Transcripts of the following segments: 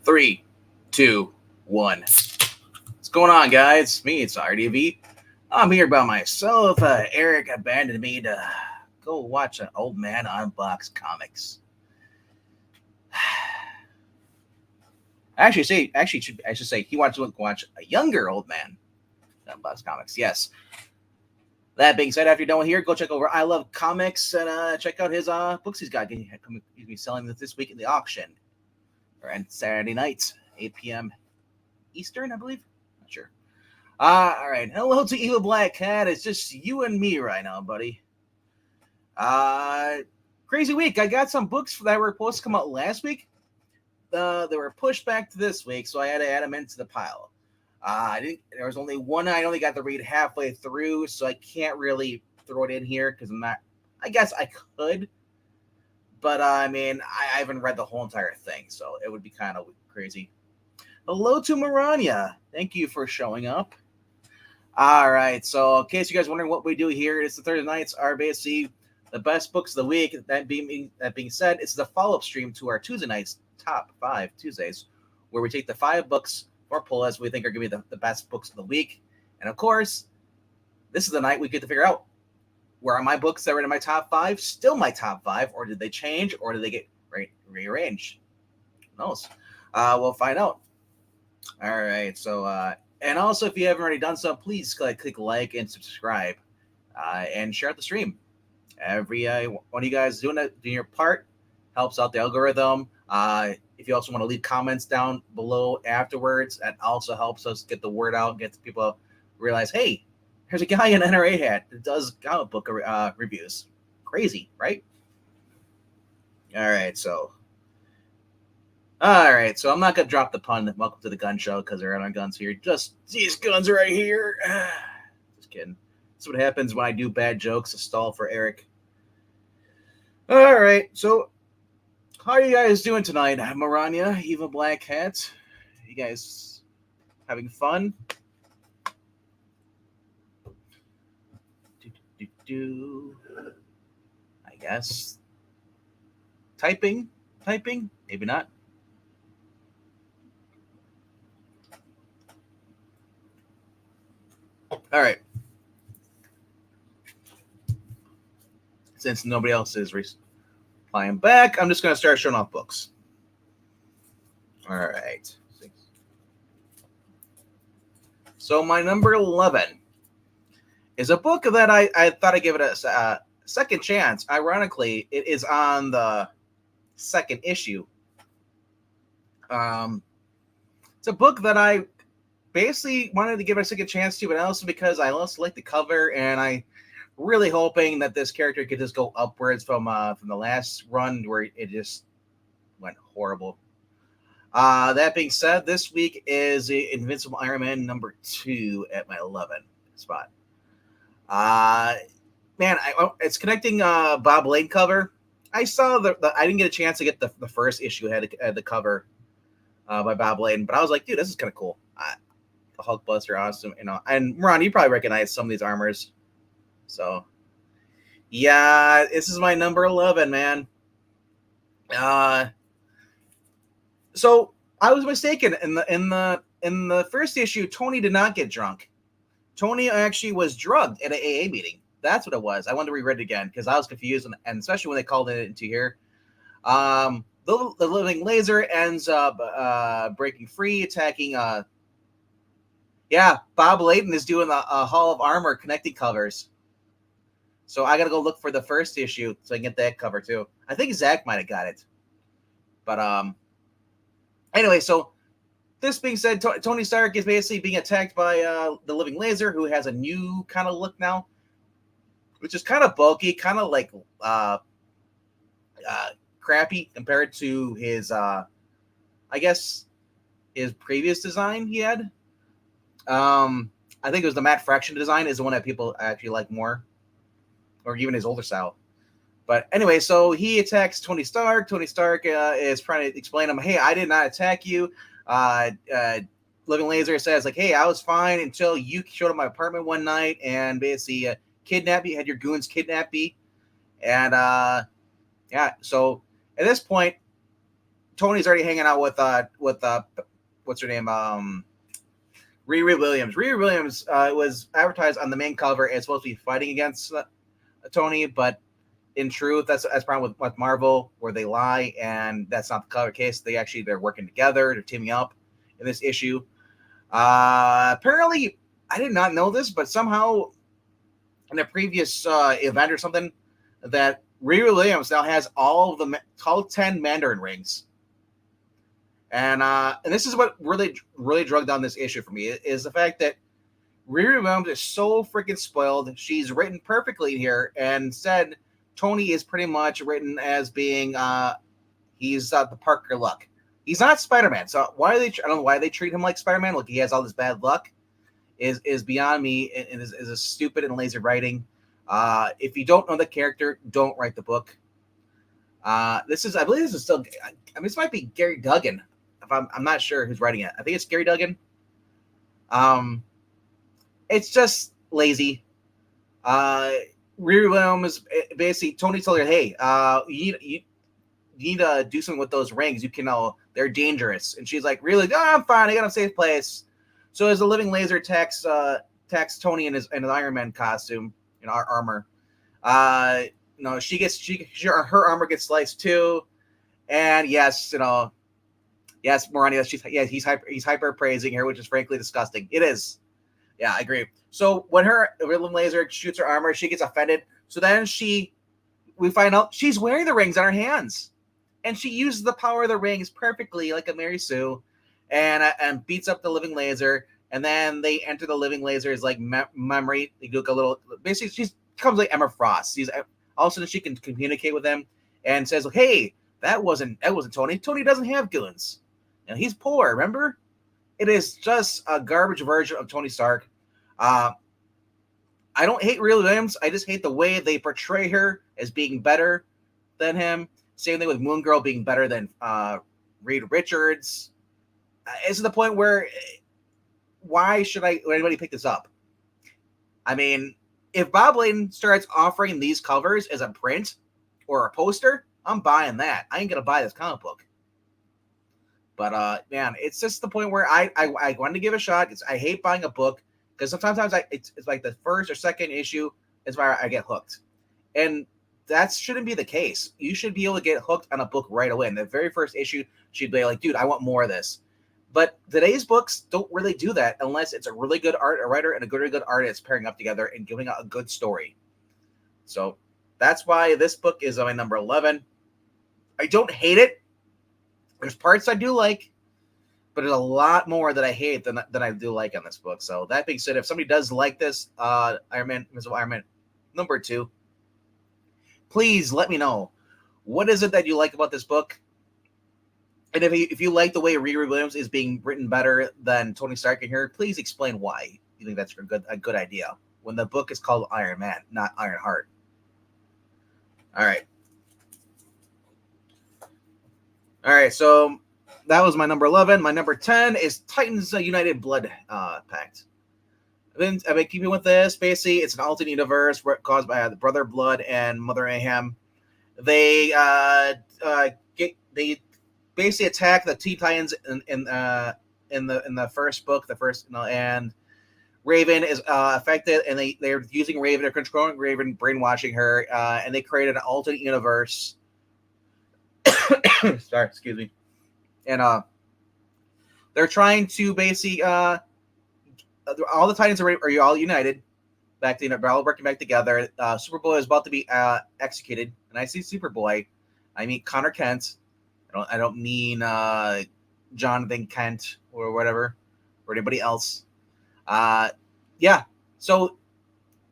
Three, two, one. What's going on, guys? Me, it's RDV. I'm here by myself. Eric abandoned me to go watch an old man unbox comics. I should say he wants to watch a younger old man unbox comics. Yes. That being said, after you're done here, go check over I Love Comics and check out his books he's got. He's going to be selling this week in the auction. Or Saturday nights, 8 p.m. Eastern, I believe. Not sure. All right. Hello to Evil Black Cat. It's just you and me right now, buddy. Crazy week. I got some books that were supposed to come out last week. They were pushed back to this week, so I had to add them into the pile. There was only one I only got to read halfway through, so I can't really throw it in here because I'm not. I guess I could, but I haven't read the whole entire thing, so it would be kind of crazy. Hello to Maranya. Thank you for showing up. All right, so in case you guys are wondering what we do here, it's the Thursday nights are basically the best books of the week. That being said, it's the follow-up stream to our Tuesday nights top 5 Tuesdays, where we take the 5 books or pull as we think are going to be the best books of the week. And of course, this is the night we get to figure out, where are my books that were in my top 5 still my top 5, or did they change, or did they get rearranged? Who knows? We'll find out. All right. So, and also, if you haven't already done so, please click like and subscribe, and share out the stream. Every one of you guys doing your part helps out the algorithm. If you also want to leave comments down below afterwards, that also helps us get the word out, get people realize, hey, there's a guy in an NRA hat that does comic book reviews. Crazy, right? All right, so I'm not gonna drop the pun. Welcome to the gun show because there are no guns here. Just these guns right here. Just kidding. That's what happens when I do bad jokes. A stall for Eric. All right, so how are you guys doing tonight? Maranya, Eva Black Hat. You guys having fun? I guess. Typing? Maybe not. All right. Since nobody else is replying back, I'm just going to start showing off books. All right. So my number 11 is a book that I thought I'd give it a second chance. Ironically, it is on the second issue. It's a book that I basically wanted to give it a second chance to, but also because I also like the cover, and I really hoping that this character could just go upwards from the last run where it just went horrible. That being said, this week is the Invincible Iron Man number 2 at my 11 spot. Man, it's connecting Bob Lane cover. I saw I didn't get a chance to get the first issue had the cover by Bob Lane, but I was like, dude, this is kind of cool. The Hulkbuster, awesome, And Ron, you probably recognize some of these armors. So, yeah, this is my number 11, man. So I was mistaken in the first issue. Tony did not get drunk. Tony actually was drugged at an AA meeting. That's what it was. I wanted to reread it again because I was confused, and especially when they called it into here. The living laser ends up breaking free, attacking. Bob Layton is doing the Hall of Armor connecting covers. So I got to go look for the first issue so I can get that cover too. I think Zach might have got it. But anyway, so this being said, Tony Stark is basically being attacked by the living laser, who has a new kind of look now, which is kind of bulky, kind of like crappy compared to his, I guess, his previous design he had. I think it was the Matt Fraction design is the one that people actually like more, or even his older style. But anyway, so he attacks Tony Stark. Tony Stark is trying to explain to him, hey, I did not attack you. Living Laser says, like, hey, I was fine until you showed up at my apartment one night and basically kidnapped me, had your goons kidnap me. And, so at this point, Tony's already hanging out with what's her name, Riri Williams. Riri Williams was advertised on the main cover as supposed to be fighting against Tony, but in truth, that's problem with Marvel, where they lie, and that's not the cover case. They're working together, they're teaming up in this issue. Apparently, I did not know this, but somehow in a previous event or something, that Riri Williams now has all 10 Mandarin rings. And this is what really drug down this issue for me, is the fact that Riri Williams is so freaking spoiled. She's written perfectly here, and said Tony is pretty much written as being he's the Parker luck. He's not Spider-Man, so I don't know why they treat him like Spider-Man. Like he has all this bad luck, is beyond me, and is a stupid and lazy writing. If you don't know the character, don't write the book. I believe this is still. I mean, this might be Gary Duggan. If I'm not sure who's writing it. I think it's Gary Duggan. It's just lazy. Riri Williams, basically, Tony told her, "Hey, you need to do something with those rings. You can they're dangerous." And she's like, "Really? Oh, I'm fine. I got a safe place." So as the living laser attacks Tony in his Iron Man costume, our armor, her armor gets sliced too. And yes, yes, Morania, he's hyper praising her, which is frankly disgusting. It is. Yeah, I agree. So when her living laser shoots her armor, she gets offended. So then we find out she's wearing the rings on her hands, and she uses the power of the rings perfectly, like a Mary Sue, and beats up the living laser. And then they enter the living laser's like memory. They do a little. Basically, she becomes like Emma Frost. All of a sudden she can communicate with them and says, "Hey, that wasn't Tony. Tony doesn't have goons. He's poor. Remember?" It is just a garbage version of Tony Stark. I don't hate Riri Williams. I just hate the way they portray her as being better than him. Same thing with Moon Girl being better than Reed Richards. It's to the point where, why should anybody pick this up? I mean, if Bob Layton starts offering these covers as a print or a poster, I'm buying that. I ain't gonna buy this comic book. But man, it's just the point where I wanted to give a shot. I hate buying a book because sometimes it's like the first or second issue is where I get hooked, and that shouldn't be the case. You should be able to get hooked on a book right away. In the very first issue, she'd be like, "Dude, I want more of this." But today's books don't really do that unless it's a really good writer and a really good artist pairing up together and giving out a good story. So that's why this book is my number 11. I don't hate it. There's parts I do like, but there's a lot more that I hate than I do like on this book. So that being said, if somebody does like this Invincible Iron Man number 2, please let me know. What is it that you like about this book? And if you like the way Riri Williams is being written better than Tony Stark in here, please explain why you think that's a good idea when the book is called Iron Man, not Iron Heart. All right, so that was my number 11. My number 10 is Titans United Blood Pact. I've been keeping with this. Basically, it's an alternate universe caused by the Brother Blood and Mother Mayhem. They basically attack the Teen Titans in the first book, and Raven is affected, and they're using Raven, they're controlling Raven, brainwashing her, and they created an alternate universe. Sorry, excuse me. And they're trying to basically all the Titans are all united back to, they're all working back together. Superboy is about to be executed, and I see Superboy. I mean Connor Kent. I don't mean Jonathan Kent or whatever, or anybody else. Yeah. So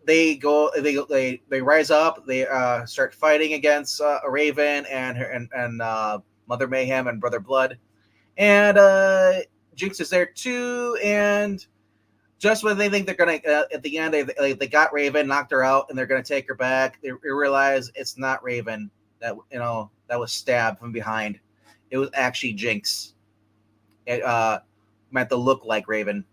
they rise up. They start fighting against Raven and Mother Mayhem and Brother Blood, and Jinx is there too. And just when they think they're gonna at the end, they got Raven, knocked her out, and they're gonna take her back. They realize it's not Raven that was stabbed from behind. It was actually Jinx. It meant to look like Raven.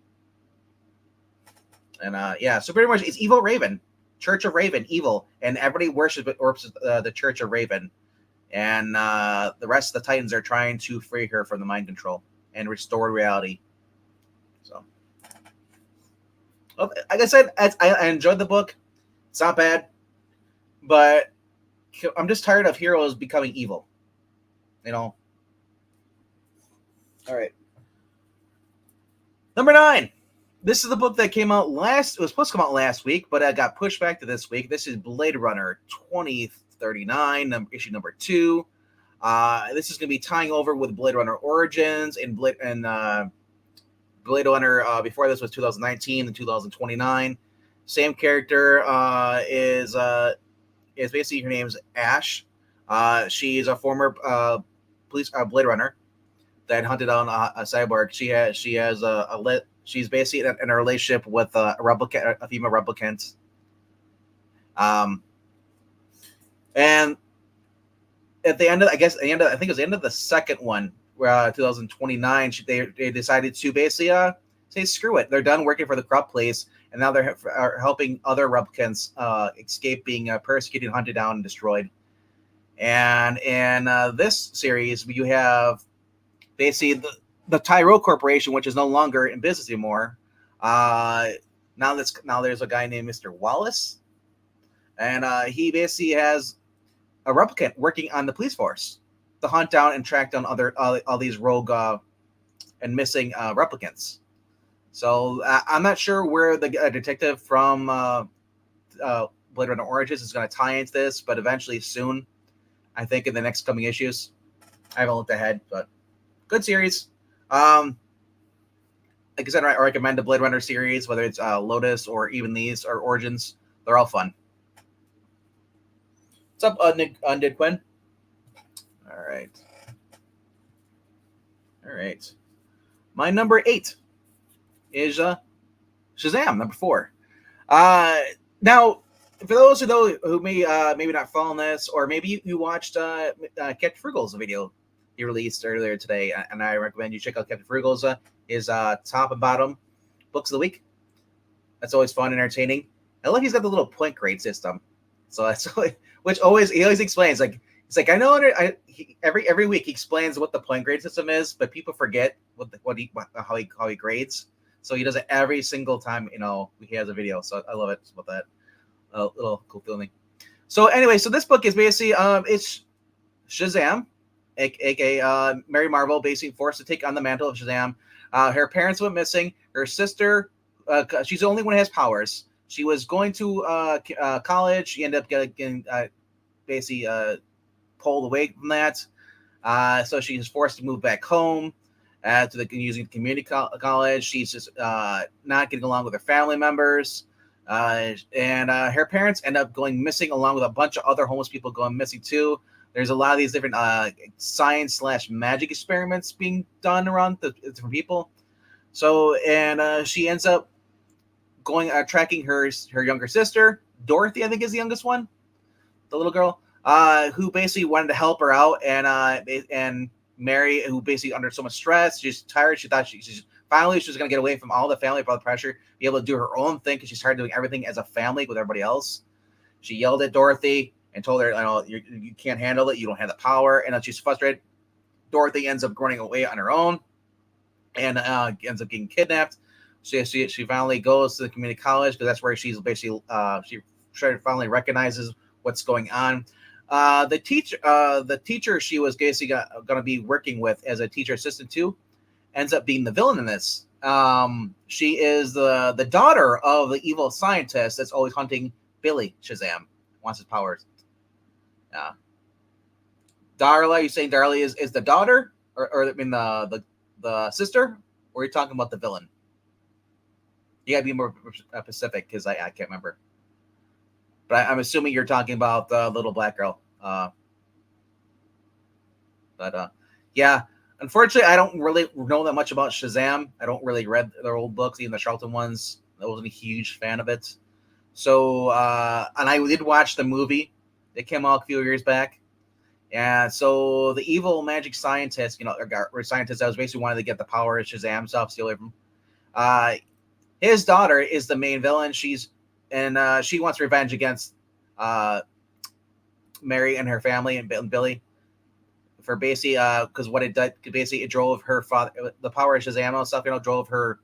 And yeah, so pretty much it's evil Raven, Church of Raven, evil, and everybody worships the Church of Raven. and the rest of the Titans are trying to free her from the mind control and restore reality. So, like I said, I enjoyed the book. It's not bad, but I'm just tired of heroes becoming evil. You know. All right. Number 9. This is the book that came out last. It was supposed to come out last week, but it got pushed back to this week. This is Blade Runner 2039, issue number 2. This is going to be tying over with Blade Runner Origins and Blade Runner. Before this was 2019 and 2029. Same character is basically, her name's Ash. She's a former Blade Runner that hunted down a cyborg. She's basically in a relationship with a female replicant. And at the end of, I think it was the end of the second one, 2029, they decided to basically say screw it. They're done working for the corrupt place, and now they're helping other replicants escape being persecuted, hunted down, and destroyed. And in this series, you have basically the Tyrell Corporation, which is no longer in business anymore. Now there's a guy named Mr. Wallace, and he basically has a replicant working on the police force to hunt down and track down all these rogue and missing replicants. So I'm not sure where the detective from Blade Runner Origins is going to tie into this, but eventually soon, I think in the next coming issues. I haven't looked ahead, but good series. Like I said, I recommend the Blade Runner series, whether it's Lotus or even these or Origins. They're all fun. What's up, Undid Quinn? All right. My number 8 is Shazam, number 4. Now, for those who may maybe not follow this, or maybe you watched Captain Frugal's video he released earlier today, and I recommend you check out Captain Frugal's his top and bottom books of the week. That's always fun and entertaining. I love he's got the little point grade system, so that's which he always explains. Like it's like I know every week he explains what the point grade system is, but people forget how he grades. So he does it every single time he has a video. So I love it about that little cool feeling. So anyway, so this book is basically it's Shazam, aka Mary Marvel, basically forced to take on the mantle of Shazam. Her parents went missing. Her sister, she's the only one who has powers. She was going to college. She ended up getting basically pulled away from that. So she was forced to move back home to using community college. She's just not getting along with her family members. And her parents end up going missing along with a bunch of other homeless people going missing too. There's a lot of these different science/magic experiments being done around the different people. So, and she ends up tracking her younger sister, Dorothy, I think is the youngest one, the little girl, who basically wanted to help her out, and Mary, who basically under so much stress, she's tired. She thought she was going to get away from all the family, all the pressure, be able to do her own thing because she started doing everything as a family with everybody else. She yelled at Dorothy and told her, you can't handle it. You don't have the power. And then she's frustrated. Dorothy ends up running away on her own and ends up getting kidnapped. She finally goes to the community college because that's where she's basically she finally recognizes what's going on. The teacher she was basically going to be working with as a teacher assistant to ends up being the villain in this. She is the daughter of the evil scientist that's always hunting Billy Shazam, wants his powers. Darla, you saying Darla is the daughter, or I mean the sister, or are you talking about the villain? You gotta be more specific because I can't remember. But I'm assuming you're talking about the little black girl. Yeah. Unfortunately, I don't really know that much about Shazam. I don't really read their old books, even the Charlton ones. I wasn't a huge fan of it. So, and I did watch the movie. It came out a few years back. And so the evil magic scientist, or scientist that was basically wanted to get the power of Shazam stuff, steal it from. His daughter is the main villain. She wants revenge against Mary and her family and Billy. for basically because what it did basically it drove her father, the power of Shazam and stuff, drove her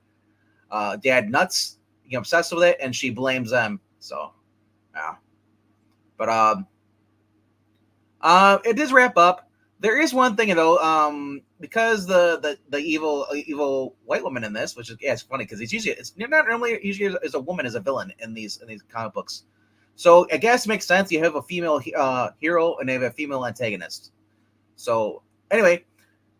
dad nuts, obsessed with it, and she blames them. So yeah, but it does wrap up. There is one thing though, because the evil white woman in this, which is it's funny because it's not normally usually is a woman as a villain in these comic books. So I guess it makes sense. You have a female hero and you have a female antagonist. So anyway,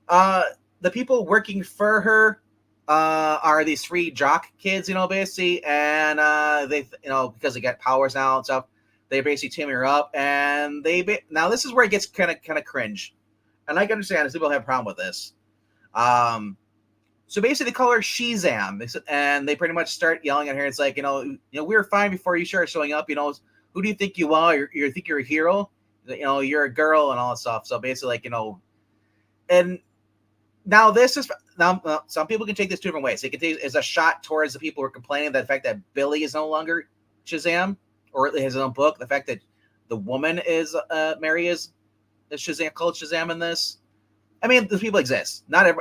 the people working for her are these three jock kids, basically, and they, because they get powers now and stuff, they basically team her up, and now this is where it gets kind of cringe, and I can understand people have a problem with this. So basically, they call her Shazam, and they pretty much start yelling at her. It's like, we were fine before you started showing up. Who do you think you are? You think you're a hero? You're a girl and all that stuff. So basically, and now this is some people can take this two different ways. They can take it as a shot towards the people who are complaining that the fact that Billy is no longer Shazam, or his own book. The fact that the woman is Mary is Shazam, called Shazam in this. I mean, those people exist. Not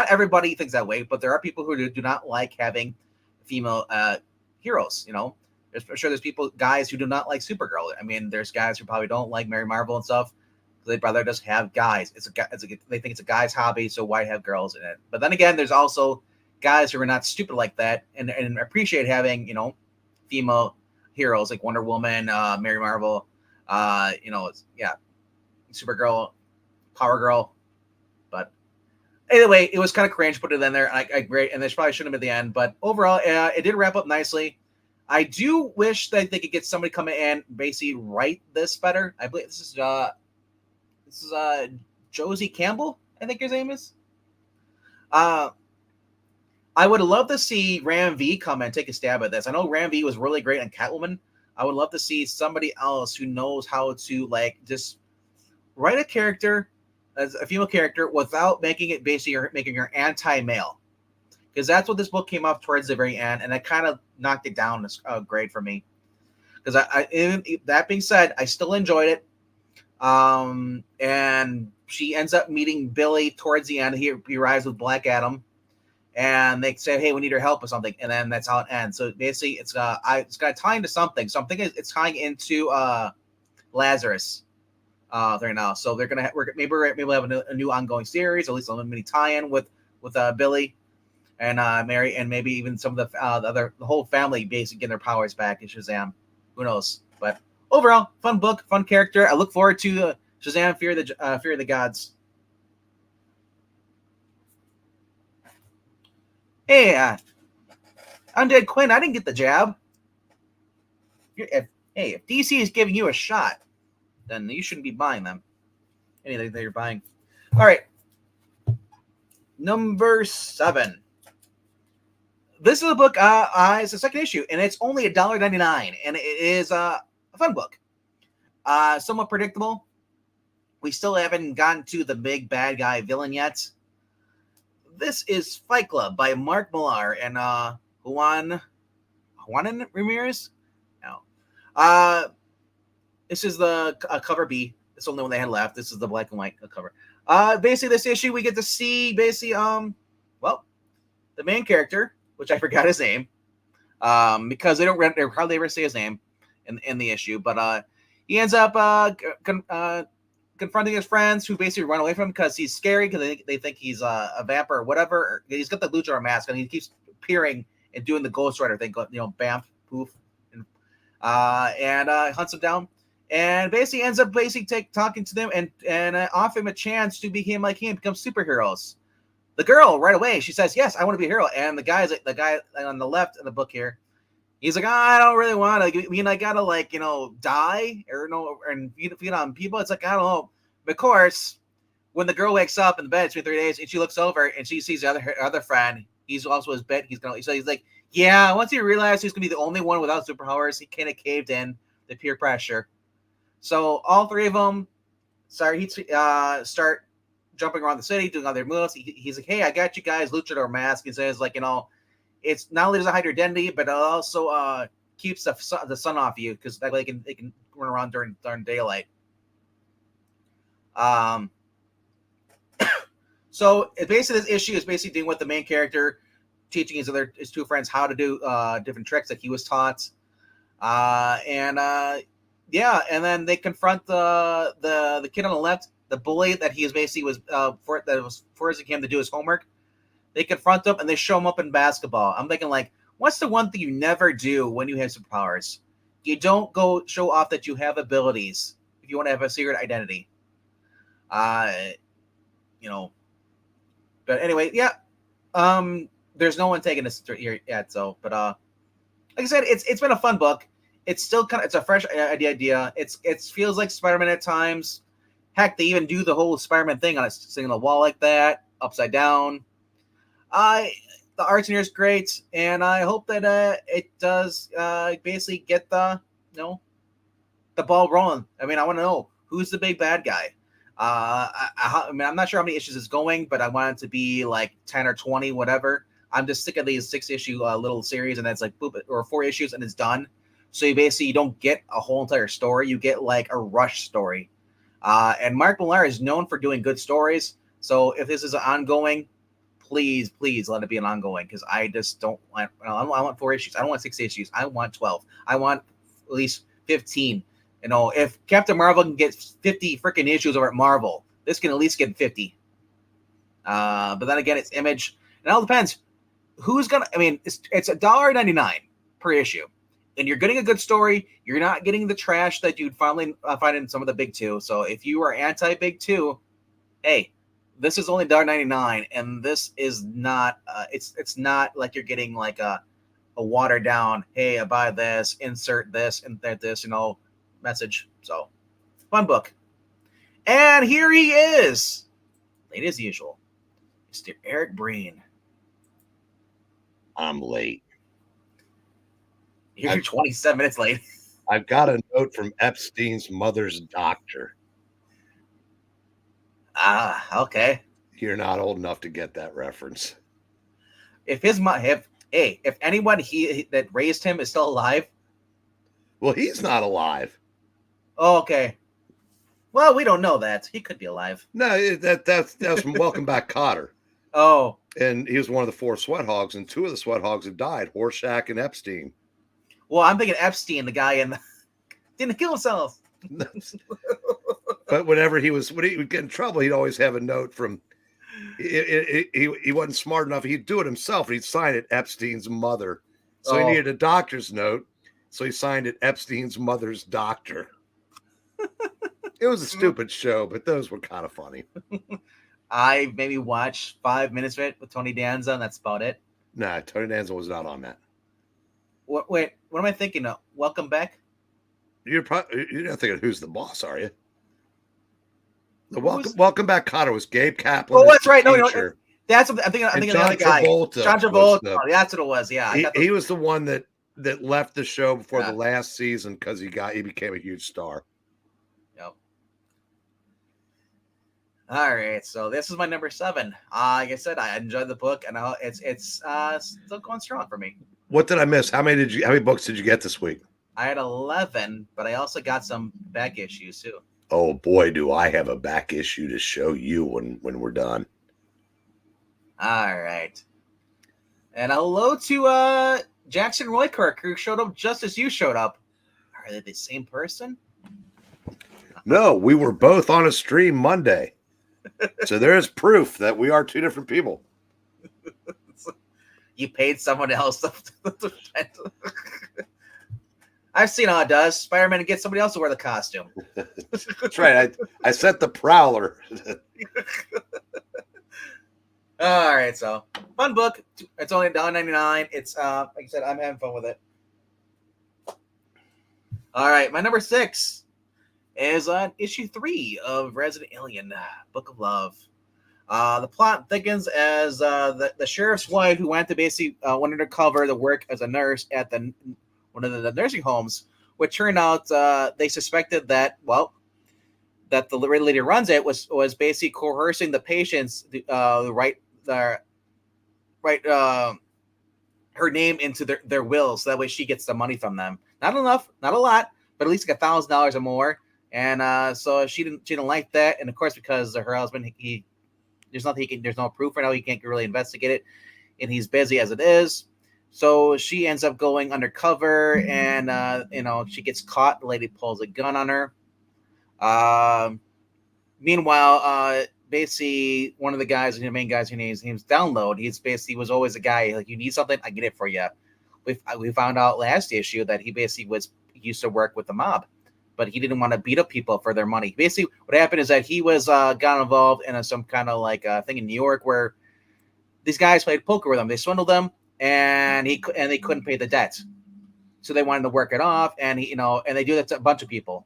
everybody thinks that way, but there are people who do not like having female heroes. I'm sure there's guys who do not like Supergirl. I mean, there's guys who probably don't like Mary Marvel and stuff. They'd rather just have guys. They think it's a guy's hobby, so why have girls in it? But then again, there's also guys who are not stupid like that and appreciate having female heroes like Wonder Woman, Mary Marvel, Supergirl, Power Girl. But anyway, it was kind of cringe. Put it in there. I great, and this probably shouldn't have been the end. But overall, it did wrap up nicely. I do wish that they could get somebody coming in basically write this better. I believe this is Josie Campbell, I think his name is. I would love to see Ram V come and take a stab at this. I know Ram V was really great on Catwoman. I would love to see somebody else who knows how to just write a character as a female character without making it basically making her anti-male. Because that's what this book came up towards the very end, and it kind of knocked it down a grade for me. Because that being said, I still enjoyed it. And she ends up meeting Billy towards the end. He arrives with Black Adam, and they say, "Hey, we need your help with something," and then that's how it ends. So basically, it's got to tie into something. Something it's tying into Lazarus there now. So they're gonna maybe we'll have a new ongoing series, or at least a mini tie-in with Billy and Mary, and maybe even some of the whole family basically getting their powers back in Shazam. Who knows? But overall, fun book, fun character. I look forward to Shazam: Fear of the Gods. Hey, Undead Quinn, I didn't get the jab. If DC is giving you a shot, then you shouldn't be buying them. Anything that you're buying. All right. Number 7. This is a book. It's the second issue, and it's only $1.99, and it is a fun book. Somewhat predictable. We still haven't gotten to the big bad guy villain yet. This is Fight Club by Mark Millar and Juan Ramirez. No. This is the cover B. It's the only one they had left. This is the black and white cover. Basically, this issue we get to see the main character, which I forgot his name, because they hardly ever say his name in the issue. But he ends up confronting his friends who basically run away from him because he's scary, because they think he's a vampire or whatever. He's got the luchador mask, and he keeps appearing and doing the Ghost Rider thing, bam, poof, and hunts him down. And basically ends up talking to them and offer him a chance to be him like him, become superheroes. The girl right away, she says, "Yes, I want to be a hero." And the guy on the left in the book here, he's like, "I don't really want to. I mean, I gotta die or and feed on people." It's like, I don't know. But of course, when the girl wakes up in the bed, it's been 3 days, and she looks over and she sees her other friend. He's also his bed. He's like, yeah. Once he realized he's gonna be the only one without superpowers, he kind of caved in the peer pressure. So all three of them start jumping around the city, doing all their moves. He's like, "Hey, I got you guys luchador mask." He says, it's not only does it hide your identity, but it also keeps the sun off you, because that way they can run around during daylight. So basically, this issue is basically dealing with the main character teaching his two friends how to do different tricks that he was taught, and then they confront the kid on the left, the bully that he was forcing him to do his homework. They confront him and they show him up in basketball. I'm thinking, like, what's the one thing you never do when you have superpowers? You don't go show off that you have abilities if you want to have a secret identity. But anyway, yeah. There's no one taking this here yet, so but like I said, it's been a fun book. It's still it's a fresh idea. It feels like Spider-Man at times. Heck, they even do the whole Spider-Man thing on it, sitting on the wall like that, upside down. The art in here is great, and I hope that it does basically get the ball rolling. I mean, I want to know who's the big bad guy. I mean, I'm not sure how many issues it's going, but I want it to be like 10 or 20, whatever. I'm just sick of these 6-issue little series, and that's like boop, or 4 issues, and it's done. So you don't get a whole entire story. You get like a rush story. And Mark Millar is known for doing good stories. So if this is an ongoing, please let it be an ongoing, because I just don't want. I want 4 issues. I don't want 6 issues. I want 12. I want at least 15. If Captain Marvel can get 50 freaking issues over at Marvel, this can at least get 50. But then again, it's Image. It all depends. Who's gonna? I mean, it's $1.99 per issue, and you're getting a good story. You're not getting the trash that you'd finally find in some of the big two. So if you are anti big two, hey, this is only $1.99, and this is not. It's not like you're getting like a watered down. Hey, I buy this, insert this, and this, message. So fun book. And here he is, late as usual, Mr. Eric Breen. I'm late. You're 27 minutes late. I've got a note from Epstein's mother's doctor. Okay. You're not old enough to get that reference. If anyone that raised him is still alive. Well, he's not alive. Oh, okay. Well, we don't know that. He could be alive. No, that's from Welcome Back, Kotter. Oh. And he was one of the 4 sweat hogs, and 2 of the sweat hogs have died, Horshack and Epstein. Well, I'm thinking Epstein, the guy didn't kill himself. But whenever he would get in trouble, he'd always have a note from he wasn't smart enough. He'd do it himself, and he'd sign it Epstein's mother. So he needed a doctor's note, so he signed it Epstein's mother's doctor. It was a stupid show, but those were kind of funny. I maybe watched 5 minutes of it with Tony Danza, and that's about it. Nah, Tony Danza was not on that. Wait, what am I thinking of? Welcome Back? You're not thinking Who's the Boss, are you? The Welcome Back, Kotter was Gabe Kaplan. Oh, that's right. No, that's what I'm thinking. I'm thinking John of the other guy. Travolta. John Travolta. That's what it was. Yeah, he was the one that left the show before the last season because he became a huge star. Yep. All right, so this is my number 7. Like I said, I enjoyed the book, and it's still going strong for me. What did I miss? How many books did you get this week? I had 11, but I also got some back issues too. Oh boy, do I have a back issue to show you when we're done. All right. And hello to Jackson Roykirk, who showed up just as you showed up. Are they the same person? No, we were both on a stream Monday. So there is proof that we are 2 different people. You paid someone else. I've seen how it does. Spider-Man gets somebody else to wear the costume. That's right. I sent the Prowler. All right, so fun book. It's only $1.99. It's like I said, I'm having fun with it. All right, my number 6 is on issue 3 of Resident Alien, Book of Love. The plot thickens as the sheriff's wife, who went to basically went undercover to work as a nurse at one of the nursing homes, which turned out they suspected that the lady who runs it was basically coercing the patients to write her name into their wills, so that way she gets the money from them. Not enough, not a lot, but at least like $1,000 or more. And so she didn't like that, and of course because her husband he there's nothing he can. There's no proof right now. He can't really investigate it, and he's busy as it is. So she ends up going undercover, and she gets caught. The lady pulls a gun on her. Meanwhile, basically one of the guys, the main guys, his name's Download. He was always a guy like, you need something, I get it for you. We found out last issue that he used to work with the mob, but he didn't want to beat up people for their money. Basically, what happened is that he was got involved in some kind of like thing in New York where these guys played poker with him. They swindled them, and they couldn't pay the debt, so they wanted to work it off. And and they do that to a bunch of people.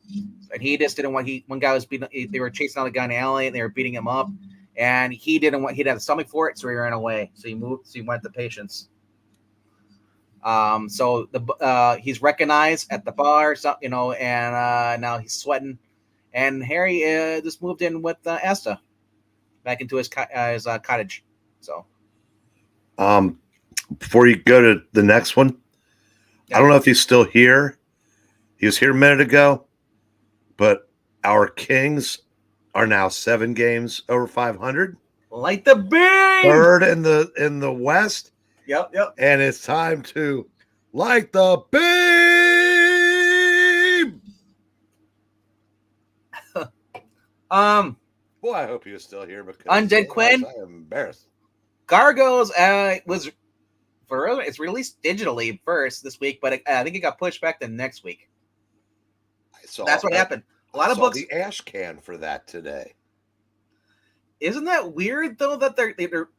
And he just didn't want. One guy was beating. They were chasing out a guy in the alley, and they were beating him up. And he didn't want. He had a stomach for it, so he ran away. So he moved. So he went to Patience. So he's recognized at the bar, and now he's sweating. And Harry just moved in with Asta back into his cottage. So, before you go to the next one, I don't know if he's still here. He was here a minute ago, but our Kings are now 7 games over 500. Like the beam, third in the West. Yep. And it's time to light the beam. Boy, I hope he was still here because Undead Quinn. I am embarrassed. Gargoyles it's released digitally first this week, but I think it got pushed back to next week. That's what happened. A lot of books. The ash can for that today. Isn't that weird though? That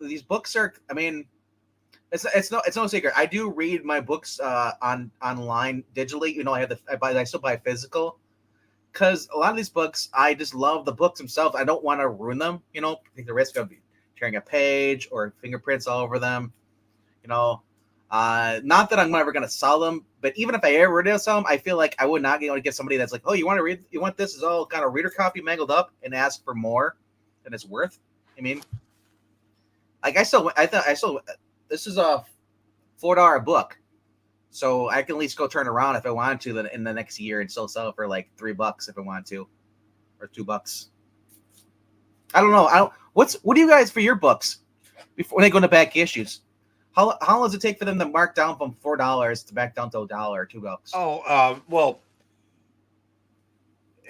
these books are. I mean, it's no secret. I do read my books online digitally. I still buy physical because a lot of these books I just love the books themselves. I don't want to ruin them. Take the risk of tearing a page or fingerprints all over them. Not that I'm never going to sell them, but even if I ever were to sell them, I feel like I would not be able to get somebody that's like, oh, you want to read? You want this? Is all kind of reader copy mangled up and ask for more than it's worth. I mean, like I still this is a $4 book, so I can at least go turn around if I wanted to in the next year and still sell it for like $3 if I wanted to, or $2. I don't know. What do you guys for your books before they go into back issues? How long does it take for them to mark down from $4 to back down to $1 or $2? Well,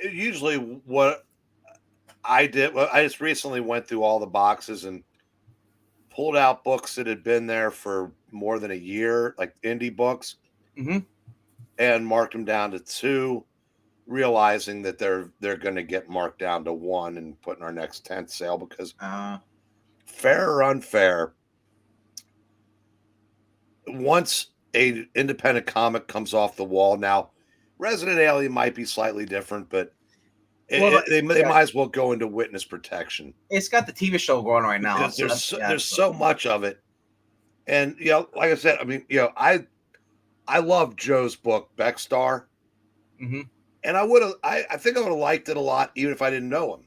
usually what I did, I just recently went through all the boxes and pulled out books that had been there for more than a year, like indie books, and marked them down to 2, realizing that they're going to get marked down to 1 and put in our next 10th sale because fair or unfair, once a independent comic comes off the wall, now Resident Alien might be slightly different, but they might as well go into witness protection. It's got the TV show going right now. Because there's so much of it. And, like I said, I mean, I love Joe's book, Beckstar. Mm-hmm. And I think I would have liked it a lot, even if I didn't know him.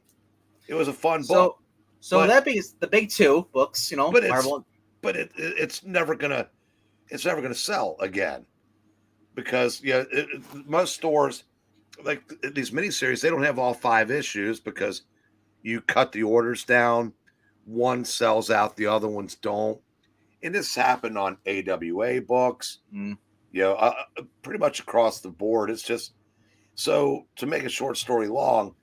It was a fun book. So that being the big 2 books, Marvel. But it's never gonna sell again because most stores like these miniseries, they don't have all 5 issues because you cut the orders down. One sells out, the other ones don't. And this happened on AWA books, pretty much across the board. It's just, so to make a short story long,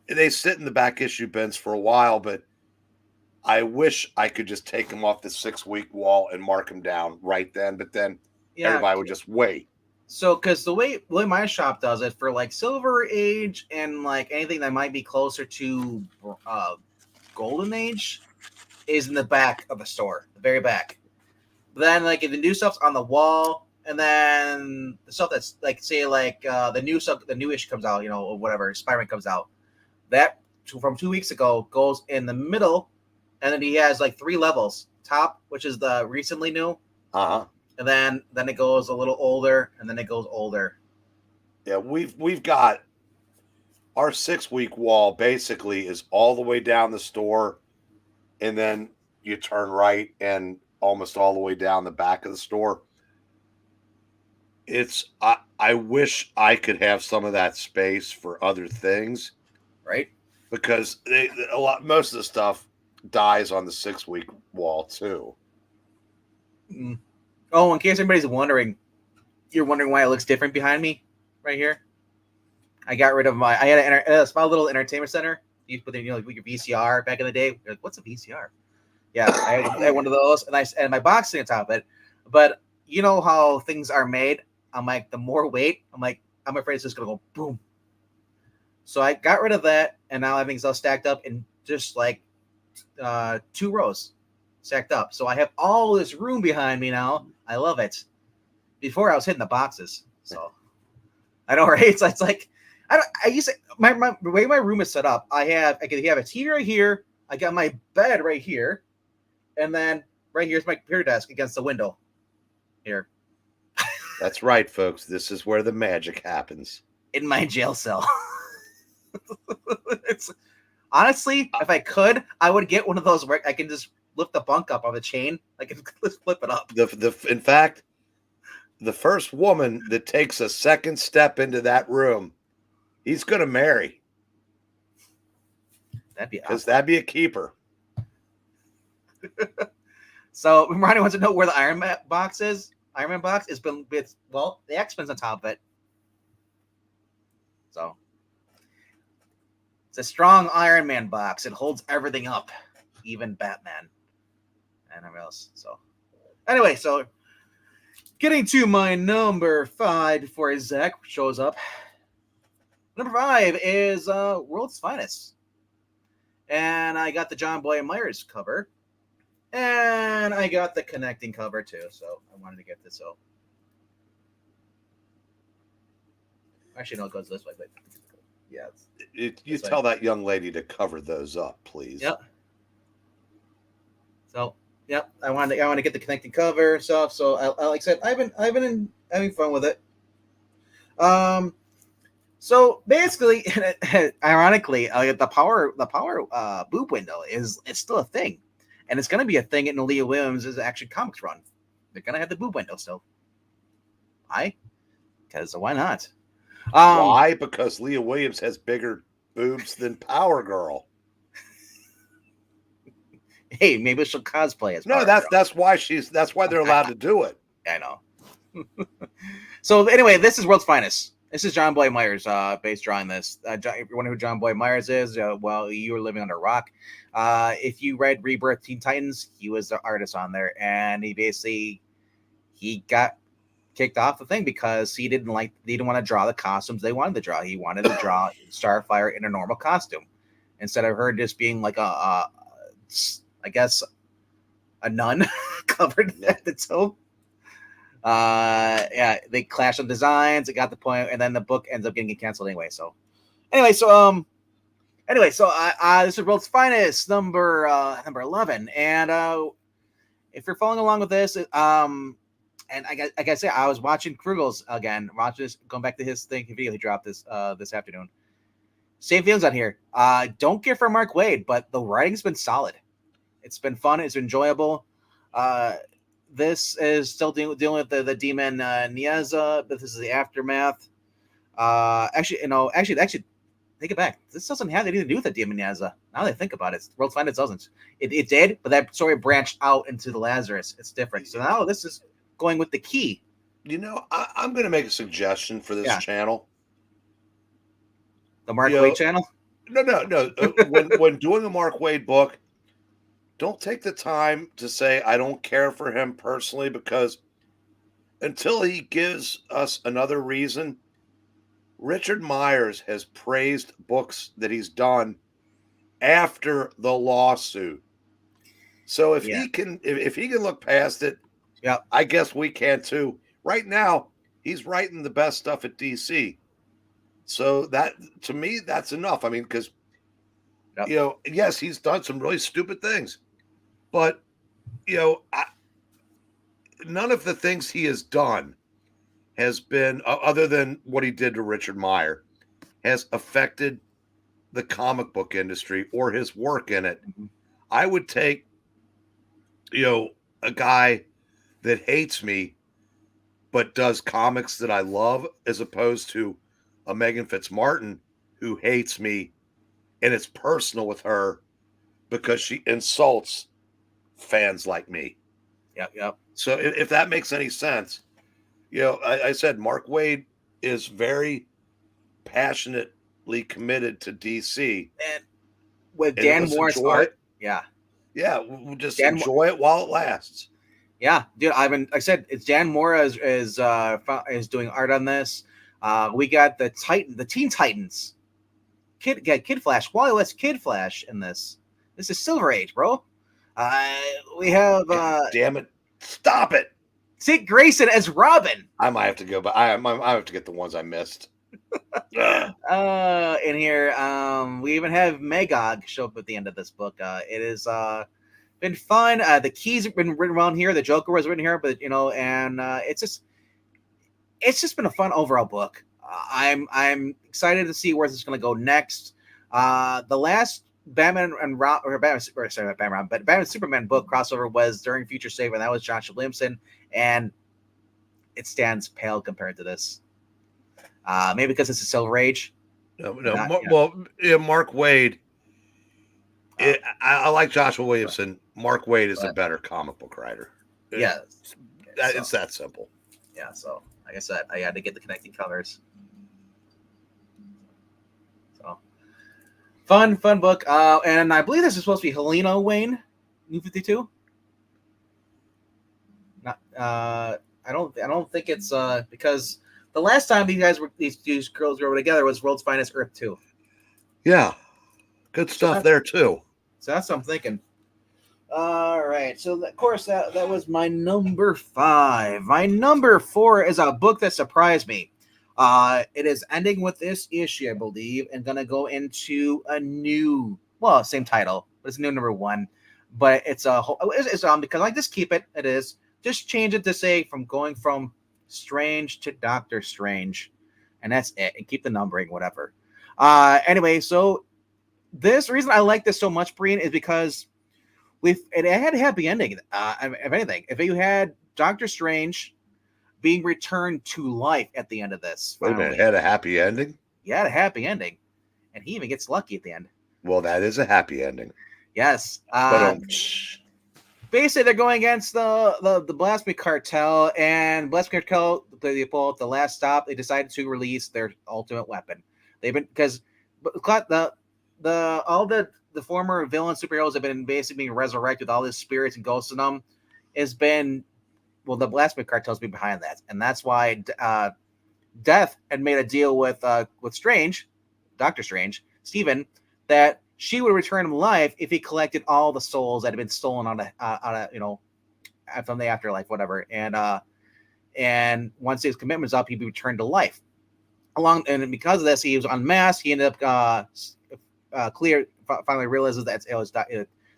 they sit in the back issue bins for a while, but I wish I could just take them off the 6-week wall and mark them down right then. But then everybody would just wait. So, because the way my shop does it for like Silver Age and like anything that might be closer to Golden Age is in the back of the store, the very back. But then, like, if the new stuff's on the wall, and then the stuff that's like, say, like the new stuff, the new issue comes out, or whatever, Spider-Man comes out, that from 2 weeks ago goes in the middle, and then he has like 3 levels. Top, which is the recently new, and then it goes a little older, and then it goes older. Yeah, we've got our 6-week wall basically is all the way down the store, and then you turn right and almost all the way down the back of the store. I wish I could have some of that space for other things, right? Because most of the stuff dies on the 6-week wall too. Mm. Oh, in case anybody's wondering, you're wondering why it looks different behind me, right here. I got rid of my. I had a small little entertainment center. You put in, like your VCR back in the day. You're like, what's a VCR? Yeah, I had one of those, and my boxing on top of it. But you know how things are made. I'm like, the more weight, I'm afraid it's just gonna go boom. So I got rid of that, and now everything's all stacked up in just like 2 rows stacked up. So I have all this room behind me now. I love it. Before I was hitting the boxes, so I know, right? It's like I used to, my the way my room is set up. I have a TV right here. I got my bed right here, and then right here's my computer desk against the window. Here, That's right, folks. This is where the magic happens. in my jail cell. It's honestly, if I could, I would get one of those where I can just lift the bunk up on the chain. I can just flip it up. In fact, the first woman that takes a second step into that room, he's going to marry. That'd be because awesome. that'd be a keeper. So, Ronnie wants to know where the Iron Man box is. Iron Man box is been with the X-Men's on top of it. So it's a strong Iron Man box. It holds everything up, even Batman and everything else. So anyway, so getting to my number 5 before Zach shows up. Number 5 is World's Finest. And I got the John Boy Myers cover. And I got the connecting cover too. So I wanted to get this. So actually, no, it goes this way. But yeah. You tell that young lady to cover those up, please. Yep. So, yep, I want to get the connecting cover and stuff. So, like I said, I've been having fun with it. So basically, ironically, the power boob window it's still a thing, and it's going to be a thing in the Leah Williams' Action Comics run. They're going to have the boob window still. Why? Because why not? Why? Because Leah Williams has bigger boobs than Power Girl. Hey, maybe she'll cosplay as. No, that's why they're allowed to do it. I know. So anyway, this is World's Finest. This is John Boy Myers, base drawing this. If you wonder who John Boy Myers is, well, you were living under a rock. If you read Rebirth Teen Titans, he was the artist on there, and he got kicked off the thing because he didn't want to draw the costumes they wanted to draw. He wanted to draw Starfire in a normal costume instead of her just being like I guess a nun covered at the toe. Yeah, they clashed on designs. It got the point, and then the book ends up getting canceled anyway. So, this is World's Finest, number 11, and if you're following along with this, and like I said, I was watching Krugel's again, going back to his video he dropped this afternoon. Same feelings on here. Don't care for Mark Waid, but the writing's been solid. It's been fun. It's enjoyable. This is still dealing with the demon Niaza, but this is the aftermath. Actually, take it back. This doesn't have anything to do with the demon Niaza. Now that I think about it, World's Finest doesn't. It did, but that story branched out into the Lazarus. It's different. So now this is going with the key. I'm going to make a suggestion for this channel. The Mark Waid channel? No. when doing a Mark Waid book, don't take the time to say, I don't care for him personally, because until he gives us another reason, Richard Myers has praised books that he's done after the lawsuit. So if he can look past it, I guess we can too. Right now, he's writing the best stuff at DC. So that, to me, that's enough. I mean, because, yes, he's done some really stupid things. But, none of the things he has done has been, other than what he did to Richard Meyer, has affected the comic book industry or his work in it. Mm-hmm. I would take, a guy that hates me but does comics that I love, as opposed to a Megan Fitzmartin who hates me and it's personal with her, because she insults fans like me. Yep. So if that makes any sense, I said Mark Waid is very passionately committed to DC. And with Dan Moore's art, yeah, we'll just enjoy it while it lasts. Yeah, dude. I said it's Dan Mora is doing art on this. We got the Teen Titans, Kid Flash, Wally West, Kid Flash in this. This is Silver Age, bro. We have damn it, stop it. Dick Grayson as Robin. I might have to go, but I have to get the ones I missed. In here, we even have Magog show up at the end of this book. It is been fun. The keys have been written around here. The Joker was written here, but and it's just been a fun overall book. I'm excited to see where this is going to go next. The last Batman Superman book crossover was during Future Save, and that was Josh Williamson, and it stands pale compared to this. Maybe because it's a Silver Age. Mark Waid. I like Joshua Williamson. Mark Waid is a better comic book writer. It's that simple. Yeah. So, like I said, I had to get the connecting colors. So, fun book. And I believe this is supposed to be Helena Wayne, New 52. Not. I don't think it's because the last time these girls were together was World's Finest Earth 2. Yeah. Good stuff there too. So that's what I'm thinking. All right. So of course that was my number 5. My number 4 is a book that surprised me. It is ending with this issue, I believe, and gonna go into a new, same title, but it's new number 1. But it's because I just keep it. It is just change it to say going from Strange to Doctor Strange, and that's it. And keep the numbering, whatever. Anyway, so this reason I like this so much, Breen, is because it had a happy ending. If anything, if you had Doctor Strange being returned to life at the end of this, wait a minute, had a happy ending? Yeah, had a happy ending, and he even gets lucky at the end. Well, that is a happy ending. Yes. Basically, they're going against the Blasphemy Cartel, and Blasphemy Cartel, they pull out the last stop. They decided to release their ultimate weapon. They've been because all the former villain superheroes have been basically being resurrected with all these spirits and ghosts in them. Has been the Blasphemy Cartel's been behind that, and that's why Death had made a deal with Strange, Doctor Strange, Stephen, that she would return him life if he collected all the souls that had been stolen on from the afterlife, whatever. And once his commitment's up, he'd be returned to life. And because of this, he was unmasked. He ended up finally realizes that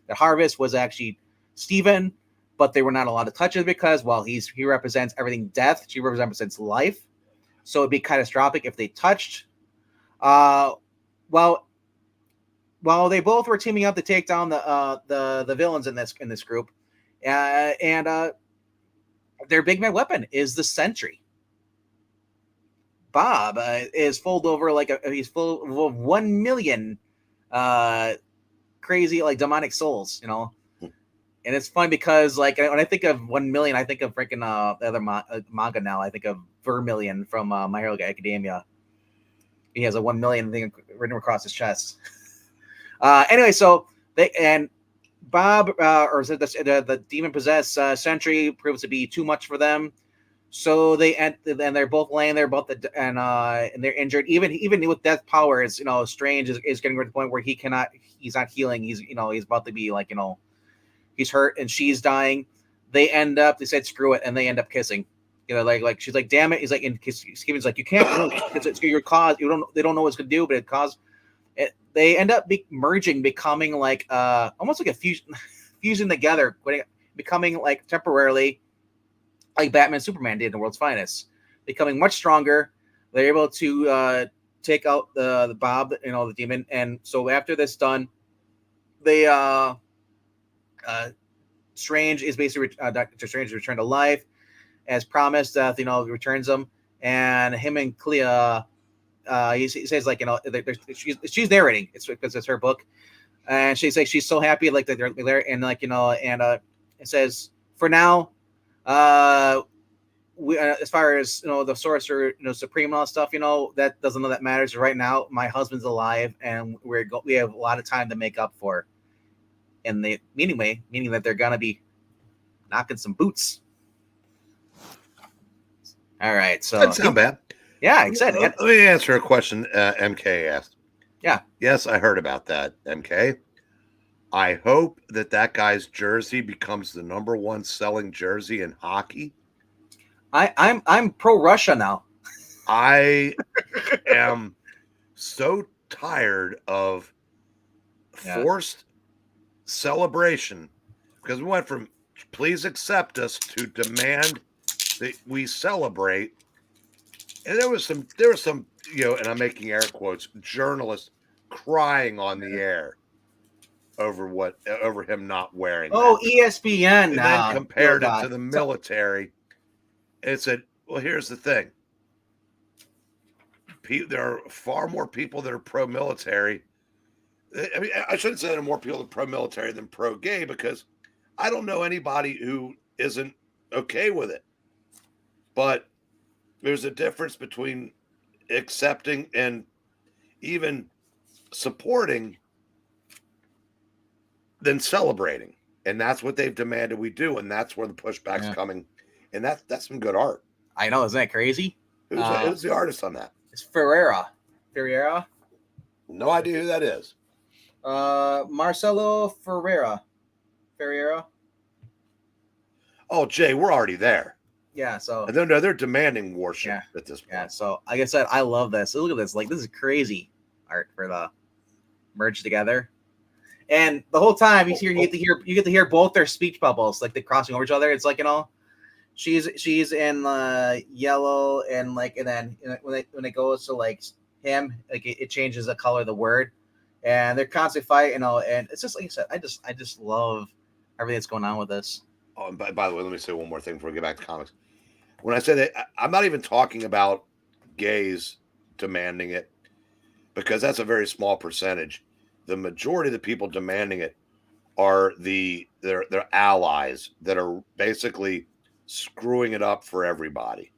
the Harvest was actually Stephen, but they were not allowed to touch it because he represents everything death. She represents life. So it'd be catastrophic if they touched. While they both were teaming up to take down the villains in this group, and their big bad weapon is the Sentry. Bob is full over he's full of 1 million crazy demonic souls, and it's fun because when I think of 1 million, I think of freaking the other manga now. I think of Vermilion from My Hero Academia. He has a 1 million thing written across his chest. Anyway, so Bob or the demon possessed Sentry proves to be too much for them. So they're both laying there, and they're injured. Even with death powers, Strange is getting to the point where he's not healing. He's about to be he's hurt and she's dying. They said screw it, and they end up kissing. She's like, damn it. He's like, and Stephen's like, you can't, it's your cause. They don't know what it's gonna do, but it caused it. They end up becoming almost like a fusion together, becoming temporarily like Batman and Superman did in The World's Finest, becoming much stronger. They're able to take out the Bob, the demon. And so after this done, they Strange is basically Doctor Strange is returned to life as promised. Returns him, and him and Clea. He says she's narrating. It's because it's her book. And she's like, she's so happy, like that they're there, and like and it says for now, we as far as the sorcerer, supreme and all that stuff, that doesn't know that matters right now. My husband's alive, and we have a lot of time to make up for, in the meaning that they're gonna be knocking some boots. All right, so Doesn't sound bad. Yeah, excited. Let me answer a question MK asked. Yeah. Yes, I heard about that, MK. I hope that guy's jersey becomes the number one selling jersey in hockey. I'm pro Russia now. I am so tired of forced celebration, because we went from please accept us to demand that we celebrate. And there was some, and I'm making air quotes, journalists crying on the air over him not wearing that. ESPN and then compared it to the military. And said, well, here's the thing. There are far more people that are pro-military. I mean, I shouldn't say there are more people that are pro-military than pro-gay, because I don't know anybody who isn't okay with it. But there's a difference between accepting and even supporting than celebrating. And that's what they've demanded we do. And that's where the pushback's coming. And that's some good art. I know. Isn't that crazy? Who's the artist on that? It's Ferreira. No idea who that is. Marcelo Ferreira. Oh, Jay, we're already there. Yeah, so they're demanding worship at this point. Yeah, so like I said, I love this. Look at this. Like, this is crazy art for the merge together. And the whole time he's here, you get to hear both their speech bubbles, like they're crossing over each other. It's like, she's in yellow, and like, and then when it goes to like him, like it changes the color of the word, and they're constantly fighting, and it's just like I said, I just love everything that's going on with this. Oh, and by the way, let me say one more thing before we get back to comics. When I say that, I'm not even talking about gays demanding it, because that's a very small percentage. The majority of the people demanding it are their allies that are basically screwing it up for everybody.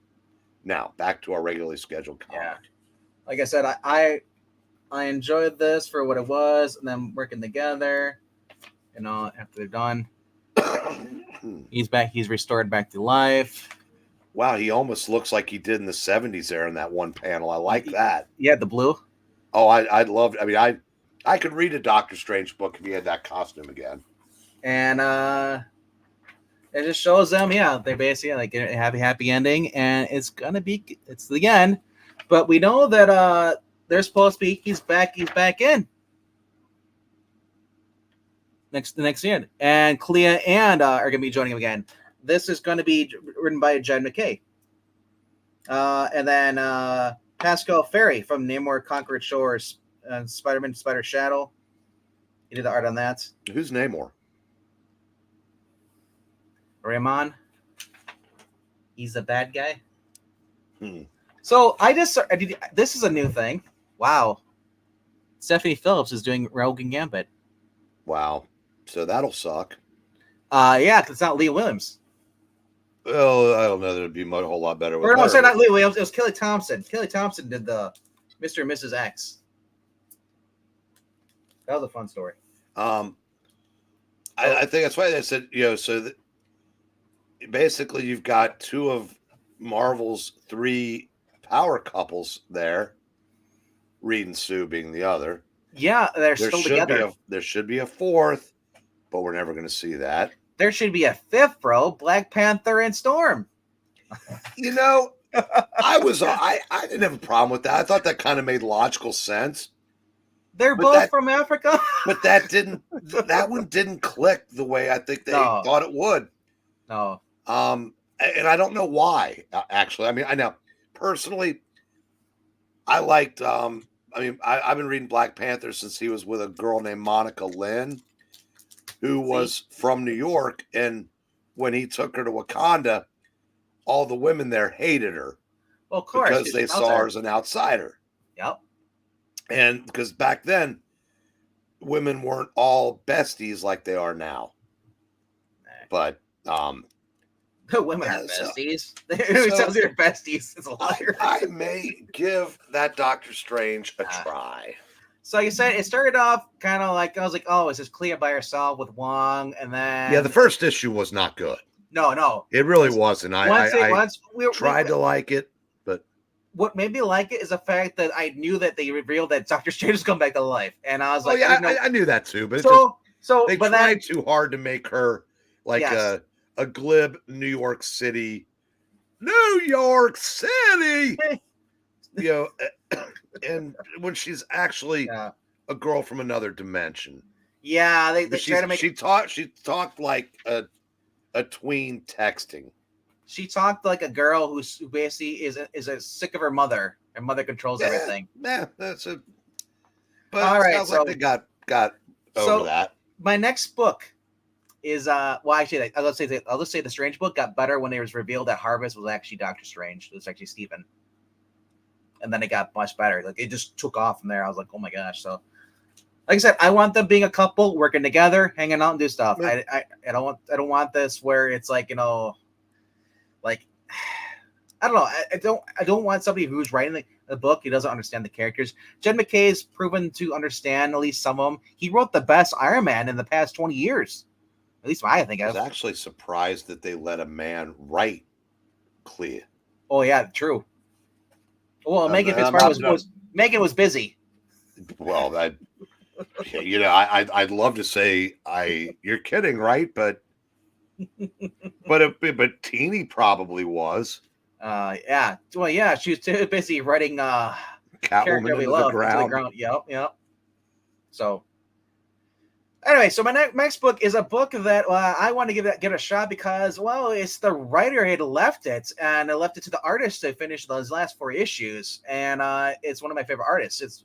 Now, back to our regularly scheduled comic. Yeah. Like I said, I enjoyed this for what it was, and then working together, after they're done. He's back. He's restored back to life. Wow, he almost looks like he did in the 70s there in that one panel. I like that. Yeah, the blue. Oh, I'd love. I mean, I could read a Doctor Strange book if he had that costume again. And it just shows them, they basically like have a happy ending, and it's the end. But we know that they're supposed to be. He's back in. The next year, and Clea and are going to be joining him again. This is going to be written by Jed McKay. And then Pascal Ferry from Namor Conquered Shores, Spider-Man Spider Shadow. He did the art on that. Who's Namor? Raymond. He's a bad guy. So this is a new thing. Wow. Stephanie Phillips is doing Rogan Gambit. Wow. So that'll suck. Yeah, because it's not Lee Williams. Well, I don't know. There'd be a whole lot better with her. Sorry, not Lee Williams. It was Kelly Thompson. Kelly Thompson did the Mr. and Mrs. X. That was a fun story. I think that's why they said, so that basically you've got two of Marvel's three power couples there, Reed and Sue being the other. Yeah, they're still together. There should be a fourth, but we're never going to see that. There should be a fifth, bro. Black Panther and Storm. I didn't have a problem with that. I thought that kind of made logical sense. They're both from Africa. But that one didn't click the way I think they thought it would. No. And I don't know why, actually. I mean, I know personally, I liked, I've been reading Black Panther since he was with a girl named Monica Lynn, who was from New York. And when he took her to Wakanda, all the women there hated her. Well, of course. Because they saw her as an outsider. Yep. And because back then, women weren't all besties like they are now. But the women are besties. It sounds like they're besties. It's hilarious. I may give that Doctor Strange a try. So you said it started off kind of like, I was like, oh, is this Clea by herself with Wong? And then the first issue was not good. No, it really wasn't. I tried to like it, but what made me like it is the fact that I knew that they revealed that Doctor Strange was coming back to life, and I was like, I knew that too, but they tried too hard to make her like a glib New York City, and when she's actually a girl from another dimension. Yeah, they try to make she talked like a tween texting. She talked like a girl who basically is sick of her mother. Her mother controls everything. Yeah, that's it. But all right, so like they got over that. My next book is actually I'll just say the Strange book got better when it was revealed that Harvest was actually Doctor Strange. It was actually Stephen. And then it got much better. Like it just took off from there. I was like, oh my gosh. So like I said, I want them being a couple, working together, hanging out and do stuff. Yeah. I don't want this where it's like, like I don't know. I don't want somebody who's writing the book who doesn't understand the characters. Jed MacKay's proven to understand at least some of them. He wrote the best Iron Man in the past 20 years. At least I think. I was actually surprised that they let a man write Clea. Oh yeah, true. Well, Megan Fitzpatrick Megan was busy. Well, I'd love to say you're kidding, right? But Teeny probably was. Yeah. Well, yeah, she was too busy writing Catwoman into the ground. Yep. So anyway, so my next book is a book that I want to give a shot because, well, it's the writer had left it, and I left it to the artist to finish those last 4 issues, and it's one of my favorite artists. I was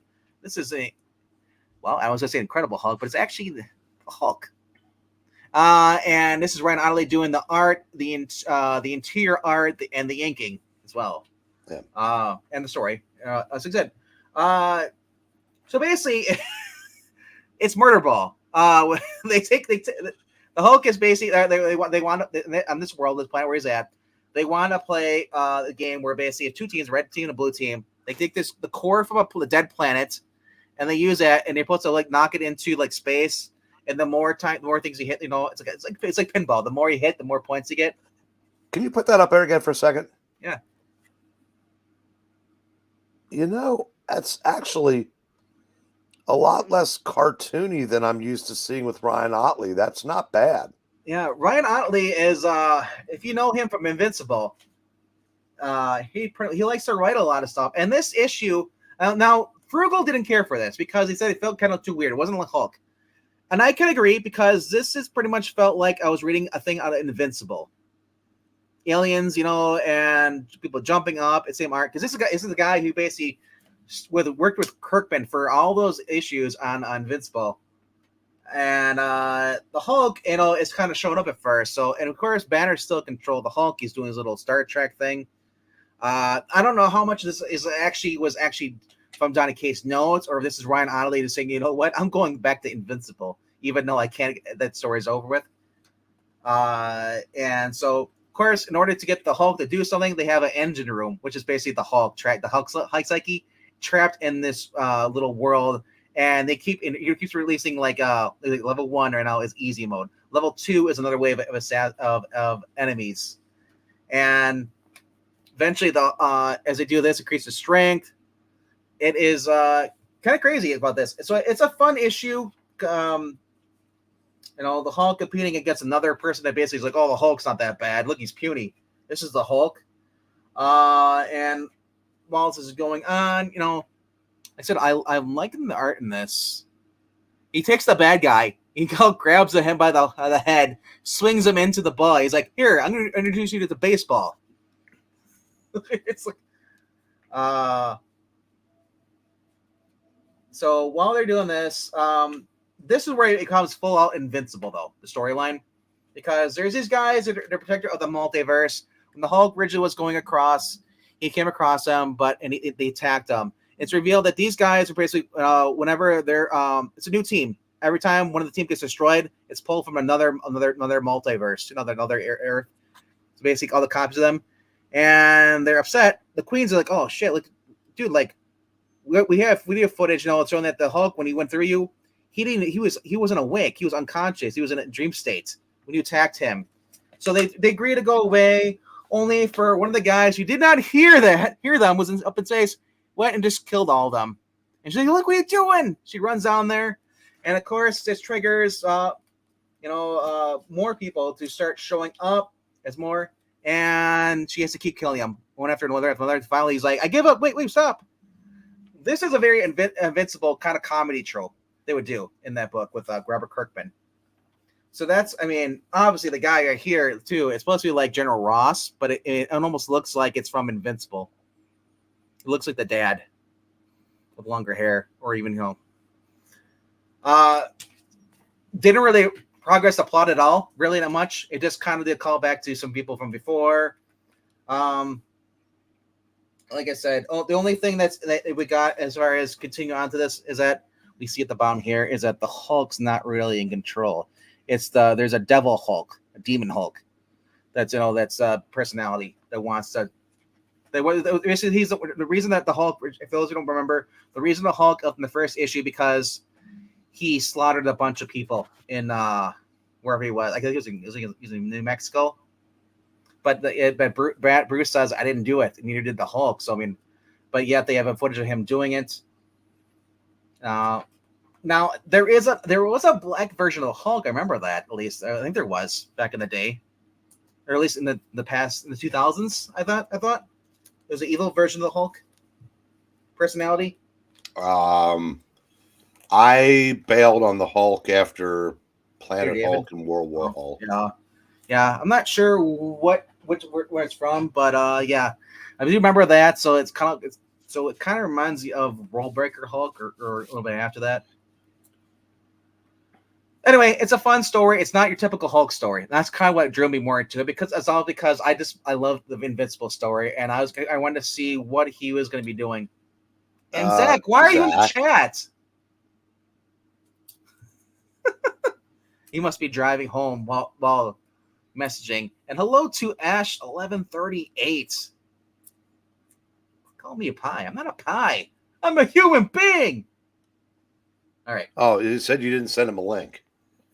going to say Incredible Hulk, but it's actually the Hulk. And this is Ryan Ottley doing the art, the interior art, and the inking as well. Yeah. And the story. As I said. So basically, it's Murder Ball. The Hulk is basically they want on this world, this planet where he's at. They want to play a game where basically if 2 teams, a red team and a blue team, they take the core from a dead planet, and they use that, and they're supposed to like knock it into like space. And the more things you hit, it's like pinball. The more you hit, the more points you get. Can you put that up there again for a second? Yeah. That's actually a lot less cartoony than I'm used to seeing with Ryan Ottley. That's not bad. Yeah, Ryan Ottley is if you know him from Invincible, he likes to write a lot of stuff. And this issue, now Frugal didn't care for this because he said it felt kind of too weird. It wasn't like Hulk. And I can agree because this is pretty much felt like I was reading a thing out of Invincible. Aliens, and people jumping up. It's same art because this is the guy who basically worked with Kirkman for all those issues on Invincible. And the Hulk, is kind of showing up at first. So, and of course, Banner still controlled the Hulk. He's doing his little Star Trek thing. I don't know how much of this was actually from Johnny Case's notes, or if this is Ryan Ottley just saying, you know what, I'm going back to Invincible, even though I can't. That story's over with. And so, of course, in order to get the Hulk to do something, they have an engine room, which is basically the Hulk psyche trapped in this little world. And he keeps releasing like level 1 right now is easy mode. Level 2 is another wave of enemies, and eventually as they do this, increases strength. It is kind of crazy about this. So it's a fun issue. The Hulk competing against another person that basically is like, oh, the Hulk's not that bad. Look, he's puny. This is the Hulk. And while this is going on, I said I'm liking the art in this. He takes the bad guy. He grabs him by the head, swings him into the ball. He's like, "Here, I'm going to introduce you to the baseball." It's like, so while they're doing this, this is where it becomes full out Invincible, though, the storyline, because there's these guys that are protector of the multiverse. When the Hulk originally was going across, he came across them, they attacked them. It's revealed that these guys are basically, whenever they're, it's a new team. every time one of the team gets destroyed, it's pulled from another multiverse, another Earth. So basically, all the copies of them, and they're upset. The queens are like, "Oh shit, like, dude, like, we have footage, showing that the Hulk, when he went through you, he wasn't awake, he was unconscious, he was in a dream state when you attacked him." So they agree to go away, only for one of the guys who did not hear them was up in space, went and just killed all of them. And she's like, "Look what you're doing!" She runs down there, and of course this triggers more people to start showing up as more, and she has to keep killing them one after another. Finally, he's like, "I give up. Wait, stop." This is a very Invincible kind of comedy trope they would do in that book with Robert Kirkman. So that's, obviously the guy right here too. It's supposed to be like General Ross, but it almost looks like it's from Invincible. It looks like the dad with longer hair, or even didn't really progress the plot at all, really not much. It just kind of did call back to some people from before. Like I said, the only thing that we got as far as continuing on to this is that we see at the bottom here is that the Hulk's not really in control. There's a devil Hulk, a demon Hulk, that's personality that wants to. Basically, he's the reason that the Hulk. If those who don't remember, the reason the Hulk up in the first issue, because he slaughtered a bunch of people in wherever he was. I think he was in New Mexico. But Bruce says, "I didn't do it," and neither did the Hulk. So but yet they have a footage of him doing it. Now there was a black version of the Hulk. I remember that, at least. I think there was back in the day, or at least in the past, in the 2000s. I thought there was an evil version of the Hulk personality. I bailed on the Hulk after Planet Hulk and World War Hulk. Yeah. I'm not sure where it's from, but yeah, I do remember that. So it kind of reminds you of World Breaker Hulk, or a little bit after that. Anyway, it's a fun story. It's not your typical Hulk story. That's kind of what drew me more into it, because I love the Invincible story, and I wanted to see what he was going to be doing. And Zach, why are you in the chat? He must be driving home while messaging. And hello to Ash 1138. Call me a pie. I'm not a pie. I'm a human being. All right. Oh, you said you didn't send him a link.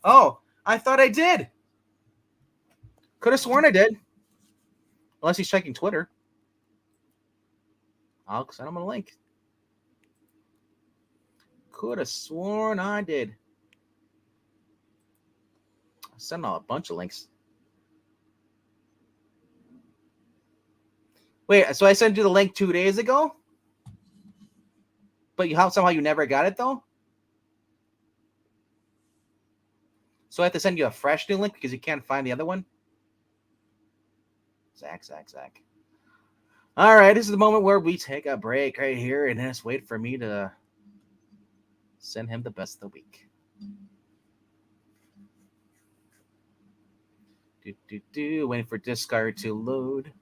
Oh, I thought I did. Could have sworn I did. Unless he's checking Twitter. I'll send him a link. Could have sworn I did. I sent out a bunch of links. Wait, so I sent you the link 2 days ago? But somehow you never got it, though? So I have to send you a fresh new link because you can't find the other one? Zach. All right, this is the moment where we take a break right here and just wait for me to send him the best of the week. Waiting for Discord to load.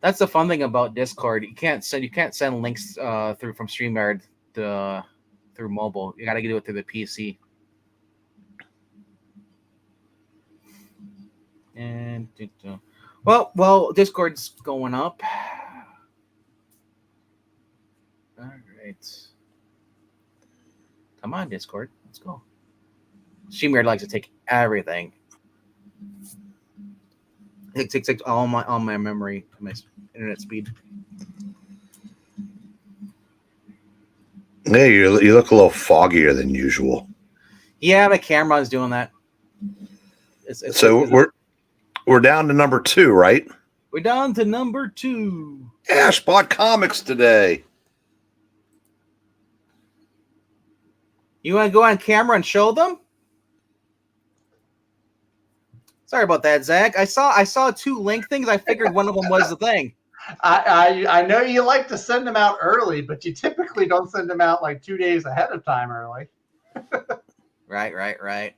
That's the fun thing about Discord. You can't send links through from StreamYard through mobile. You got to do it through the PC. And well, Discord's going up. All right, come on, Discord, let's go. StreamYard likes to take everything. It takes all my memory, my internet speed. Hey, you look a little foggier than usual. Yeah, my camera's doing that. We're down to number 2, right? We're down to number 2. Ash bought comics today. You want to go on camera and show them? Sorry about that, Zach. I saw 2 link things. I figured one of them was the thing. I know you like to send them out early, but you typically don't send them out like 2 days ahead of time early. Right.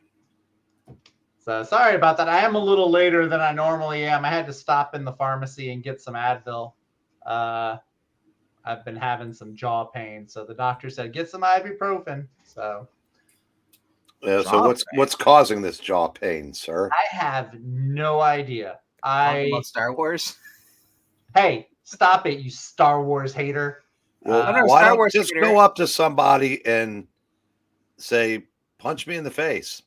So sorry about that. I am a little later than I normally am. I had to stop in the pharmacy and get some Advil. I I've been having some jaw pain. So the doctor said, get some ibuprofen. So so what's causing this jaw pain, sir? I have no idea. Talking about Star Wars. Hey, stop it, you Star Wars hater. Well, why don't just go up to somebody and say, punch me in the face?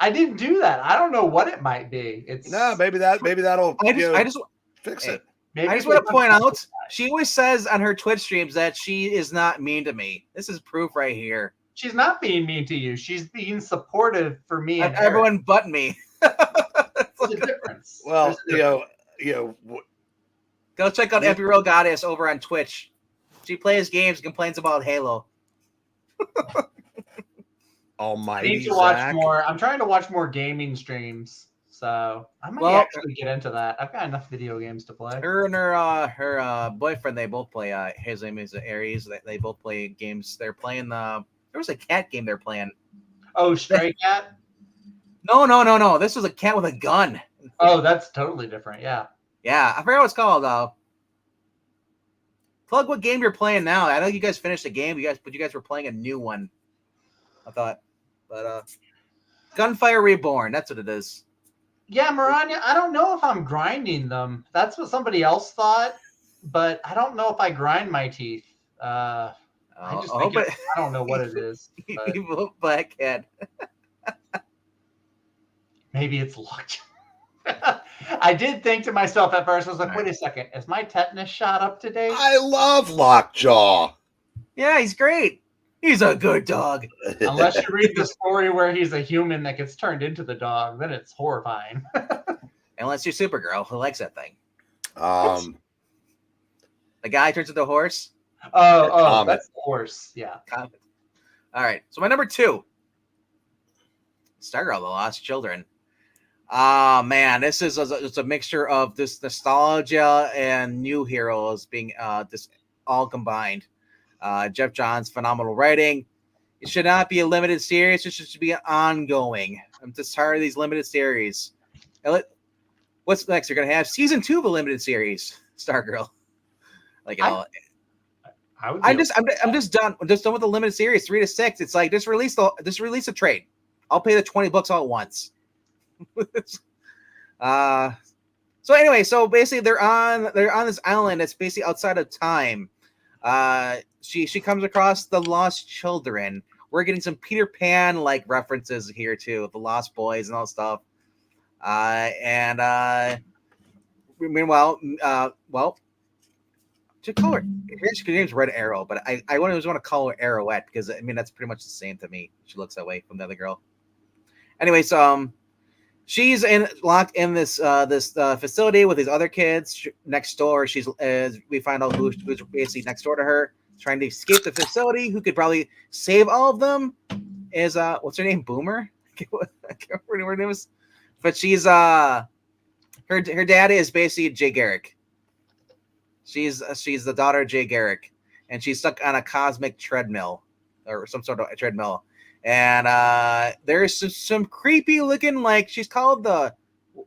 I didn't do that. I don't know what it might be. Maybe that'll I just fix it. Maybe I just want to point out, she always says on her Twitch streams that she is not mean to me. This is proof right here. She's not being mean to you. She's being supportive for me and everyone but me. There's a difference. Well, go check out Every Real Goddess over on Twitch. She plays games, complains about Halo. Almighty, I need to watch more. I'm trying to watch more gaming streams, so I might actually get into that. I've got enough video games to play. Her and her boyfriend, they both play. His name is Aries. They both play games. They're playing the. There was a cat game they're playing. Oh, Stray Cat? No. This was a cat with a gun. Oh, that's totally different. Yeah. Yeah, I forgot what it's called though. Plug what game you're playing now. I know you guys finished the game. You guys were playing a new one. I thought, but Gunfire Reborn. That's what it is. Yeah, Maranya. I don't know if I'm grinding them. That's what somebody else thought, but I don't know if I grind my teeth. I don't know what it is. Evil black cat. Maybe it's locked. I did think to myself at first, I was like, wait a second, is my tetanus shot up to date? I love Lockjaw. Yeah, he's great. He's a good dog. Unless you read the story where he's a human that gets turned into the dog, then it's horrifying. Unless you're Supergirl, who likes that thing. The guy turns into a horse. Oh, that's the horse. Yeah. Comet. All right. So my number 2. Stargirl, The Lost Children. Man, this is it's a mixture of this nostalgia and new heroes being this all combined. Jeff Johns' phenomenal writing. It should not be a limited series. It should be an ongoing. I'm just tired of these limited series. What's next? You're gonna have season 2 of a limited series, Stargirl. I'm just done. I'm just done with the limited series, 3 to 6. It's like just release a trade. I'll pay the $20 all at once. So anyway, so basically they're on this island that's basically outside of time. She comes across the Lost Children. We're getting some Peter Pan like references here too, the Lost Boys and all stuff. Meanwhile, to call her, her name's Red Arrow, but I always want to call her Arrowette because I mean that's pretty much the same to me. She looks that way from the other girl. Anyway, so she's locked in this facility with these other kids next door. We find out who's basically next door to her, trying to escape the facility. Who could probably save all of them is what's her name? Boomer. I can't remember her name is, but she's her dad is basically Jay Garrick. She's the daughter of Jay Garrick, and she's stuck on a cosmic treadmill or some sort of treadmill. And there's some creepy looking, like she's called the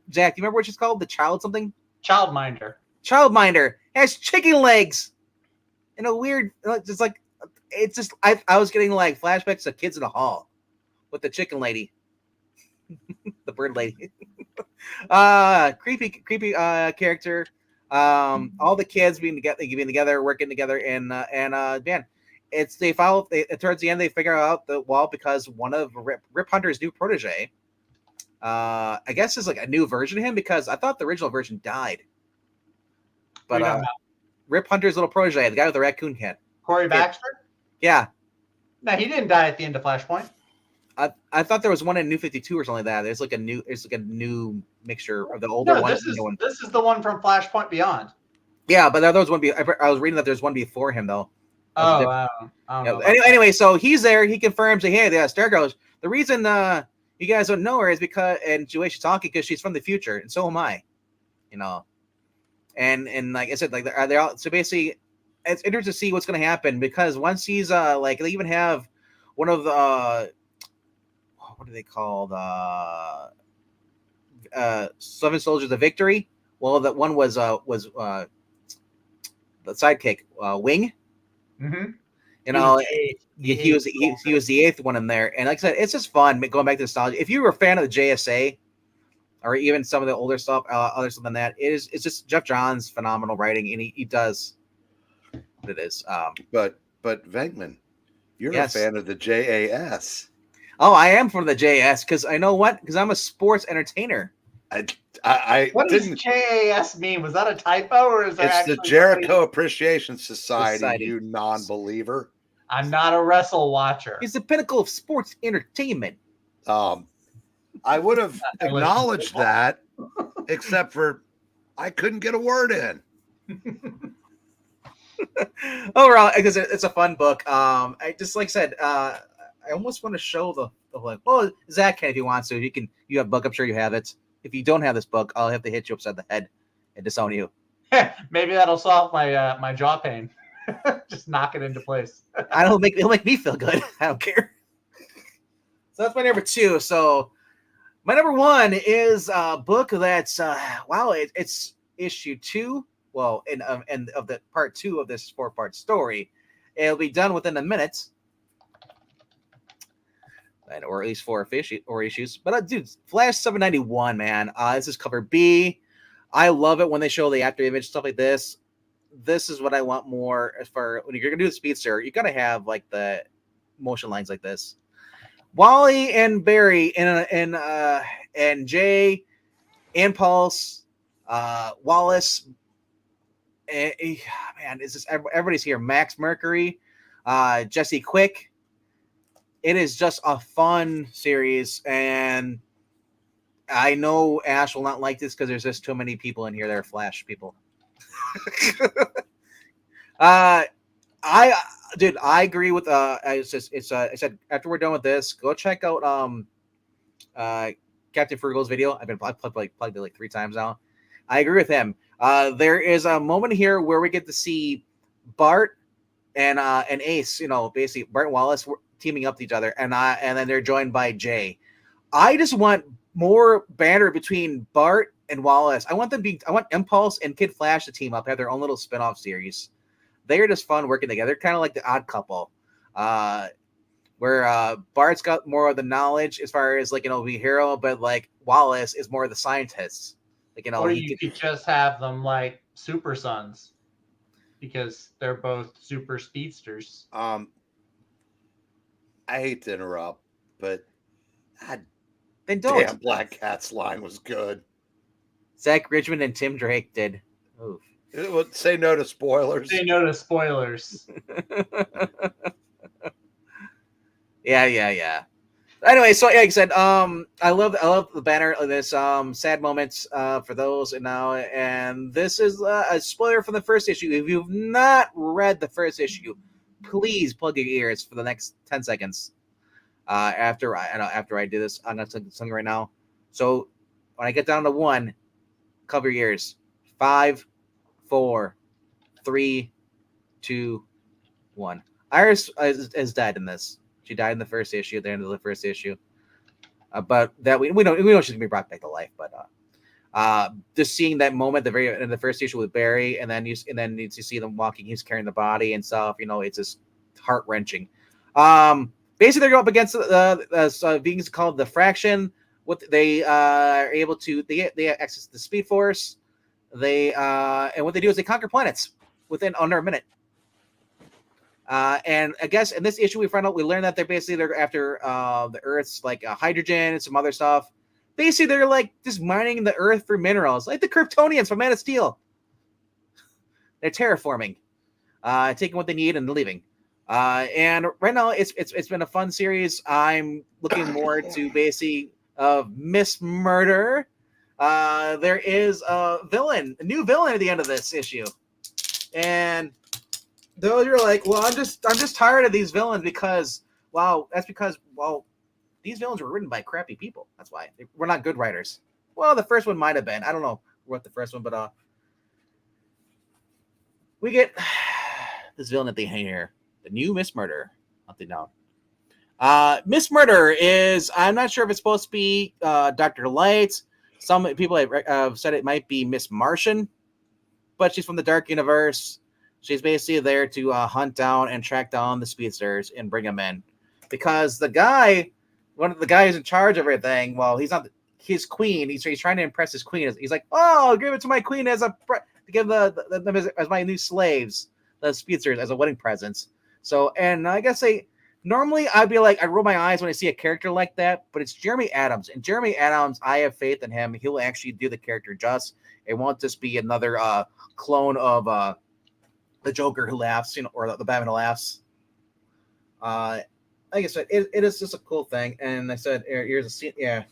Jack. Do you remember what she's called? The child something? Childminder. Childminder has chicken legs. In a weird, just like it's just I was getting like flashbacks of Kids in the Hall with the chicken lady, the bird lady. Creepy character. All the kids being together, working together, and man. Towards the end they figure out because one of Rip Hunter's new protege, I guess is like a new version of him because I thought the original version died. But Rip Hunter's little protege, the guy with the raccoon head, Corey Baxter. Yeah. No, he didn't die at the end of Flashpoint. I thought there was one in New 52 or something like that. There's like a new mixture of the older one. This is the one from Flashpoint Beyond. Yeah, but there was one. I was reading that there's one before him though. I don't know. Anyway, so he's there. He confirms that hey, Stargirl. The reason you guys don't know her is because, and the way she's talking, because she's from the future, and so am I. You know, and like I said, like they're all. So basically, it's interesting to see what's going to happen because once he's like they even have one of the what do they call the 7 Soldiers of Victory. Well, that one was sidekick, Wing. Mm-hmm. You know, he was the eighth one in there, and like I said, it's just fun going back to nostalgia. If you were a fan of the JSA, or even some of the older stuff, other stuff than that, it's just Jeff Johns' phenomenal writing, and he does what it is. But Venkman, you're a fan of the JAS. Oh, I am from the JS because I know what? Because I'm a sports entertainer. What does JAS mean? Was that a typo, or is that it's the Jericho Appreciation Society? You non-believer. I'm not a wrestle watcher. It's the pinnacle of sports entertainment. I would have acknowledged that, except for I couldn't get a word in. Overall, because it's a fun book. I just like I said, I almost want to show the like. Well, Zach can if he wants to. You have a book. I'm sure you have it. If you don't have this book, I'll have to hit you upside the head and disown you. Maybe that'll solve my my jaw pain. Just knock it into place. It'll make me feel good. I don't care. So that's my number 2. So my number 1 is a book that's it's issue 2. Well, and of the part 2 of this 4-part story, it'll be done within a minute, or at least 4 issues. But dude, Flash 791, man, this is cover B. I love it when they show the after image stuff like this. This is what I want more as far when you're gonna do the speedster. You gotta have like the motion lines like this. Wally and Barry and Jay, Impulse, Wallace. Man, is this everybody's here? Max Mercury, Jesse Quick. It is just a fun series, and I know Ash will not like this because there's just too many people in here that are Flash people. I agree with I said after we're done with this, go check out Captain Frugal's video. I've plugged it like 3 times now. I agree with him. There is a moment here where we get to see Bart and Ace, basically Bart and Wallace teaming up to each other, and then they're joined by Jay. I just want more banter between Bart and Wallace. I want Impulse and Kid Flash to team up, have their own little spin-off series. They're just fun working together. They're kind of like the Odd Couple, where Bart's got more of the knowledge as far as be a hero, but like Wallace is more of the scientist. Or you could just have them like Super Sons, because they're both super speedsters. I hate to interrupt, but then don't. Damn, Black Cat's line was good. Zach Richmond and Tim Drake did. Oof. Say no to spoilers. Say no to spoilers. Yeah. Anyway, so like I said, I love the banner of this sad moments for those and this is a spoiler from the first issue. If you've not read the first issue, please plug your ears for the next 10 seconds. After I do this, I'm gonna sing something right now. So when I get down to 1, cover your ears. 5, 4, 3, 2, 1. Iris is dead in this. She died in the first issue, at the end of the first issue. But that we know she's gonna be brought back to life. But just seeing that moment, the very end of the first issue with Barry, and then you see them walking, he's carrying the body and stuff. It's just heart wrenching. Basically, they're going up against beings called the Fraction. What they are able to, they access the Speed Force. And what they do is they conquer planets within under a minute. And I guess in this issue we learn that they're after the Earth's hydrogen and some other stuff. Basically, they're like just mining the Earth for minerals, like the Kryptonians from Man of Steel. They're terraforming, taking what they need and leaving. And right now it's been a fun series. I'm looking more to basically Miss Murder. There is a new villain at the end of this issue, and those are like, well, I'm just tired of these villains because these villains were written by crappy people. That's why we're not good writers. Well, the first one might have been. I don't know what the first one, but we get this villain at the end here. The new Miss Murder. Nothing down. Miss Murder is, I'm not sure if it's supposed to be Dr. Light. Some people have said it might be Miss Martian, but she's from the Dark Universe. She's basically there to hunt down and track down the speedsters and bring them in, because the guy, one of the guys in charge of everything, well, he's not his queen. He's trying to impress his queen. He's like, oh, give it to my queen as a to give them as my new slaves, the speedsters, as a wedding present. So, and I guess normally I'd be like, I roll my eyes when I see a character like that, but it's Jeremy Adams, and Jeremy Adams, I have faith in him. He'll actually do the character just. It won't just be another clone of the Joker who laughs, or the Batman who laughs. Like I said, it is just a cool thing. And I said, here's a scene. Yeah,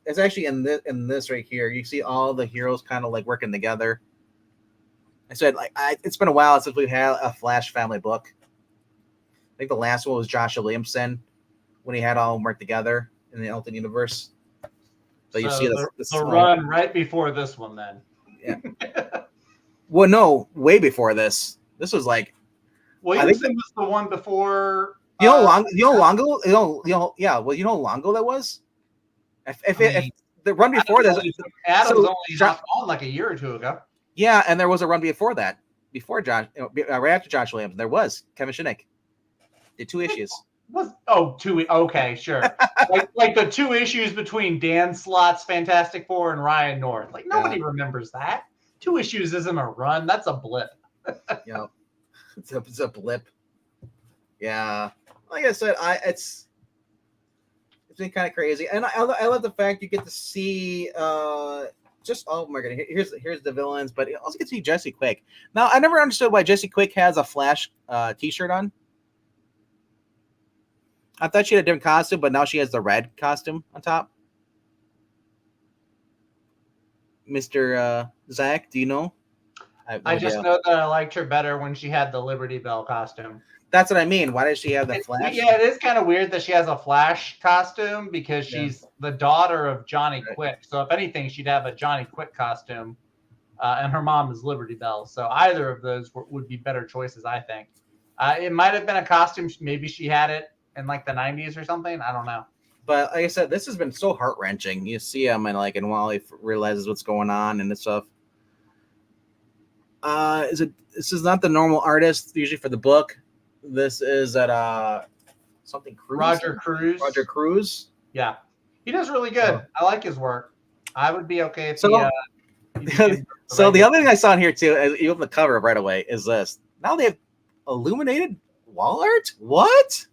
it's actually in this right here. You see all the heroes kind of like working together. I said, it's been a while since we've had a Flash family book. I think the last one was Joshua Williamson when he had all of them work together in the alternate universe. So you see the run right before this one, then. Yeah. Well, no, way before this. This was like. Williamson was the one before. Longo. Yeah. Well, how Longo that was. If the run before this, Adam's only not on like a year or two ago. Yeah, and there was a run before that, before Josh, right after Josh Williams, there was Kevin Shinick. Did 2 issues. Two? Okay, sure. like the 2 issues between Dan Slott's Fantastic Four and Ryan North. Like nobody remembers that. 2 issues isn't a run. That's a blip. Yeah, it's a blip. Yeah, like I said, it's been kind of crazy, and I love the fact you get to see just here's the villains, but you also get to see Jesse Quick. Now, I never understood why Jesse Quick has a Flash t-shirt on. I thought she had a different costume, but now she has the red costume on top. Mr. Zach, do you know? I just know that I liked her better when she had the Liberty Bell costume. That's what I mean. Why does she have the Flash? Yeah, it is kind of weird that she has a Flash costume because she's the daughter of Johnny Quick. So if anything, she'd have a Johnny Quick costume, and her mom is Liberty Bell. So either of those would be better choices, I think. It might have been a costume. Maybe she had it in like the 90s or something. I don't know. But like I said, this has been so heart wrenching. You see him and while he realizes what's going on and this stuff. This is not the normal artist usually for the book. This is at something Cruz. Roger Cruz. Yeah, he does really good. I like his work. I would be okay if So the other thing I saw in here too, as you open the cover right away, is this. Now they have illuminated wall art. What?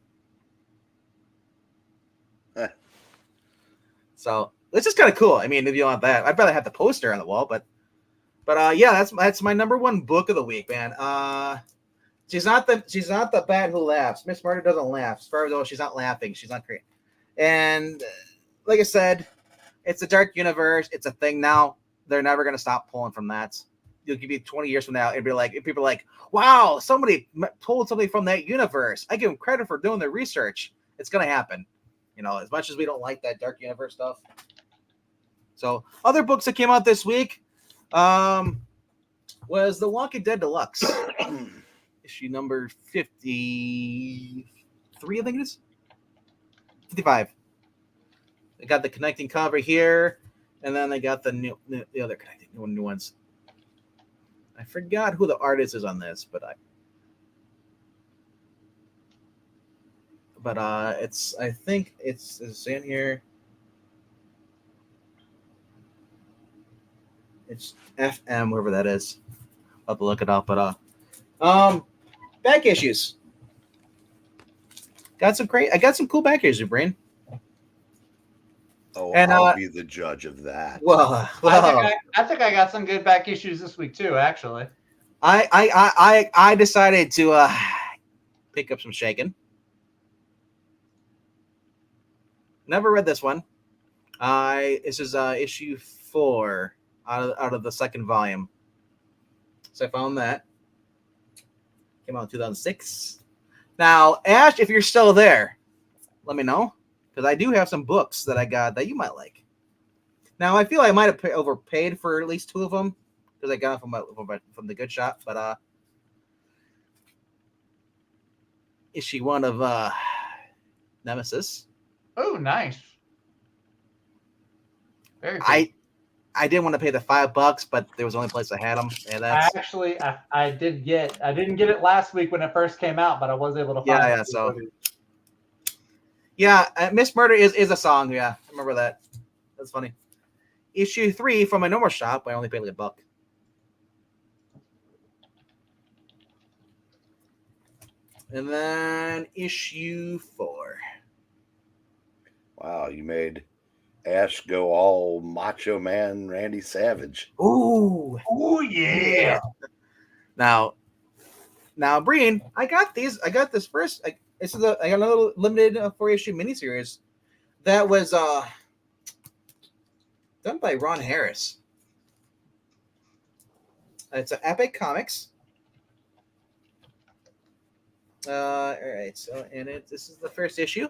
So this is kind of cool. I mean, if you want that, I'd rather have the poster on the wall, but yeah, that's my number 1 book of the week, man. She's not the bat who laughs. Miss Murder doesn't laugh. As far as she's not laughing, she's not great. And like I said, it's a dark universe. It's a thing now. They're never gonna stop pulling from that. You'll give you 20 years from now, it'd be like people are like, wow, somebody told something from that universe. I give them credit for doing their research. It's gonna happen. As much as we don't like that dark universe stuff. So other books that came out this week was The Walking Dead Deluxe. Issue number 53, I think it is. 55. They got the connecting cover here, and then they got the other connecting new ones. I forgot who the artist is on this, but I think it's in here. It's FM, whoever that is. I'll have to look it up, but back issues. I got some cool back issues, Brain. Oh, and I'll be the judge of that. Well, I think I got some good back issues this week too. Actually, I decided to pick up some Shaken. Never read this one. This is issue 4 out of the second volume. So I found that. Came out in 2006. Now, Ash, if you're still there, let me know, because I do have some books that I got that you might like. Now, I feel I might have overpaid for at least 2 of them because I got them from the Good Shop. But issue 1 of Nemesis. Oh, nice. Very cool. I didn't want to pay the $5, but there was the only place I had them. And that's I didn't get it last week when it first came out, but I was able to find it. So Miss Murder is a song. Yeah, I remember that. That's funny. Issue 3 from my normal shop. I only paid like $1. And then issue 4. Wow, you made Ash go all Macho Man Randy Savage. Ooh, yeah. Now, Breen, I got these. I got this first. I got another limited 4-issue miniseries that was done by Ron Harris. It's an Epic Comics. All right. So, this is the first issue.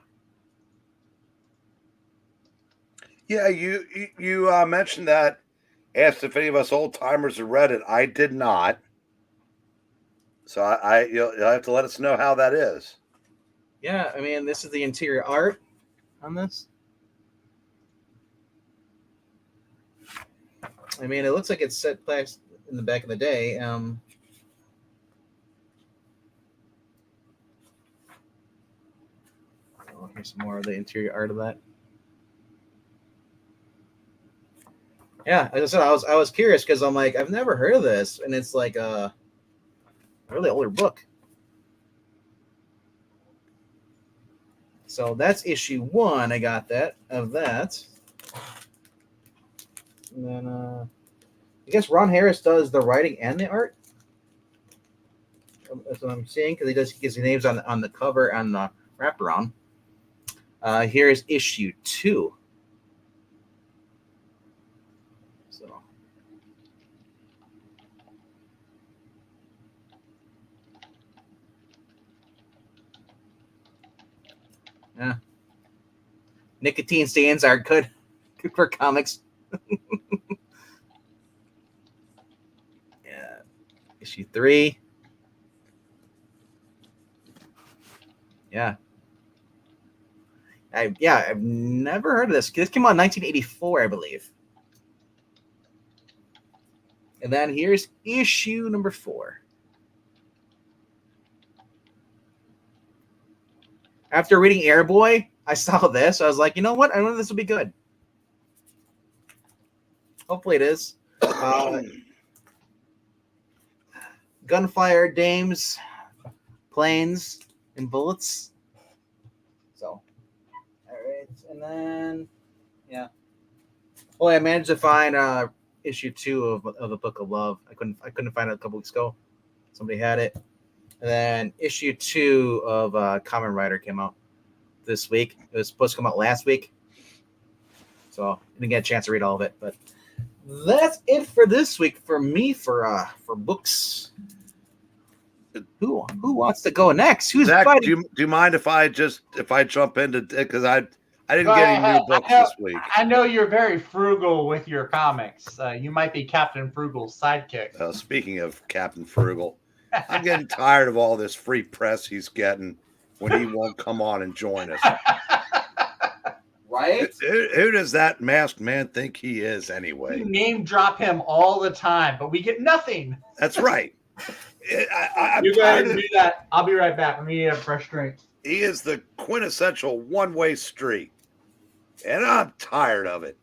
Yeah, you mentioned that. Asked if any of us old timers have read it. I did not. So you'll have to let us know how that is. Yeah, I mean, this is the interior art on this. I mean, it looks like it's set back in the back of the day. Here's some more of the interior art of that. Yeah, as I said, I was curious because I'm like, I've never heard of this, and it's like a really older book. So that's issue 1. I got that of that. And then I guess Ron Harris does the writing and the art. That's what I'm seeing because he gives the names on the cover and the wraparound. Here's issue 2. So yeah, nicotine stains are good for comics. Yeah, issue 3. Yeah. I've never heard of this. This came out in 1984, I believe. And then here's issue number 4. After reading Airboy, I saw this. I was like, you know what? I know this will be good. Hopefully it is. Gunfire, dames, planes, and bullets. So, all right. And then, yeah. Oh, I managed to find issue 2 of the Book of Love. I couldn't find it a couple weeks ago. Somebody had it. And then issue 2 of Kamen Rider came out this week. It was supposed to come out last week. So I didn't get a chance to read all of it. But that's it for this week for me for books. Who wants to go next? Who's Zach, fighting? do you mind if I jump into because I didn't get any new books this week. I know you're very frugal with your comics. You might be Captain Frugal's sidekick. Speaking of Captain Frugal, I'm getting tired of all this free press he's getting when he won't come on and join us. Right? Who does that masked man think he is anyway? You name drop him all the time, but we get nothing. That's right. I'm you guys do that. I'll be right back. Let me get a fresh drink. He is the quintessential one-way street, and I'm tired of it.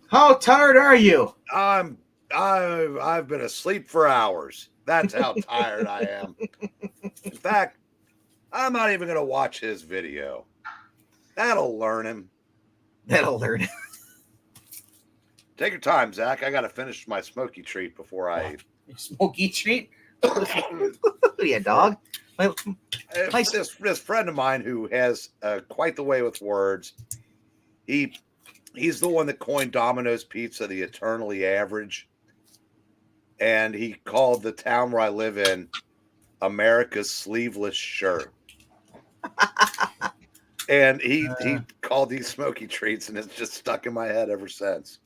How tired are you? I've been asleep for hours. That's how tired I am. In fact, I'm not even going to watch his video. That'll learn him. Take your time, Zach. I got to finish my smoky treat before I... Smoky treat? Yeah, dog. This friend of mine who has quite the way with words, he's the one that coined Domino's Pizza the eternally average. And he called the town where I live in America's sleeveless shirt. And he called these smoky treats, and it's just stuck in my head ever since.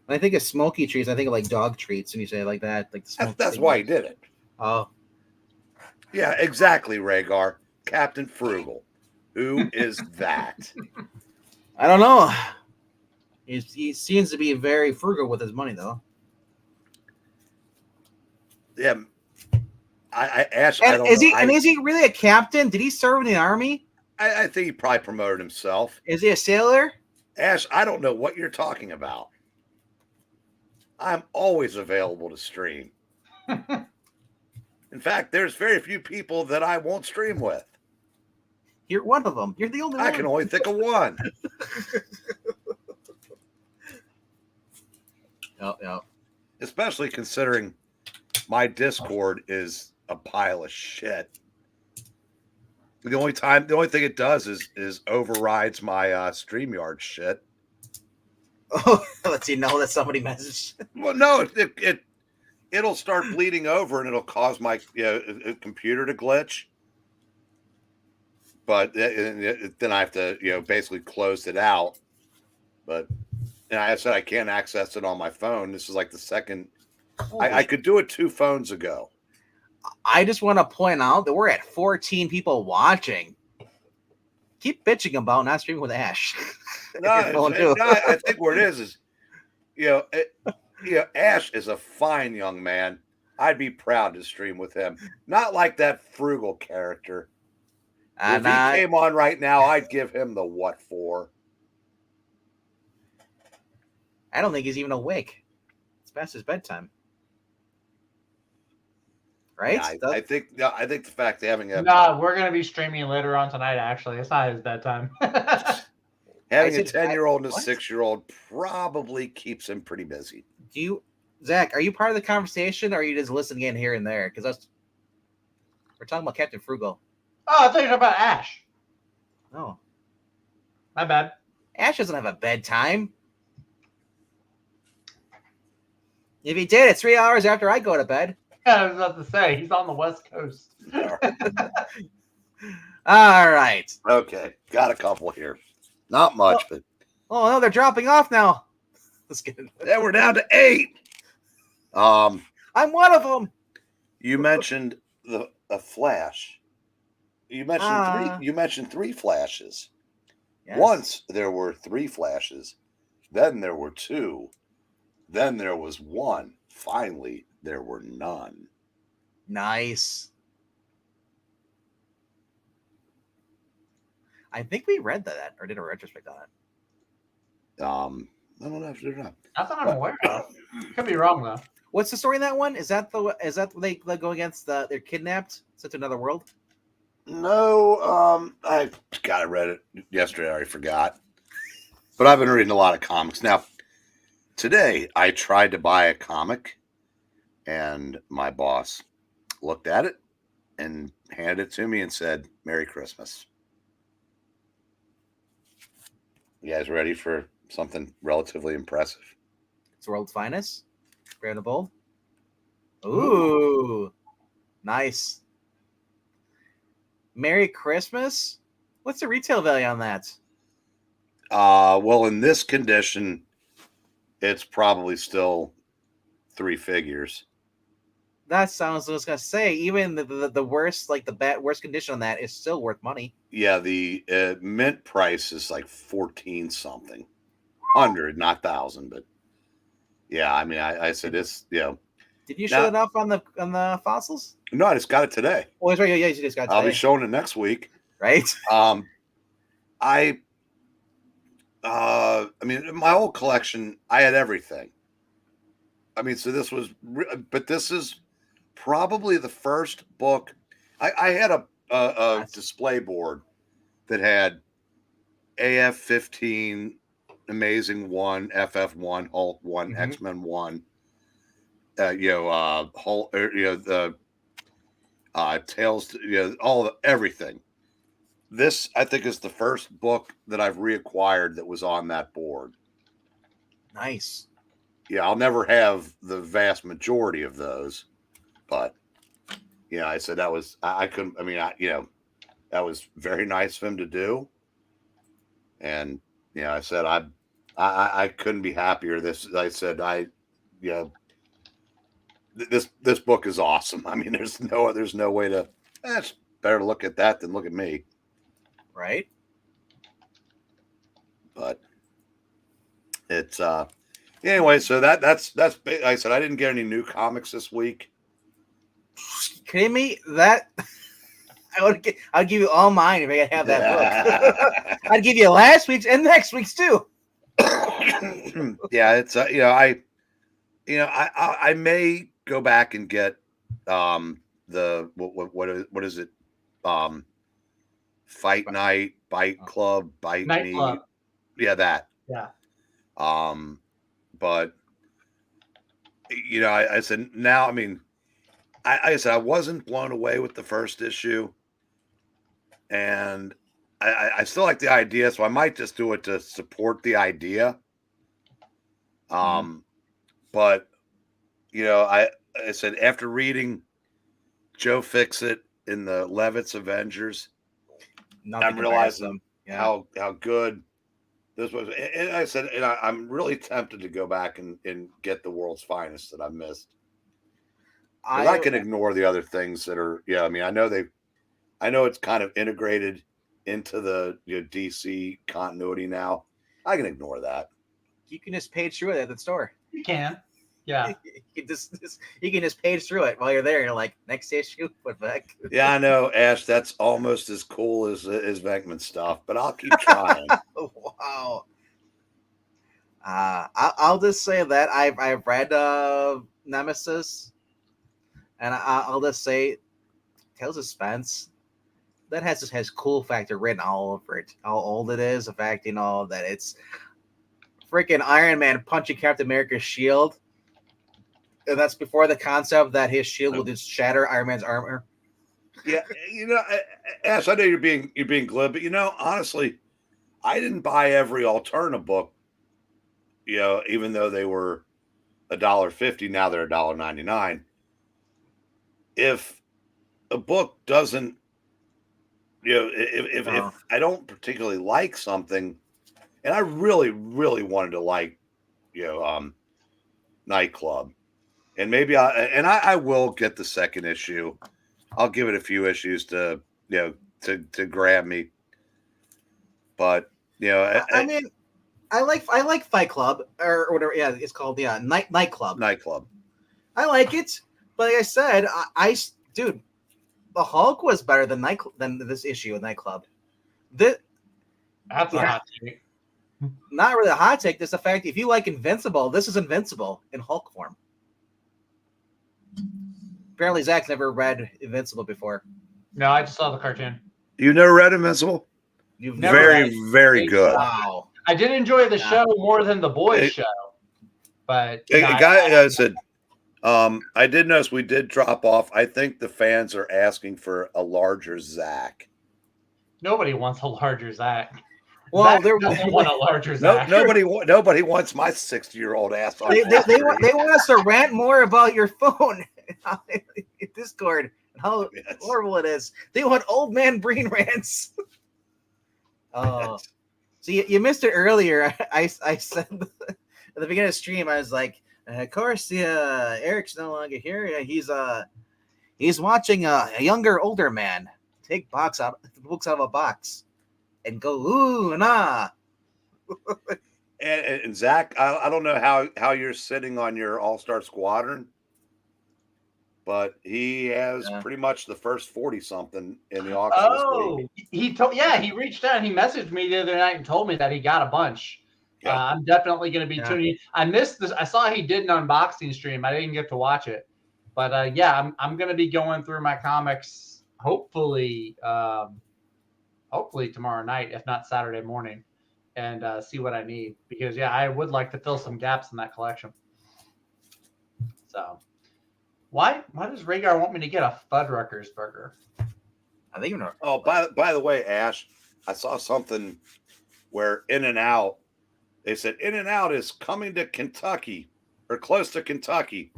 When I think of smoky treats, I think of like dog treats, and you say it like that. Like that's why he did it. Oh. Yeah, exactly, Rhaegar. Captain Frugal. Who is that? I don't know. He seems to be very frugal with his money, though. Yeah, Ash. And I don't is know. he? And is he really a captain? Did he serve in the army? I think he probably promoted himself. Is he a sailor? Ash, I don't know what you're talking about. I'm always available to stream. In fact, there's very few people that I won't stream with. You're one of them. You're the only one. I can only think of one. Yep. Especially considering my Discord is a pile of shit. The only thing it does is overrides my StreamYard shit. Oh, lets you know that somebody messaged. Well, no, it'll start bleeding over and it'll cause my computer to glitch. But then I have to basically close it out. But I said I can't access it on my phone. This is like the second. I could do it 2 phones ago. I just want to point out that we're at 14 people watching. Keep bitching about not streaming with Ash. I think what it is Ash is a fine young man. I'd be proud to stream with him. Not like that frugal character. If he came on right now, I'd give him the what for. I don't think he's even awake. It's past his bedtime. Right? Yeah, I think the fact that having No, we're gonna be streaming later on tonight. Actually, it's not his bedtime. Having a 10-year-old and a 6-year-old probably keeps him pretty busy. Zach, are you part of the conversation, or are you just listening in here and there? Because we're talking about Captain Frugal. Oh, I thought you were about Ash. No, My bad. Ash doesn't have a bedtime. If he did, it's 3 hours after I go to bed. I was about to say he's on the West Coast. All right. Okay, got a couple here. Not much, but no, they're dropping off now. Let's get it. Yeah, we're down to 8. I'm one of them. You mentioned a flash. You mentioned 3. You mentioned 3 flashes. Yes. Once there were 3 flashes. Then there were 2. Then there was 1. Finally, there were none. Nice. I think we read that or did a retrospect on it. I don't know if they're not. That's what I'm aware of. Could be wrong though. What's the story in that one? Is that they go against they're kidnapped sent to another world? No, I read it yesterday. I already forgot. But I've been reading a lot of comics. Now, today I tried to buy a comic, and my boss looked at it and handed it to me and said, "Merry Christmas." You guys ready for something relatively impressive? It's the world's finest. Brand Bold. Ooh, nice. Merry Christmas. What's the retail value on that? Well, in this condition, it's probably still 3 figures. That sounds. I was gonna say, even the worst, like the worst condition on that is still worth money. Yeah, the mint price is like 14 something, 100, not 1,000, but yeah. I mean, I said it's Did you show it up on the fossils? No, I just got it today. Oh, that's right. Yeah, you just got it today. I'll be showing it next week. Right. I mean, my whole collection, I had everything. I mean, so this is probably the first book. I had a display board that had AF-15, Amazing 1, FF1, Hulk 1, X-Men 1, Hulk, the Tales, everything. This, I think, is the first book that I've reacquired that was on that board. Nice. Yeah, I'll never have the vast majority of those, but I said that was I couldn't. I mean, that was very nice of him to do, and I said I couldn't be happier. This this book is awesome. I mean, there's no way to. It's better to look at that than look at me. Right. But It's anyway. So that's like I said. I didn't get any new comics this week. Kidding me? That I'd give you all mine if I could have that book. I'd give you last week's and next week's too. Yeah, it's I may go back and get the what is it Fight Night, Bite Club, Bite Night Me. Club. Yeah, that. Yeah. But I said now. I mean, I said I wasn't blown away with the first issue, and I still like the idea, so I might just do it to support the idea. But I said after reading Joe Fixit in the Levitt's Avengers, I'm realizing how good this was. And I said, and I'm really tempted to go back and get the World's Finest that I missed. I can ignore the other things that are. Yeah, I mean, I know it's kind of integrated into the DC continuity now. I can ignore that. You can just page through it at the store. You can. Yeah. You can just page through it while you're there. You're like, next issue, what the heck? Yeah, I know, Ash. That's almost as cool as Venkman stuff, but I'll keep trying. Wow. I'll just say that I've read Nemesis, and I'll just say Tales of Suspense. That has cool factor written all over it. How old it is, the fact that it's freaking Iron Man punching Captain America's shield. And that's before the concept that his shield will just shatter Iron Man's armor. Yeah, Ash, I know you're being glib, but honestly, I didn't buy every Alterna book. Even though they were $1.50, now they're $1.99. If a book doesn't, if I don't particularly like something, and I really, really wanted to like, Nightclub. And maybe I will get the second issue. I'll give it a few issues to grab me. But I mean, I like Fight Club or whatever. Yeah, it's called Nightclub. Nightclub. I like it, but like I said, dude, the Hulk was better than this issue of Nightclub. That's a hot take. Not really a hot take. Just the fact if you like Invincible, this is Invincible in Hulk form. Apparently, Zach's never read Invincible before. No, I just saw the cartoon. You never read Invincible? You've never very good. Wow. I did enjoy the show more than the boys show, but I said, I did notice we did drop off. I think the fans are asking for a larger Zach. Nobody wants a larger Zach. Well, they doesn't want a larger Zach. Nobody wants my 60-year-old ass. They want us to rant more about your phone. Discord and how horrible it is. They want old man brain rants. Oh, so you missed it earlier. I said at the beginning of the stream, I was like, of course, Eric's no longer here. He's watching a younger, older man take books out of a box and go ooh and ah. And Zach, I don't know how you're sitting on your All-Star Squadron, but he has pretty much the first 40-something in the auction this week. He reached out and he messaged me the other night and told me that he got a bunch. Yeah. I'm definitely going to be tuning in. I missed this. I saw he did an unboxing stream. I didn't get to watch it, but I'm going to be going through my comics hopefully tomorrow night, if not Saturday morning, and see what I need because I would like to fill some gaps in that collection. So. Why does Rhaegar want me to get a Fuddruckers burger? I think you're. Oh, by the way, Ash, I saw something where In-N-Out. They said In-N-Out is coming to Kentucky or close to Kentucky.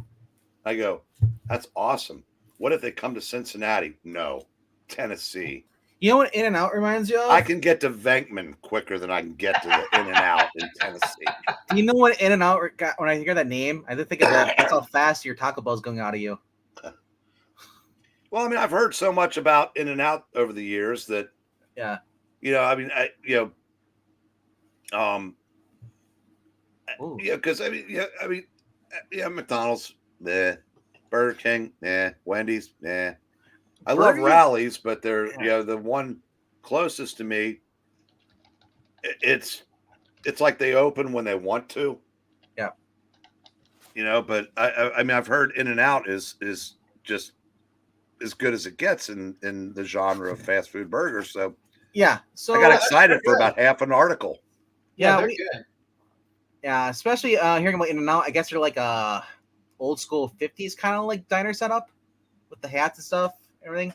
I go, that's awesome. What if they come to Cincinnati? No, Tennessee. You know what In-N-Out reminds you of? I can get to Venkman quicker than I can get to the In-N-Out in Tennessee. You know what In-N-Out got when I hear that name? I just think of that. That's how fast your Taco Bell's going out of you. Well, I mean, I've heard so much about In-N-Out over the years that, Ooh. Yeah, because McDonald's, nah. Burger King, nah. Wendy's, nah. I love Burger- Rallies, but they're Yeah. the one closest to me. It's like they open when they want to. Yeah. But I mean, I've heard In-N-Out is just as good as it gets in the genre of fast food burgers. So Yeah. So I got excited for about half an article. Yeah, they're good. Yeah, especially hearing about In-N-Out. I guess they're like old school 50s kind of like diner setup with the hats and stuff, everything.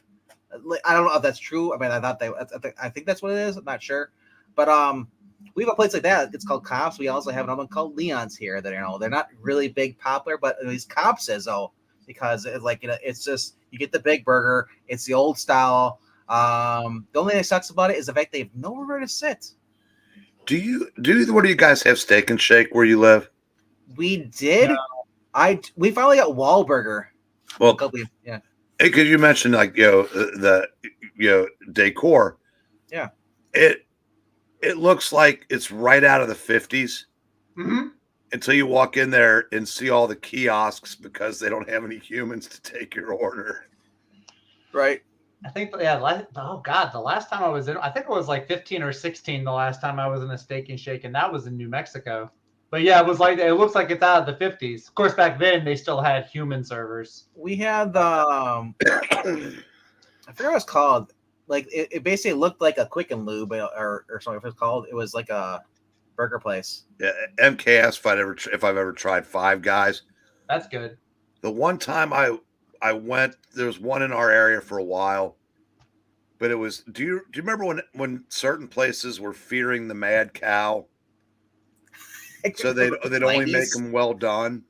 I don't know if that's true. I mean, I think that's what it is. I'm not sure, but we have a place like that. It's called Cops. We also have another one called Leon's here. That they're not really big popular, but at least Cops is because it's like it's just you get the big burger. It's the old style. The only thing that sucks about it is the fact they have nowhere to sit. Do you what do you guys have Steak and Shake where you live? We did. No. We finally got Wahlburger. Well, yeah. Because you mentioned like the decor. Yeah. It looks like it's right out of the 50s. Mm-hmm. Until you walk in there and see all the kiosks because they don't have any humans to take your order. Right. I think, oh God, the last time I was in, I think it was like 15 or 16 the last time I was in a Steak and Shake, and that was in New Mexico. But yeah, it looks like it's out of the 50s. Of course, back then they still had human servers. We had the, I forget what it's called. Like it basically looked like a Quick and Lube or something. If it's called, it was like a burger place. Yeah, MKS. If I've ever tried Five Guys, that's good. The one time I went, there was one in our area for a while, but it was. Do you remember when certain places were fearing the mad cow? So they'd only make them well done.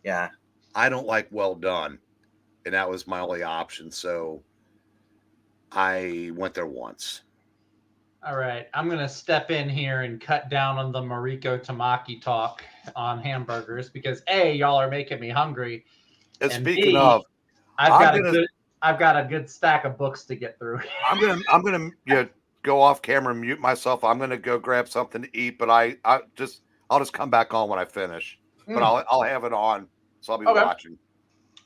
Yeah, I don't like well done, and that was my only option. So I went there once. All right, I'm gonna step in here and cut down on the Mariko Tamaki talk on hamburgers because y'all are making me hungry. And speaking of, I've got a good stack of books to get through. I'm gonna go off camera and mute myself. I'm gonna go grab something to eat, but I'll just come back on when I finish. But I'll have it on, so I'll be watching.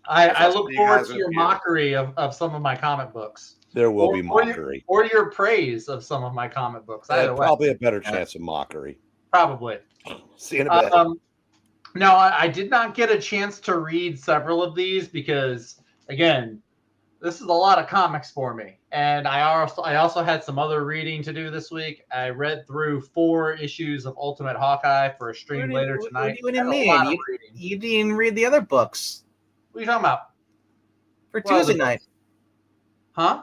I look forward to your mockery of some of my comic books. There will be mockery. Or your praise of some of my comic books. Probably a better chance of mockery. Probably. See you in a bit. No, I did not get a chance to read several of these because, again, this is a lot of comics for me. And I also had some other reading to do this week. I read through 4 issues of Ultimate Hawkeye for a stream later tonight. What do you mean? You didn't read the other books. What are you talking about? For Tuesday night. Huh?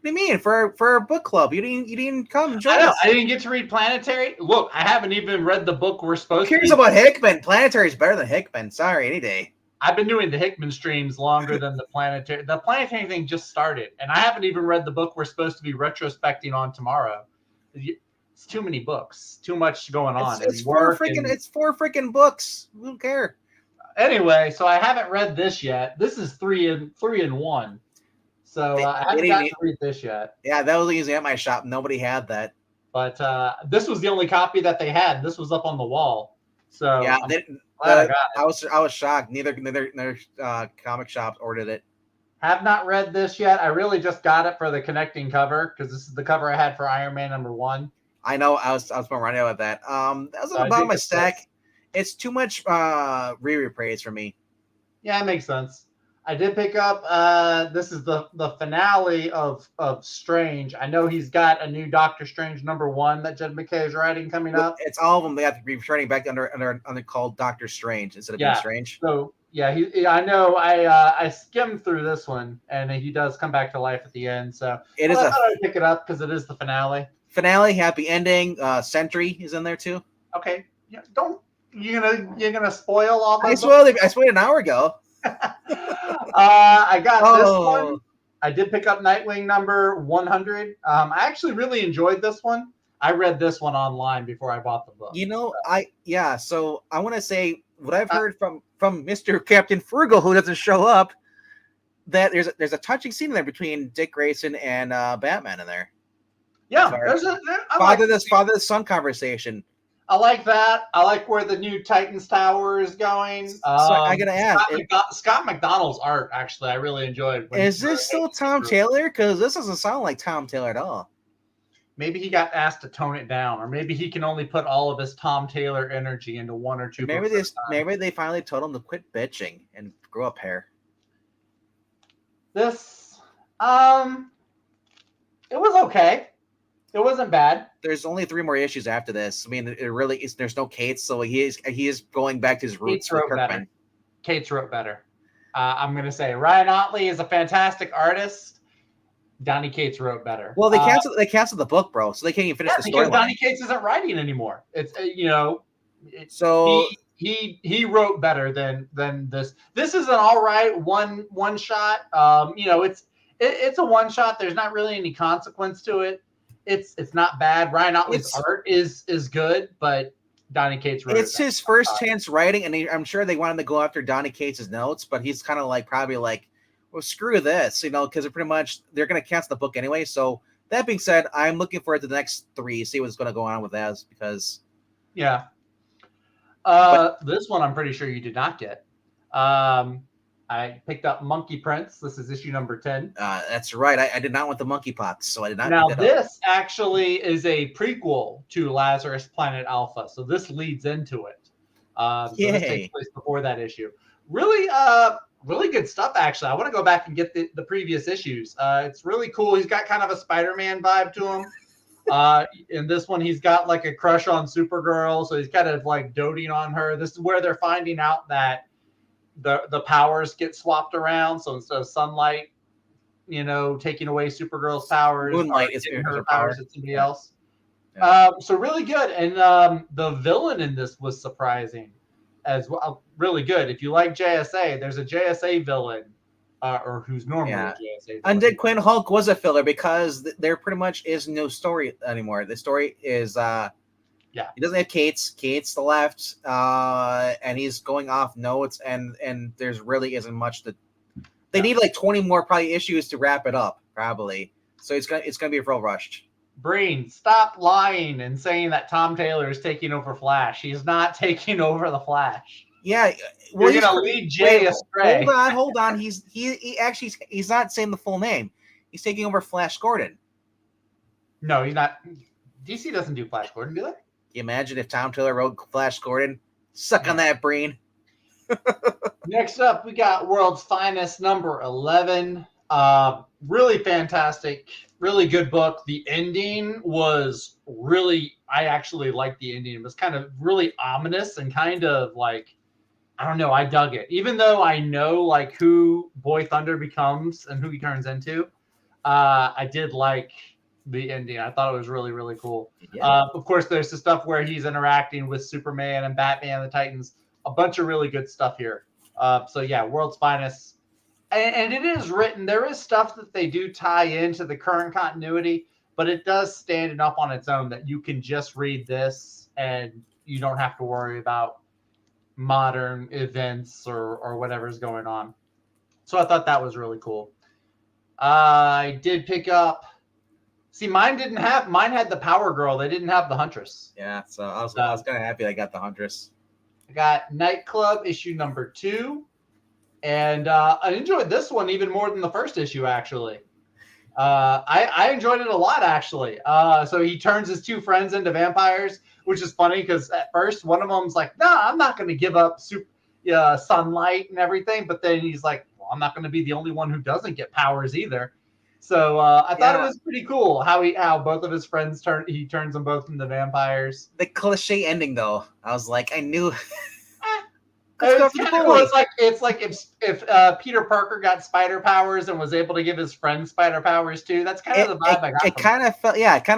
What do you mean? For our book club, you didn't come join us. I didn't get to read Planetary. Look, I haven't even read the book we're supposed to. Who cares about Hickman? Planetary is better than Hickman. Sorry, any day. I've been doing the Hickman streams longer than the Planetary. The Planetary thing just started, and I haven't even read the book we're supposed to be retrospecting on tomorrow. It's too many books, too much going on. It's 4 freaking books. We don't care. Anyway, so I haven't read this yet. This is 3 in 1. So I haven't gotten to read this yet. Yeah, that was usually at my shop. Nobody had that. But this was the only copy that they had. This was up on the wall. So yeah, I was shocked. Neither comic shops ordered it. Have not read this yet. I really just got it for the connecting cover because this is the cover I had for Iron Man #1. I know. I was running out with that. That was on the bottom of my stack. It's too much re-praise for me. Yeah, it makes sense. I did pick up. This is the finale of Strange. I know he's got a new Doctor Strange #1 that Jed McKay is writing coming up. It's all of them. They have to be returning back under called Doctor Strange instead of being Strange. So yeah, I know. I skimmed through this one, and he does come back to life at the end. So I thought I'd pick it up because it is the finale. Finale, happy ending. Sentry is in there too. Okay, yeah. You're gonna spoil all my. I spoiled an hour ago. I got this one. I did pick up Nightwing #100. I actually really enjoyed this one. I read this one online before I bought the book. So I want to say what I've heard from Mr. Captain Frugal, who doesn't show up, that there's a touching scene there between Dick Grayson and Batman in there. Yeah, father-son conversation. I like that. I like where the new Titans Tower is going. So I gotta ask, Scott McDonald's art, actually, I really enjoyed. Is this still Tom Taylor? Because this doesn't sound like Tom Taylor at all. Maybe he got asked to tone it down, or maybe he can only put all of his Tom Taylor energy into one or two. Maybe they finally told him to quit bitching and grow a pair. This, it was okay. It wasn't bad. There's only 3 more issues after this. I mean, it really is. There's no Kate, so he is going back to his roots. Kate's wrote better. I'm gonna say Ryan Otley is a fantastic artist. Donny Cates wrote better. Well, they canceled the book, bro, so they can't even finish the story. Because Donny Cates isn't writing anymore. It's so he wrote better than this. This is an all right one shot. It's a one shot. There's not really any consequence to it. It's not bad. Ryan Otley's art is good, but Donny Cates wrote it's his first chance writing, and I'm sure they wanted to go after Donny Cates' notes, but he's kind of probably well, screw this, because they're going to cancel the book anyway. So that being said, I'm looking forward to the next 3, see what's going to go on with that, because this one I'm pretty sure you did not get. I picked up Monkey Prince. This is issue number 10. That's right. I did not want the monkeypox, so I did not. Now, this actually is a prequel to Lazarus Planet Alpha, so this leads into it. So this takes place before that issue. Really good stuff, actually. I want to go back and get the previous issues. It's really cool. He's got kind of a Spider-Man vibe to him. In this one, he's got a crush on Supergirl, so he's kind of doting on her. This is where they're finding out that the powers get swapped around. So instead of sunlight, taking away Supergirl's powers, moonlight is her powers at somebody else. So really good. And the villain in this was surprising as well. Really good. If you like JSA, there's a JSA villain, or who's normally a JSA villain. Undead Queen Hulk was a filler because there pretty much is no story anymore. The story is he doesn't have Kate's left, and he's going off notes, and there's really isn't much to. They need 20 more probably issues to wrap it up, probably. So it's gonna be real rushed. Breen, stop lying and saying that Tom Taylor is taking over Flash. He's not taking over the Flash. Yeah, well, you're gonna lead Jay astray. Hold on. He's not saying the full name. He's taking over Flash Gordon. No, he's not. DC doesn't do Flash Gordon, do they? Can you imagine if Tom Taylor wrote Flash Gordon? Suck on that, Breen. Next up, we got World's Finest number 11. Really fantastic, really good book. The ending was I actually liked the ending. It was kind of really ominous and kind of I don't know, I dug it. Even though I know who Boy Thunder becomes and who he turns into, I did like the ending. I thought it was really, really cool. Yeah. Of course, there's the stuff where he's interacting with Superman and Batman, the Titans. A bunch of really good stuff here. So yeah, World's Finest. And it is written. There is stuff that they do tie into the current continuity, but it does stand up on its own that you can just read this and you don't have to worry about modern events or whatever's going on. So I thought that was really cool. I did pick up. See, mine had the Power Girl. They didn't have the Huntress. Yeah, so I was kind of happy I got the Huntress. I got Nightclub issue number 2. And I enjoyed this one even more than the first issue, actually. I enjoyed it a lot, actually. So he turns his 2 friends into vampires, which is funny because at first one of them's like, no, I'm not going to give up sunlight and everything. But then he's like, well, I'm not going to be the only one who doesn't get powers either. So I thought it was pretty cool how both of his friends he turns them both into vampires. The cliche ending, though, I was like, I knew. It's like if Peter Parker got spider powers and was able to give his friends spider powers too. That's kind of the vibe I got. It kind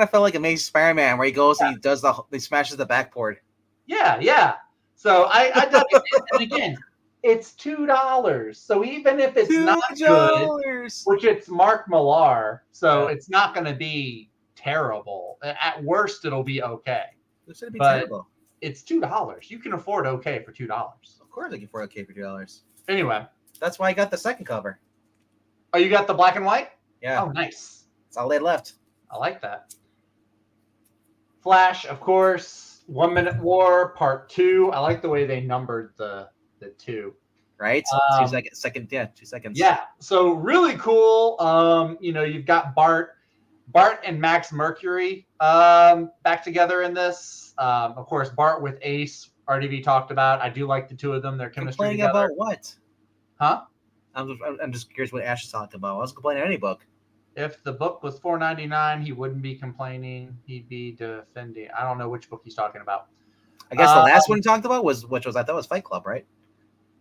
of felt like Amazing Spider-Man, where he goes and he smashes the backboard. Yeah. So I dug it. And again, it's $2. So even if it's not good, which it's Mark Millar, so it's not going to be terrible. At worst, it'll be okay. This should be terrible. It's $2. You can afford okay for $2. Of course, I can afford okay for $2. Anyway, that's why I got the second cover. Oh, you got the black and white? Yeah. Oh, nice. That's all they left. I like that. Flash, of course. 1 Minute War Part 2. I like the way they numbered the 2. Right? 2 seconds. Yeah, 2 seconds. Yeah. So really cool. You've got Bart and Max Mercury back together in this. Of course, Bart with Ace, RDV talked about. I do like the two of them. Their chemistry Complaining together. about what? Huh? I'm just curious what Ash is talking about. I wasn't complaining any book. If the book was $4.99, he wouldn't be complaining. He'd be defending. I don't know which book he's talking about. I guess the last one he talked about was I thought was Fight Club, right?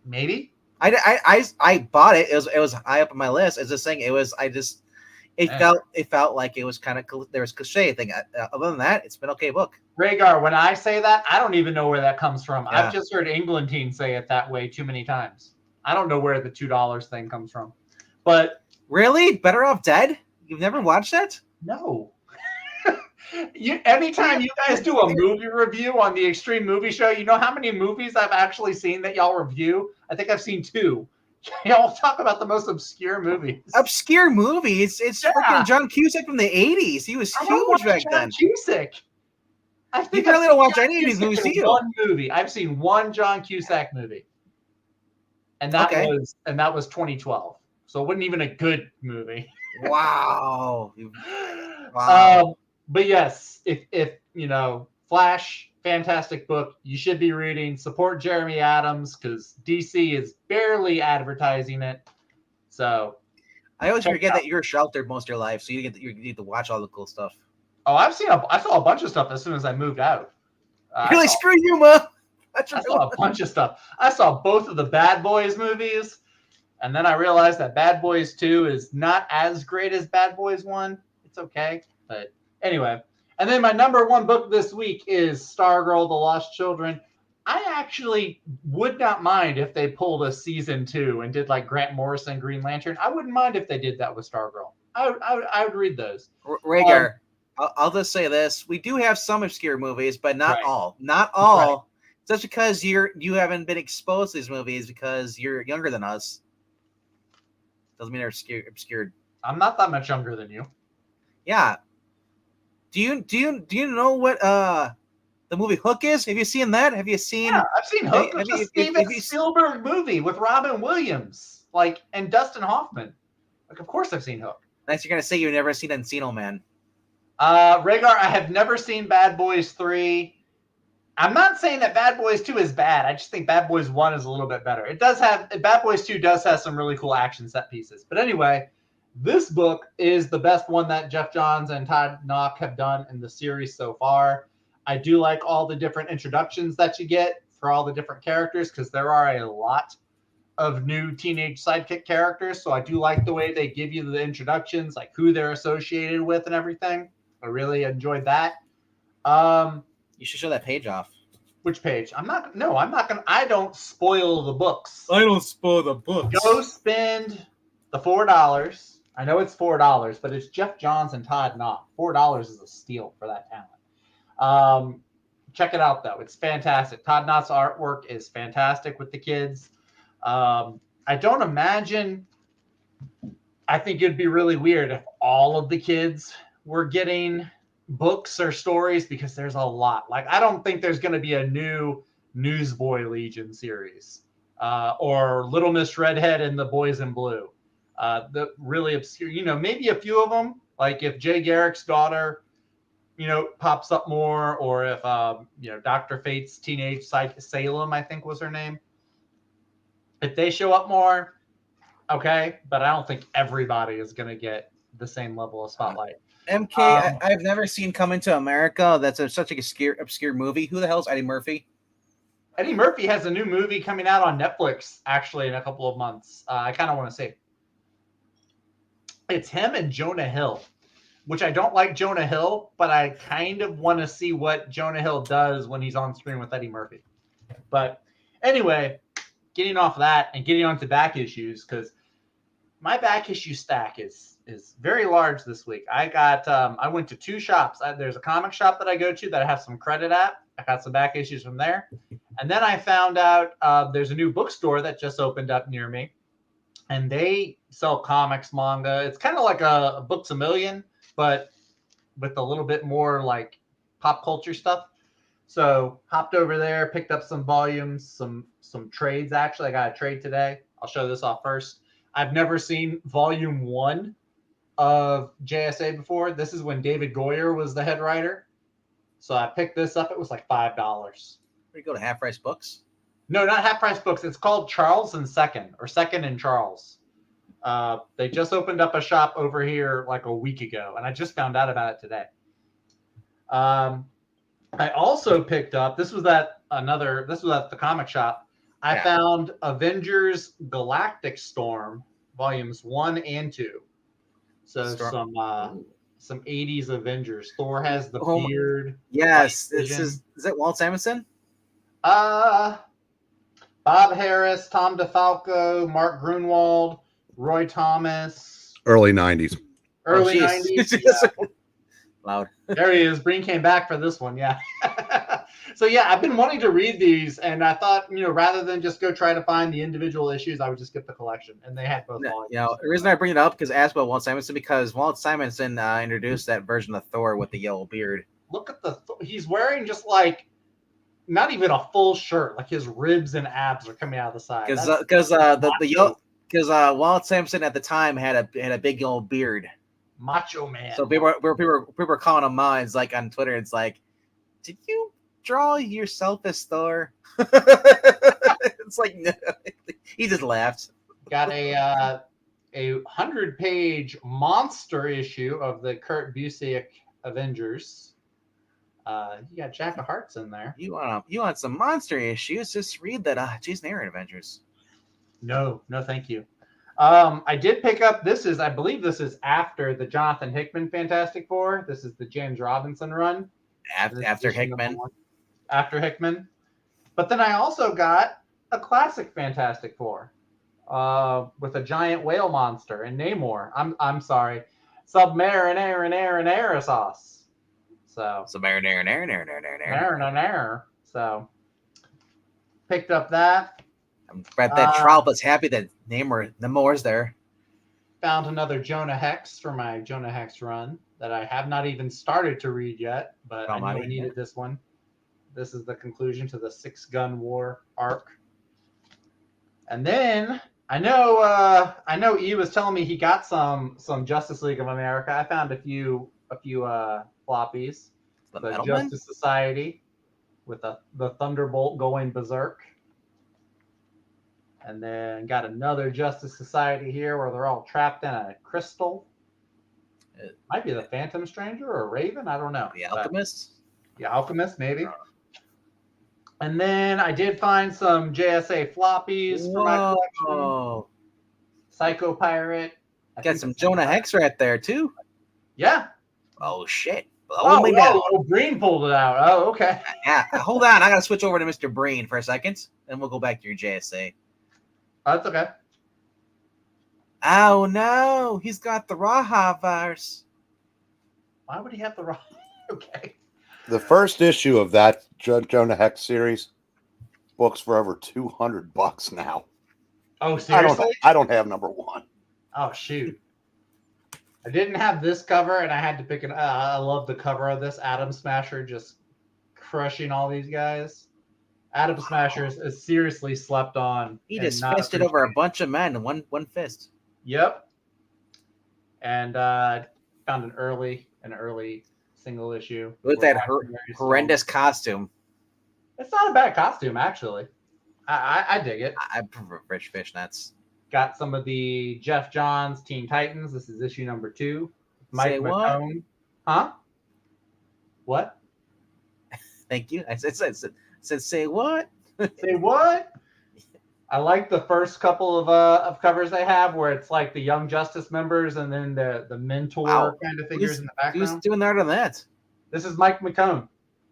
Maybe. I bought it. It was high up on my list. As just saying, it felt like it was kind of there was cliche thing. Other than that, it's been okay book. Rhaegar, when I say that, I don't even know where that comes from. Yeah. I've just heard Englentine say it that way too many times. I don't know where the $2 thing comes from. But really, Better Off Dead? You've never watched that? No. Anytime you guys do a movie review on the Extreme Movie Show, you know how many movies I've actually seen that y'all review? I think I've seen 2. Y'all talk about the most obscure movies. Obscure movies? It's freaking John Cusack from the 80s. He was huge back then. Cusack. I think you really don't watch any of these movies, do you? One movie. I've seen one John Cusack movie. And that was 2012. So it wasn't even a good movie. Wow. But yes, if Flash, fantastic book. You should be reading. Support Jeremy Adams because DC is barely advertising it. So I always forget that you're sheltered most of your life, so you need to watch all the cool stuff. Oh, I saw a bunch of stuff as soon as I moved out. Really, screw you, Mom. I saw a bunch of stuff. I saw both of the Bad Boys movies, and then I realized that Bad Boys 2 is not as great as Bad Boys 1. It's okay, but anyway. And then my number 1 book this week is Stargirl: The Lost Children. I actually would not mind if they pulled a season 2 and did like Grant Morrison, Green Lantern. I wouldn't mind if they did that with Stargirl. I would read those. Rhaegar, I'll just say this: we do have some obscure movies, but not all. Not all. Right. Just because you haven't been exposed to these movies because you're younger than us doesn't mean they're obscured. I'm not that much younger than you. Yeah. Do you know what the movie Hook is? Have you seen that? Have you seen? Yeah, I've seen Hook. It's a Steven Spielberg movie with Robin Williams, and Dustin Hoffman. Of course I've seen Hook. Nice, you're gonna say you've never seen Encino Man. Rhaegar, I have never seen Bad Boys 3. I'm not saying that Bad Boys 2 is bad. I just think Bad Boys 1 is a little bit better. Bad Boys 2 does have some really cool action set pieces. But anyway, this book is the best one that Jeff Johns and Todd Knock have done in the series so far. I do like all the different introductions that you get for all the different characters because there are a lot of new teenage sidekick characters. So I do like the way they give you the introductions, like who they're associated with and everything. I really enjoyed that. You should show that page off. Which page? I don't spoil the books. I don't spoil the books. Go spend the $4. I know it's $4, but it's Jeff Johns and Todd Knock. $4 is a steal for that talent. Check it out, though. It's fantastic. Todd Knott's artwork is fantastic with the kids. I don't imagine. I think it'd be really weird if all of the kids were getting books or stories because there's a lot. I don't think there's going to be a new Newsboy Legion series or Little Miss Redhead and the Boys in Blue. The really obscure, maybe a few of them, like if Jay Garrick's daughter, pops up more, or if, Dr. Fate's teenage psychic Salem, I think was her name. If they show up more, okay, but I don't think everybody is going to get the same level of spotlight. MK, I've never seen Coming to America. That's such an obscure movie. Who the hell is Eddie Murphy? Eddie Murphy has a new movie coming out on Netflix, actually, in a couple of months. I kind of want to see. It's him and Jonah Hill, which I don't like Jonah Hill, but I kind of want to see what Jonah Hill does when he's on screen with Eddie Murphy. But anyway, getting off that and getting on to back issues, because my back issue stack is very large this week. I went to 2 shops. There's a comic shop that I go to that I have some credit at. I got some back issues from there. And then I found out there's a new bookstore that just opened up near me. And they sell comics, manga. It's kind of like a Books A Million, but with a little bit more like pop culture stuff. So hopped over there, picked up some volumes, some trades. Actually, I got a trade today. I'll show this off first. I've never seen volume 1 of JSA before. This is when David Goyer was the head writer. So I picked this up. It was like $5. Where you go to Half Price Books? No, not Half Price Books. It's called Charles and Second, or Second and Charles. They just opened up a shop over here like a week ago, and I just found out about it today. I also picked up, this was at the comic shop. I found Avengers Galactic Storm volumes 1 and 2. So some 80s Avengers. Thor has the beard. Yes, this is it Walt Simonson? Bob Harris, Tom DeFalco, Mark Grunwald, Roy Thomas. Early 90s. Early 90s. Yeah. Loud. There he is. Breen came back for this one. Yeah. So yeah, I've been wanting to read these, and I thought, rather than just go try to find the individual issues, I would just get the collection, and they had both. The reason I bring it up because asked about Walt Simonson because Walt Simonson introduced that version of Thor with the yellow beard. Look at he's wearing just like not even a full shirt, like his ribs and abs are coming out of the side. Because Walt Simonson at the time had a big old beard. Macho man. So people were calling him it's like on Twitter. It's like, did you draw yourself as Thor? It's like, no. He just laughed. Got a 100-page monster issue of the Kurt Busiek Avengers. You got Jack of Hearts in there. You want some monster issues? Just read that Jason Aaron Avengers. No, thank you. I did pick up, I believe this is after the Jonathan Hickman Fantastic Four. This is the James Robinson run. After Hickman. After Hickman. But then I also got a classic Fantastic Four with a giant whale monster and Namor. I'm sorry. Submarinair sauce. So. Submarinair. So. Picked up that. I'm glad that Trollop's happy that Namor's there. Found another Jonah Hex for my Jonah Hex run that I have not even started to read yet, but I knew I needed this one. This is the conclusion to the 6-Gun War arc. And then I know E was telling me he got some Justice League of America. I found a few floppies. The Justice Society with the Thunderbolt going berserk. And then got another Justice Society here where they're all trapped in a crystal. It might be the Phantom Stranger or a Raven. I don't know. The Alchemist? The Alchemist, maybe. And then I did find some JSA floppies for my collection. Psycho Pirate. Got some Jonah Hex right there, too. Yeah. Oh, shit. Breen pulled it out. Oh, okay. Yeah. Hold on. I got to switch over to Mr. Breen for a second, and we'll go back to your JSA. That's okay. Oh, no. He's got the Raha virus. Why would he have the Raha? Okay. The first issue of that Jonah Hex series books for over $200 now. Oh, seriously? I don't have number 1. Oh, shoot. I didn't have this cover, and I had to pick an. I love the cover of this. Atom Smasher just crushing all these guys. Atom Smasher is seriously slept on. He just fisted over a bunch of men in one fist. Yep. And found an early single issue with that horrendous costume. It's not a bad costume, actually. I dig it. I prefer rich fishnets. Got some of the Jeff Johns Teen Titans. This is issue number 2. Mike McCone. Huh? What? Thank you. I said say what? Say what? I like the first couple of covers they have where it's like the Young Justice members and then the mentor kind of figures in the background. Who's doing better than that? This is Mike McCone.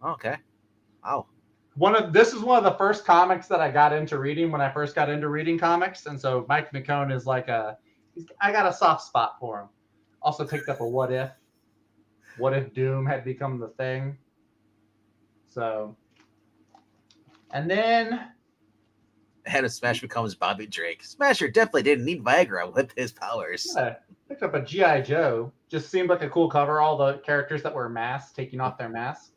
Okay. Wow. This is one of the first comics that I got into reading when I first got into reading comics, and so Mike McCone is like I got a soft spot for him. Also picked up a What If Doom had become the thing. So, and then Head of Smash becomes Bobby Drake. Smasher definitely didn't need Viagra with his powers. Yeah, picked up a G.I. Joe. Just seemed like a cool cover. All the characters that were masked taking off their masks.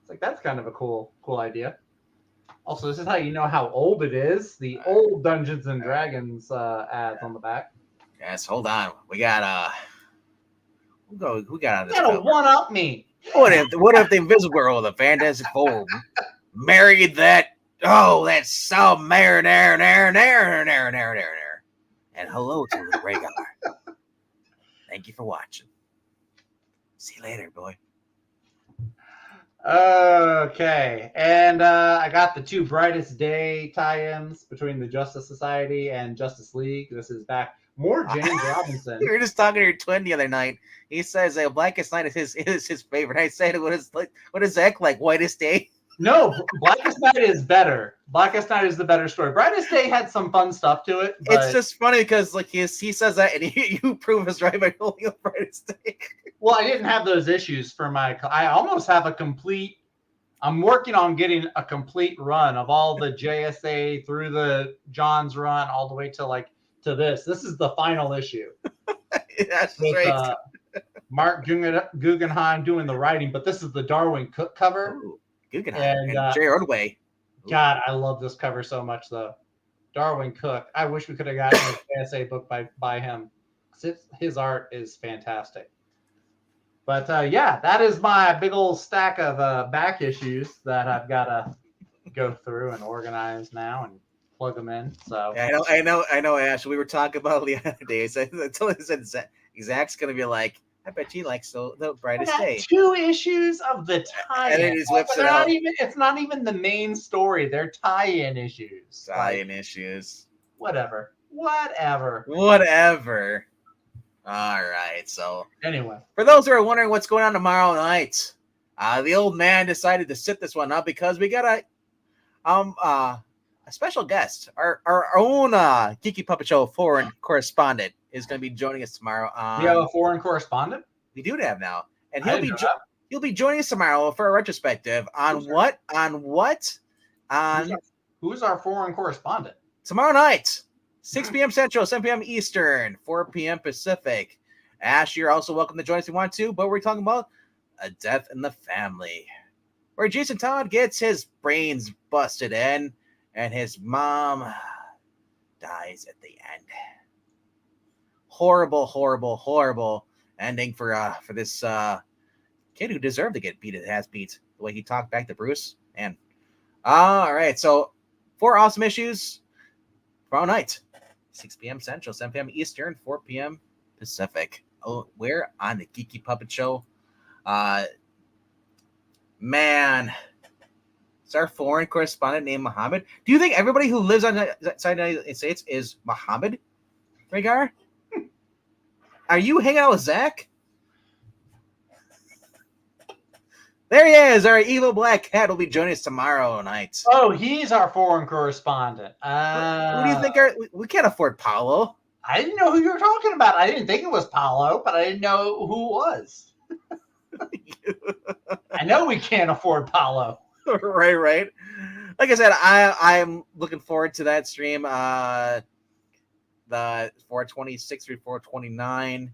It's like that's kind of a cool idea. Also, this is how you know how old it is. The old Dungeons and Dragons ads on the back. Yes, hold on. We got who got on this You gotta cover? one up me. What if the Invisible Girl, the Fantastic Four, married that so marinara. And hello to the Rhaegar. Thank you for watching. See you later, boy. Okay, and I got the 2 Brightest Day tie-ins between the Justice Society and Justice League. This is back. More James Robinson. We were just talking to your twin the other night. He says Blackest Night is his favorite. I said, what is Zach like? Whitest Day? No, Blackest Night is better. Blackest Night is the better story. Brightest Day had some fun stuff to it. But... It's just funny because like he says that and you prove us right by holding up Brightest Day. Well, I didn't have those issues for my. I almost have a complete. I'm working on getting a complete run of all the JSA through the John's run all the way to this. This is the final issue. That's with, right. Mark Guggenheim doing the writing, but this is the Darwin Cook cover. Ooh, Guggenheim and Jay Ordway. God, I love this cover so much, though. Darwin Cook. I wish we could have gotten a JSA book by him. His art is fantastic. But yeah, that is my big old stack of back issues that I've got to go through and organize now and plug them in. So yeah, I know, Ash. We were talking about the other day. I said Zach's gonna be like, I bet he likes the Brightest Day. 2 issues of the tie-in. And he just whips it out. out. It's not even the main story. They're tie-in issues. Issues. Whatever. All right. So anyway, for those who are wondering what's going on tomorrow night, the old man decided to sit this one up because we got a special guest. Our own Geeky Puppet Show foreign correspondent is going to be joining us tomorrow. We have a foreign correspondent. We do have now, and he'll be joining us tomorrow for a retrospective on what who's our foreign correspondent tomorrow night. 6 p.m. Central, 7 p.m. Eastern, 4 p.m. Pacific. Ash, you're also welcome to join us if you want to, but we're talking about A Death in the Family, where Jason Todd gets his brains busted in and his mom dies at the end. Horrible ending for this kid who deserved to get beat his ass beat the way he talked back to Bruce. And all right, so 4 awesome issues tomorrow night. 6 p.m. Central, 7 p.m. Eastern, 4 p.m. Pacific. Oh, we're on the Geeky Puppet Show. Man, is our foreign correspondent named Muhammad? Do you think everybody who lives on that side of the United States is Muhammad? Rhaegar? Are you hanging out with Zach? There he is. Our evil black cat will be joining us tomorrow night. Oh, he's our foreign correspondent. Who do you think we can't afford Paolo? I didn't know who you were talking about. I didn't think it was Paolo, but I didn't know who it was. I know we can't afford Paolo. Right. Like I said, I'm looking forward to that stream. The 426 through 429.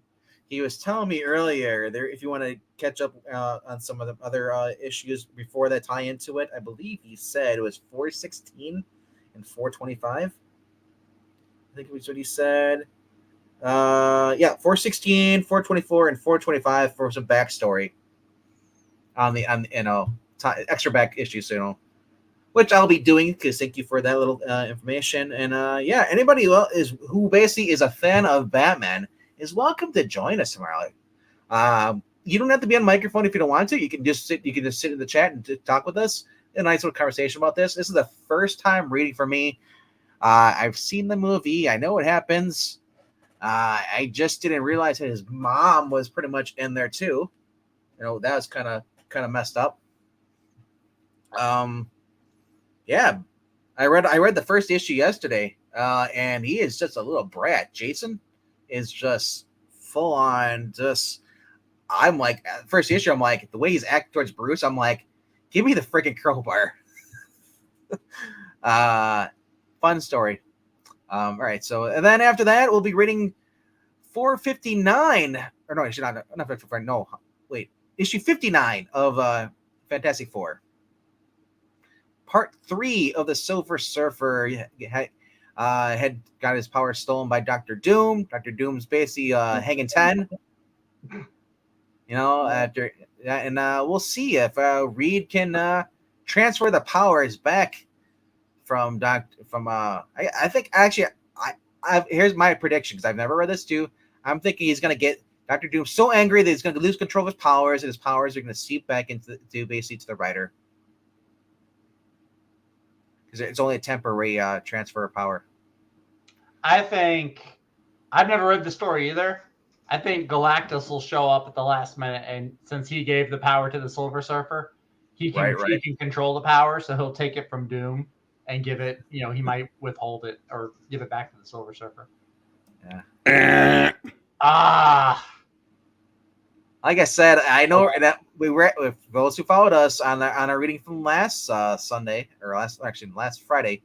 He was telling me earlier there, if you want to catch up on some of the other issues before that tie into it, I believe he said it was 416 and 425. I think it was what he said. 416, 424, and 425 for some backstory on extra back issues, which I'll be doing because thank you for that little information. And anybody who basically is a fan of Batman is welcome to join us tomorrow. You don't have to be on microphone if you don't want to. You can just sit in the chat and just talk with us. A nice little conversation about this. This is the first time reading for me. I've seen the movie. I know what happens. I just didn't realize that his mom was pretty much in there too. That was kind of messed up. I read the first issue yesterday, and he is just a little brat. Jason is just full on. I'm like, first issue, I'm like, the way he's acting towards Bruce, I'm like, give me the freaking crowbar. Fun story. All right, so and then after that, we'll be reading 459. Or no, actually not 459. No, wait, issue 59 of Fantastic Four. Part 3 of the Silver Surfer had got his power stolen by Dr. Doom. Dr. Doom's basically hanging 10. After and we'll see if Reed can transfer the powers back from I think actually here's my prediction because I've never read this too. I'm thinking he's gonna get Dr. Doom so angry that he's gonna lose control of his powers, and his powers are gonna seep back into basically to the writer because it's only a temporary transfer of power. I think I've never read the story either. I think Galactus will show up at the last minute, and since he gave the power to the Silver Surfer, he can control the power, so he'll take it from Doom and give it. He might withhold it or give it back to the Silver Surfer. Yeah. Like I said, I know that we read with those who followed us on our reading from last Sunday or last Friday.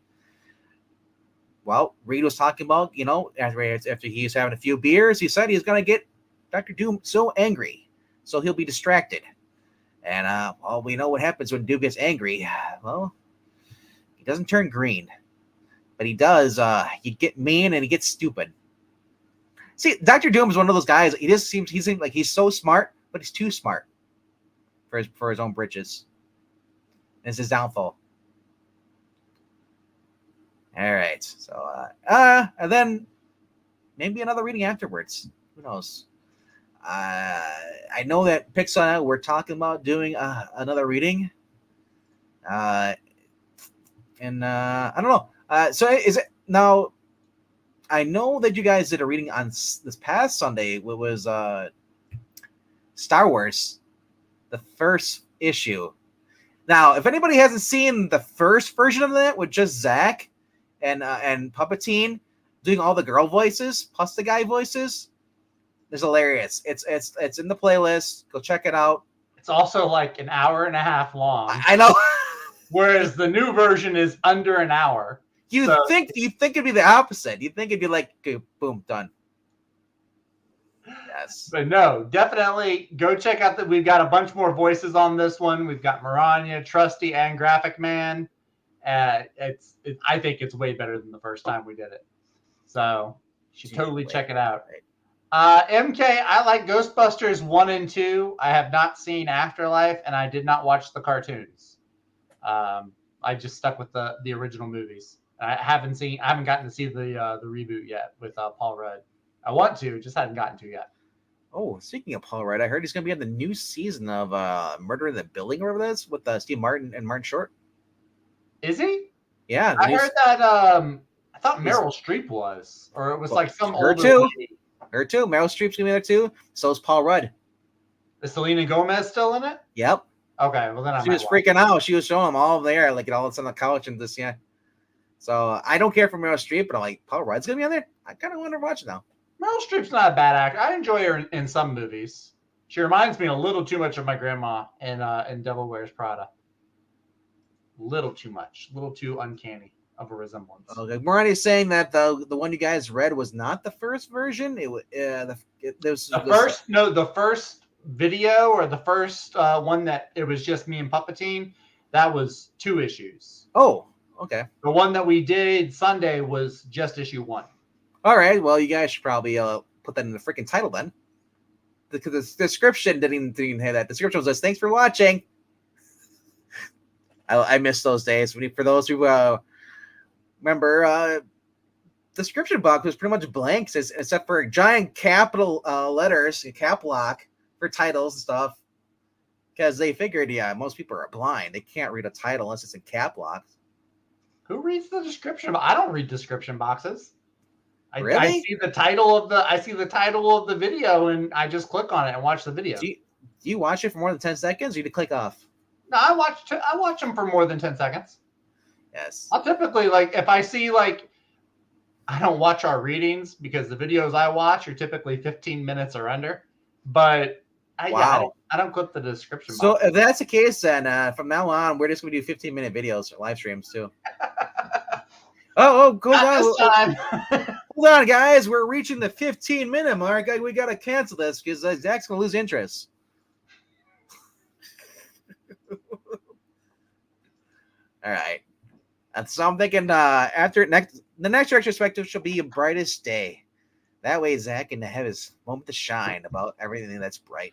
Well, Reed was talking about, after he was having a few beers, he said he's going to get Dr. Doom so angry, so he'll be distracted. And we know what happens when Doom gets angry. Well, he doesn't turn green, but he does. He get mean and he gets stupid. See, Dr. Doom is one of those guys. He seems like he's so smart, but he's too smart for his own britches. And it's his downfall. All right. So, and then maybe another reading afterwards. Who knows? I know that Pixar and I were talking about doing another reading. And I don't know. So is it now? I know that you guys did a reading on this past Sunday. It was Star Wars, the first issue. Now, if anybody hasn't seen the first version of that with just Zach and Puppeteen doing all the girl voices plus the guy voices, it's hilarious. It's in the playlist. Go check it out. It's also like an hour and a half long. I know. Whereas the new version is under an hour. You think it'd be the opposite. You think it'd be like, okay, boom, done. Yes. But no, definitely go check out we've got a bunch more voices on this one. We've got Maranya, Trusty, and Graphic Man. I think it's way better than the first time we did it. So you should totally check it out. MK, I like Ghostbusters 1 and 2. I have not seen Afterlife, and I did not watch the cartoons. I just stuck with the original movies. I haven't gotten to see the reboot yet with Paul Rudd. I want to, just haven't gotten to yet. Oh, speaking of Paul Rudd, I heard he's going to be on the new season of Murder in the Building, or whatever that is, with Steve Martin and Martin Short. Is he? Yeah. I heard that. I thought Meryl Streep was, or it was like some her older too. lady. Her too. Meryl Streep's going to be there too. So is Paul Rudd. Is Selena Gomez still in it? Yep. Okay, well then she was freaking out. She was showing them all there, like all on the couch and this, yeah. So I don't care for Meryl Streep, but I'm like, Paul Rudd's gonna be on there. I kind of want to watch it now. Meryl Streep's not a bad actor. I enjoy her in some movies. She reminds me a little too much of my grandma in Devil Wears Prada. Little too much, little too uncanny of a resemblance. Okay, Marani's saying that the one you guys read was not the first version. The first video or the first one that it was just me and Puppeteen, that was 2 issues. Oh, okay. The one that we did Sunday was just issue 1. All right. Well, you guys should probably put that in the freaking title then. Because the description didn't even have that. The description was just, thanks for watching. I miss those days. For those who remember, description box was pretty much blank, except for giant capital letters, cap lock for titles and stuff. Because they figured, most people are blind. They can't read a title unless it's in cap lock. Who reads the description? I don't read description boxes. Really? I see the title of the video and I just click on it and watch the video. Do you watch it for more than 10 seconds or you click off? No, I watch them for more than 10 seconds. Yes. I'll typically, if I see, I don't watch our readings because the videos I watch are typically 15 minutes or under. But I don't click the description box. So if that's the case, then from now on, we're just going to do 15-minute videos or live streams too. Hold on. Hold on, guys. We're reaching the 15-minute mark. We got to cancel this because Zach's going to lose interest. All right. And so I'm thinking the next retrospective should be Brightest Day. That way Zach can have his moment to shine about everything that's bright.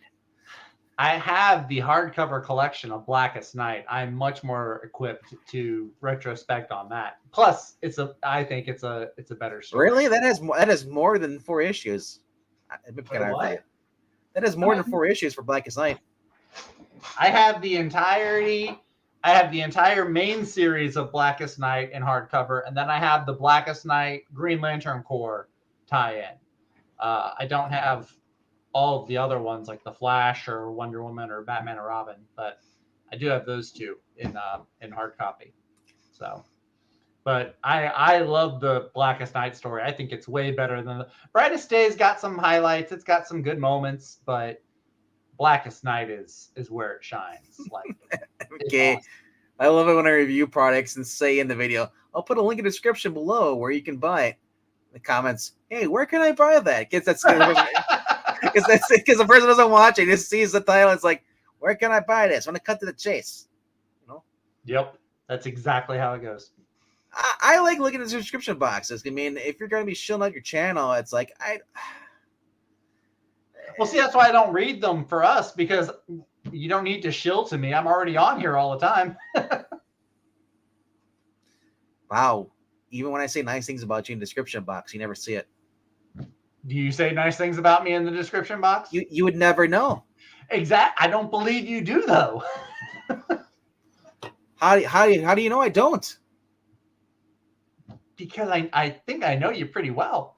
I have the hardcover collection of Blackest Night. I'm much more equipped to retrospect on that. Plus, I think it's a better story. Really? That has more than 4 issues. That has more than 4 issues for Blackest Night. I have the entire main series of Blackest Night in hardcover, and then I have the Blackest Night Green Lantern Corps tie-in. I don't have all of the other ones like the Flash or Wonder Woman or Batman or Robin, but I do have those two in hard copy. So, but I love the Blackest Night story. I think it's way better than the Brightest Day's got some highlights. It's got some good moments, but Blackest Night is where it shines. Like, okay. Awesome. I love it when I review products and say in the video, I'll put a link in the description below where you can buy it. In the comments, hey, where can I buy that? Because the person doesn't watch it, just sees the title. It's like, where can I buy this? I want to cut to the chase. You know? Yep, that's exactly how it goes. I like looking at the subscription boxes. I mean, if you're going to be shilling out your channel, it's like Well, see, that's why I don't read them for us, because you don't need to shill to me. I'm already on here all the time. Wow. Even when I say nice things about you in the description box, you never see it. Do you say nice things about me in the description box? You would never know. Exactly. I don't believe you do, though. How do you know I don't? Because I think I know you pretty well.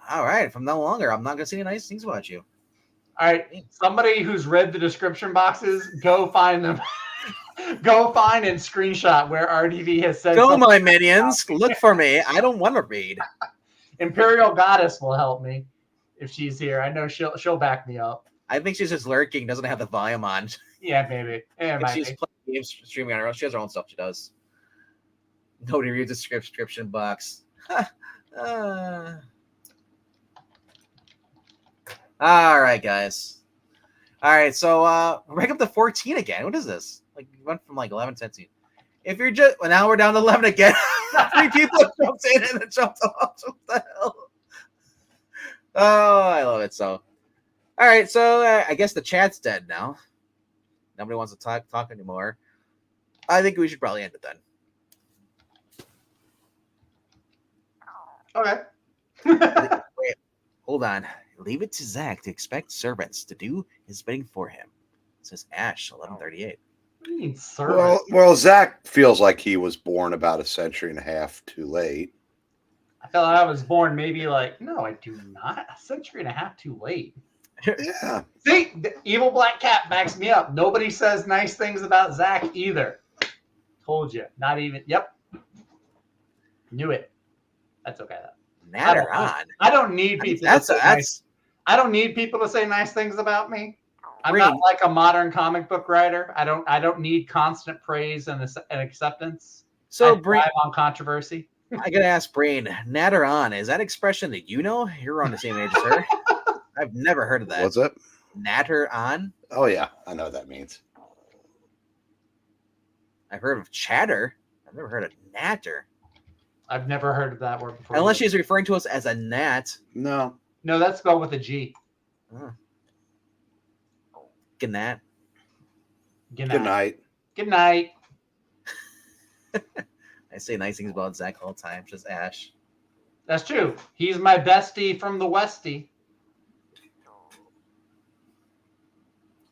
All right. From now longer, I'm not going to say nice things about you. All right. Somebody who's read the description boxes, go find them. Go find and screenshot where RDV has said. Go, my minions. Look for me. I don't want to read. Imperial Goddess will help me if she's here. I know she'll back me up. I think she's just lurking, doesn't have the volume on. Yeah, maybe. Yeah, she's playing games, streaming on her own. She has her own stuff she does. Nobody reads the description box. All right, guys. All right, so rank up to 14 again. What is this? Like, we went from like 11 to 10. If you're just now we're down to 11 again. 3 people jumped in and then jumped off. What the hell? Oh, I love it. So, all right. So I guess the chat's dead now. Nobody wants to talk anymore. I think we should probably end it then. Okay. Wait, hold on. Leave it to Zach to expect servants to do his bidding for him. Says Ash, 1138. Well, Zach feels like he was born about a century and a half too late. I felt like I was born maybe like, no, I do not. A century and a half too late. Yeah. See, the evil black cat backs me up. Nobody says nice things about Zach either. Told you. Not even. Yep. Knew it. That's okay though. Natter on. I don't need people. I don't need people to say nice things about me. I'm not like a modern comic book writer. I don't need constant praise and acceptance. So I thrive on controversy. I gotta ask Brain, natter on, is that expression that you know? You're on the same age as her. I've never heard of that. What's that? Natter on? Oh yeah, I know what that means. I've heard of chatter. I've never heard of natter. I've never heard of that word before. Unless she's referring to us as a gnat. No, that's spelled with a G. Good night. Good night. Good night. I say nice things about Zach all the time, just Ash. That's true. He's my bestie from the Westie.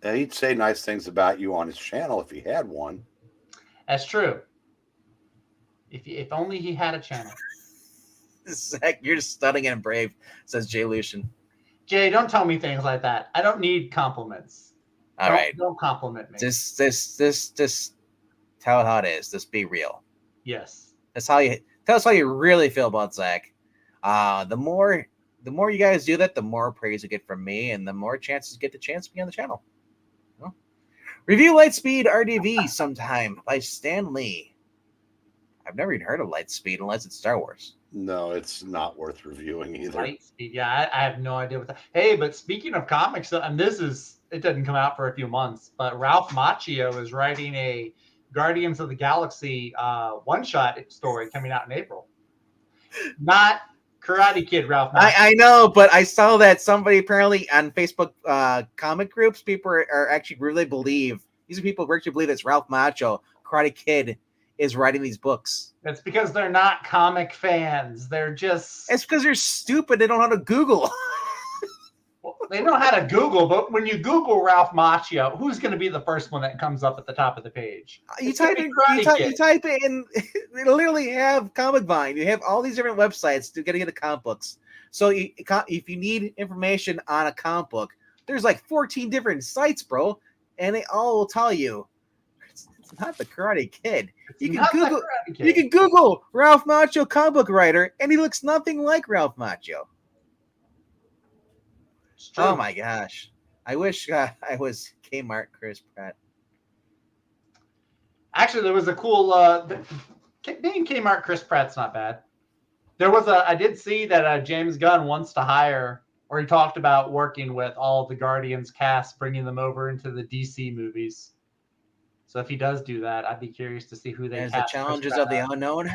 And he'd say nice things about you on his channel if he had one. That's true. If only he had a channel. Zach, you're just stunning and brave, says Jay Lucian. Jay, don't tell me things like that. I don't need compliments. All right. Don't compliment me. Just tell it how it is. Just be real. Yes. Tell us how you really feel about Zach. The more you guys do that, the more praise you get from me, and the more chances you get the chance to be on the channel. Review Lightspeed RDV sometime by Stan Lee. I've never even heard of Lightspeed unless it's Star Wars. No, it's not worth reviewing either. Lightspeed, yeah, I have no idea what that. Hey, but speaking of comics, and it doesn't come out for a few months, but Ralph Macchio is writing a Guardians of the Galaxy one-shot story coming out in April. Not Karate Kid, Ralph. I know, but I saw that somebody apparently on Facebook comic groups, people are actually really believe, these are people who actually believe it's Ralph Macchio, Karate Kid, is writing these books. It's because they're not comic fans. They're just... It's because they're stupid. They don't know how to Google. Well, they know how to Google, but when you Google Ralph Macchio, who's going to be the first one that comes up at the top of the page? You type in, they literally have Comic Vine. You have all these different websites to get into comic books. So if you need information on a comic book, there's like 14 different sites, bro, and they all will tell you it's not the Karate Kid. You can Google Ralph Macchio comic book writer, and he looks nothing like Ralph Macchio. Oh my gosh. I wish I was Kmart Chris Pratt. Actually, there was a cool being Kmart Chris Pratt's not bad. I did see that James Gunn wants to hire, or he talked about working with all of the Guardians cast, bringing them over into the DC movies. So if he does do that, I'd be curious to see who they cast. The challenges of the unknown.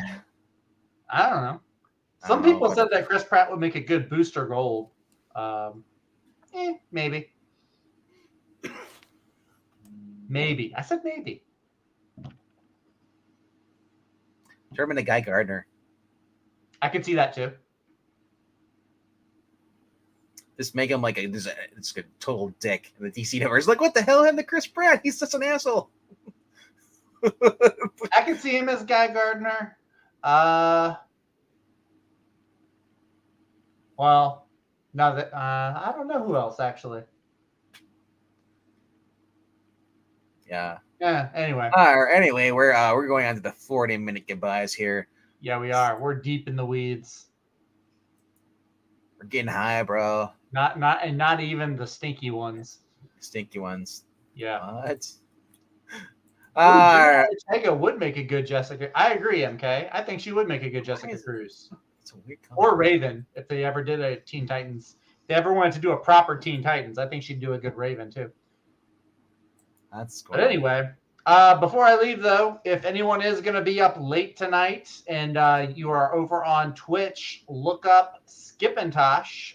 I don't know. Some people said that Chris Pratt would make a good Booster Gold. Maybe. Maybe. I said maybe. Turn him into Guy Gardner. I could see that too. Just make him like it's a total dick in the DC universe. Like, what the hell happened to Chris Pratt? He's such an asshole. I could see him as Guy Gardner. Well, no, that I don't know who else actually. Yeah. Yeah. Anyway. Anyway, we're going on to the 40-minute goodbyes here. Yeah, we are. We're deep in the weeds. We're getting high, bro. Not even the stinky ones. Stinky ones. Yeah. What? Ortega would make a good Jessica. I agree, MK. I think she would make a good Jessica Cruz. It's a weird or Raven, if they ever did a Teen Titans. If they ever wanted to do a proper Teen Titans, I think she'd do a good Raven too. That's cool. But anyway, before I leave though, if anyone is going to be up late tonight and you are over on Twitch, look up Skip and Tosh.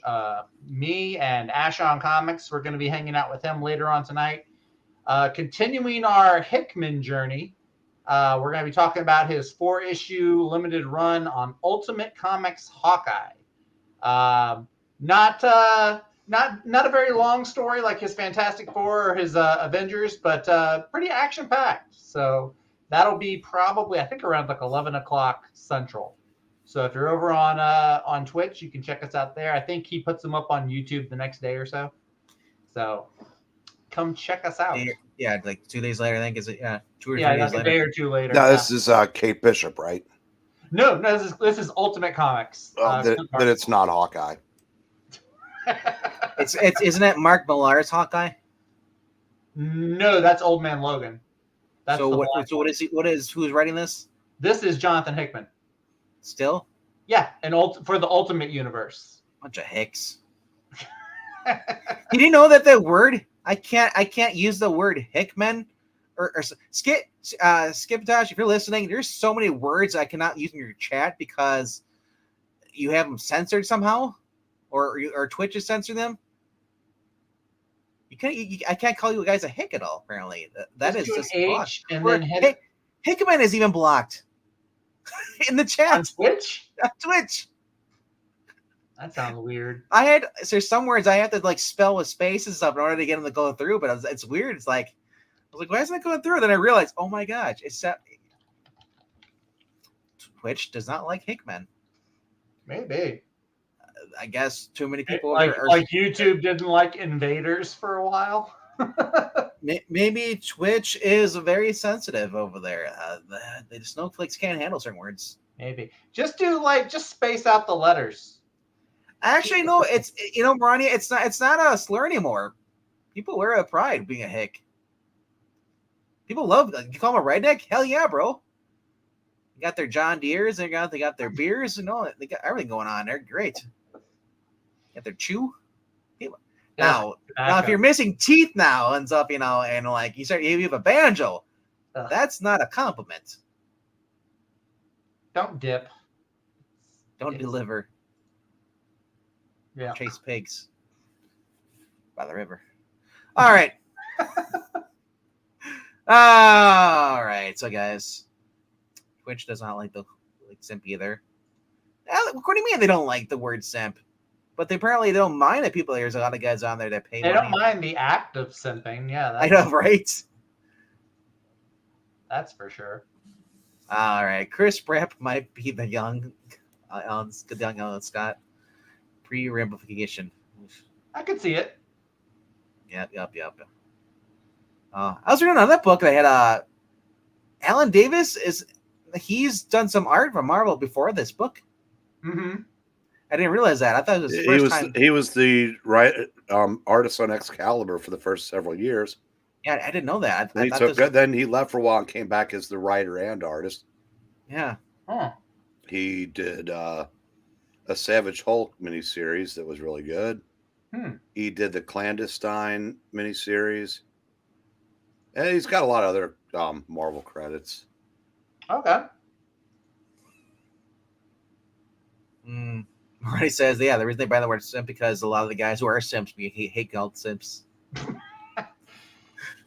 Me and Ash on Comics, we're going to be hanging out with him later on tonight. Continuing our Hickman journey, we're going to be talking about his 4-issue limited run on Ultimate Comics Hawkeye. Not a very long story like his Fantastic Four or his Avengers, but pretty action-packed. So that'll be probably, I think, around like 11 o'clock Central. So if you're over on Twitch, you can check us out there. I think he puts them up on YouTube the next day or so. So come check us out. Yeah, like 2 days later, I think. Is it? Yeah, 2 or 3 days later. Yeah, a day or two later. No, this is Kate Bishop, right? No, this is Ultimate Comics. Then it's not Hawkeye. It's isn't it Mark Millar's Hawkeye? No, that's Old Man Logan. That's who's writing this? This is Jonathan Hickman. Still? Yeah, for the Ultimate Universe. Bunch of hicks. Did you know that the word I can't use the word Hickman or Skip Tosh, if you're listening, there's so many words I cannot use in your chat because you have them censored somehow, or Twitch is censoring them. I can't call you guys a hick at all. Apparently, that is just H and then Hickman is even blocked in the chat on Twitch. On Twitch. That sounds weird. There's some words I have to like spell with spaces and stuff in order to get them to go through, but it's weird. It's like, I was like, why isn't it going through? Then I realized, oh my gosh, Twitch does not like Hickman. Maybe. I guess too many people like YouTube didn't like Invaders for a while. Maybe Twitch is very sensitive over there. The snowflakes can't handle certain words. Maybe just space out the letters. Actually, no. It's Ronnie. It's not a slur anymore. People wear a pride being a hick. People love. You call them a redneck? Hell yeah, bro. They got their John Deeres. They got their beers. They got everything going on. They're great. Got their chew. Now, if you're missing teeth now, ends up and like you have a banjo. That's not a compliment. Don't dip. Don't deliver. Yeah. Chase pigs by the river. All right. All right. So, guys, Twitch does not like simp either. What do you mean they don't like the word simp? But they apparently don't mind that there's a lot of guys on there that pay money. They don't mind the act of simping. Yeah. I know, right? That's for sure. All right. Chris Pratt might be the young Alan Scott pre-ramification. I could see it. Yep. I was reading another book that had Alan Davis he's done some art for Marvel before this book. Mm-hmm. I didn't realize that. I thought it was his first time. He was the artist on Excalibur for the first several years. Yeah, I didn't know that. Then he left for a while and came back as the writer and artist. Yeah. Huh. He did a Savage Hulk miniseries that was really good. He did the Clandestine miniseries. And he's got a lot of other Marvel credits. Okay. Marty says, the reason they buy the word simp because a lot of the guys who are simps hate called simps.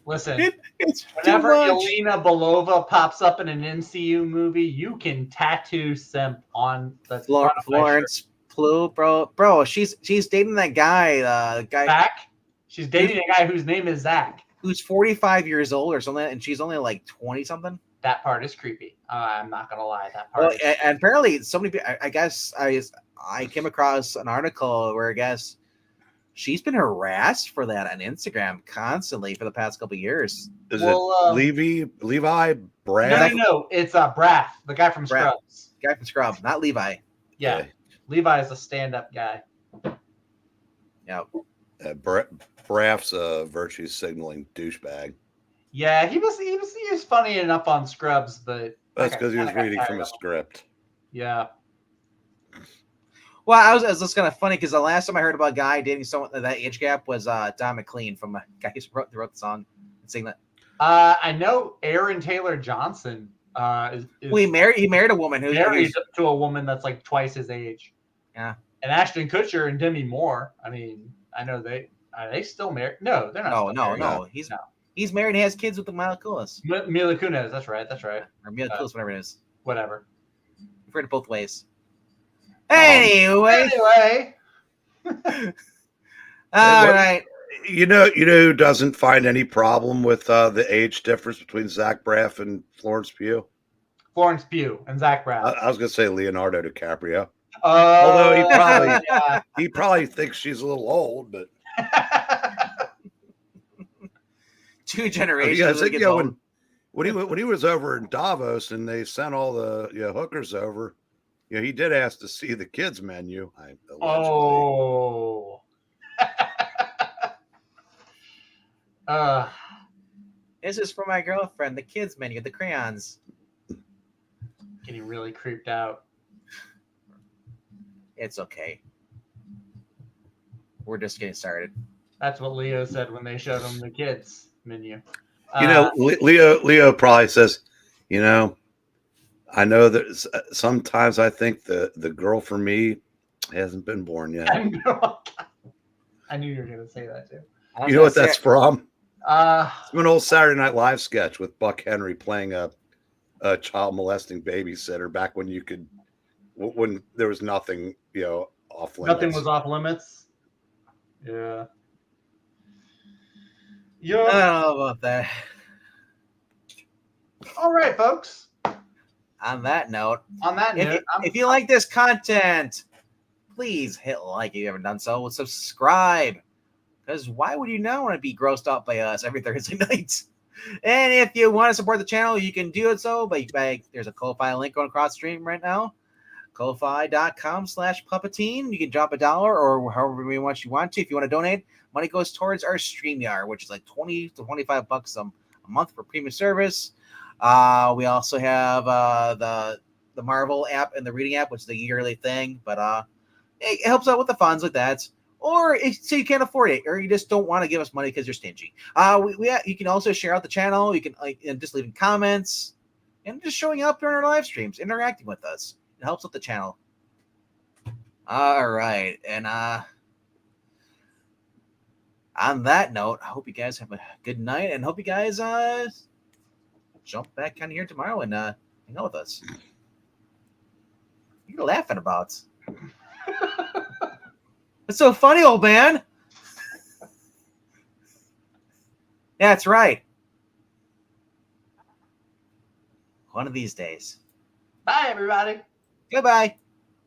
Listen, it's whenever Yelena Belova pops up in an MCU movie, you can tattoo simp on the Florence Pugh, bro. She's dating that guy. The guy Zach. She's dating a guy whose name is Zach, who's 45 years old or something, and she's only like 20 something. That part is creepy. I'm not gonna lie. That part. And apparently, somebody. I guess I came across an article where I guess she's been harassed for that on Instagram constantly for the past couple of years. Is it Levi Braff? No. It's Braff, the guy from Scrubs. Guy from Scrubs, not Levi. Yeah. Levi is a stand-up guy. Yeah. Braff's a virtue signaling douchebag. Yeah, he was funny enough on Scrubs, but that's because he was reading from a script. Yeah. Well, it was just kind of funny because the last time I heard about a guy dating someone that age gap was Don McLean from a guy who wrote the song and sang that. I know Aaron Taylor Johnson. He married a woman who's married to a woman that's like twice his age. Yeah. And Ashton Kutcher and Demi Moore. I mean, I know are they still married? No, they're not. No. He's married and has kids with the Mila Kunis. Mila Kunis, that's right. Or Mila Kunis, whatever it is. Whatever. I've heard it both ways. Anyway. All right. You know who doesn't find any problem with the age difference between Zach Braff and Florence Pugh? Florence Pugh and Zach Braff. I was going to say Leonardo DiCaprio. Although he probably thinks she's a little old, but 2 generations. When he was over in Davos and they sent all the hookers over, he did ask to see the kids menu. This is for my girlfriend. The kids menu, the crayons. Getting really creeped out. It's okay. We're just getting started. That's what Leo said when they showed him the kids menu. Leo probably says, I know that sometimes I think the girl for me hasn't been born yet. I knew you were going to say that too. You know what that's from? It's an old Saturday Night Live sketch with Buck Henry playing a child molesting babysitter back when when there was nothing, off limits. Nothing was off limits. Yeah. I don't know about that. All right, folks. On that note, if you like this content, please hit like if you haven't done so. Subscribe. Because why would you not want to be grossed out by us every Thursday night? And if you want to support the channel, you can do it so by there's a Ko-Fi link going across the stream right now. Ko-Fi.com/Puppeteen. You can drop $1 or however much you want to. If you want to donate, money goes towards our StreamYard, which is like $20 to $25 a month for premium service. We also have the Marvel app and the reading app, which is the yearly thing, but it helps out with the funds like that. or so you can't afford it, or you just don't want to give us money because you're stingy. You can also share out the channel. You can and just leaving comments and just showing up during our live streams, interacting with us. It helps with the channel. All right, and on that note, I hope you guys have a good night, and hope you guys jump back on here tomorrow and hang out with us. What are you laughing about? What's so funny, old man? That's right. One of these days. Bye, everybody. Goodbye.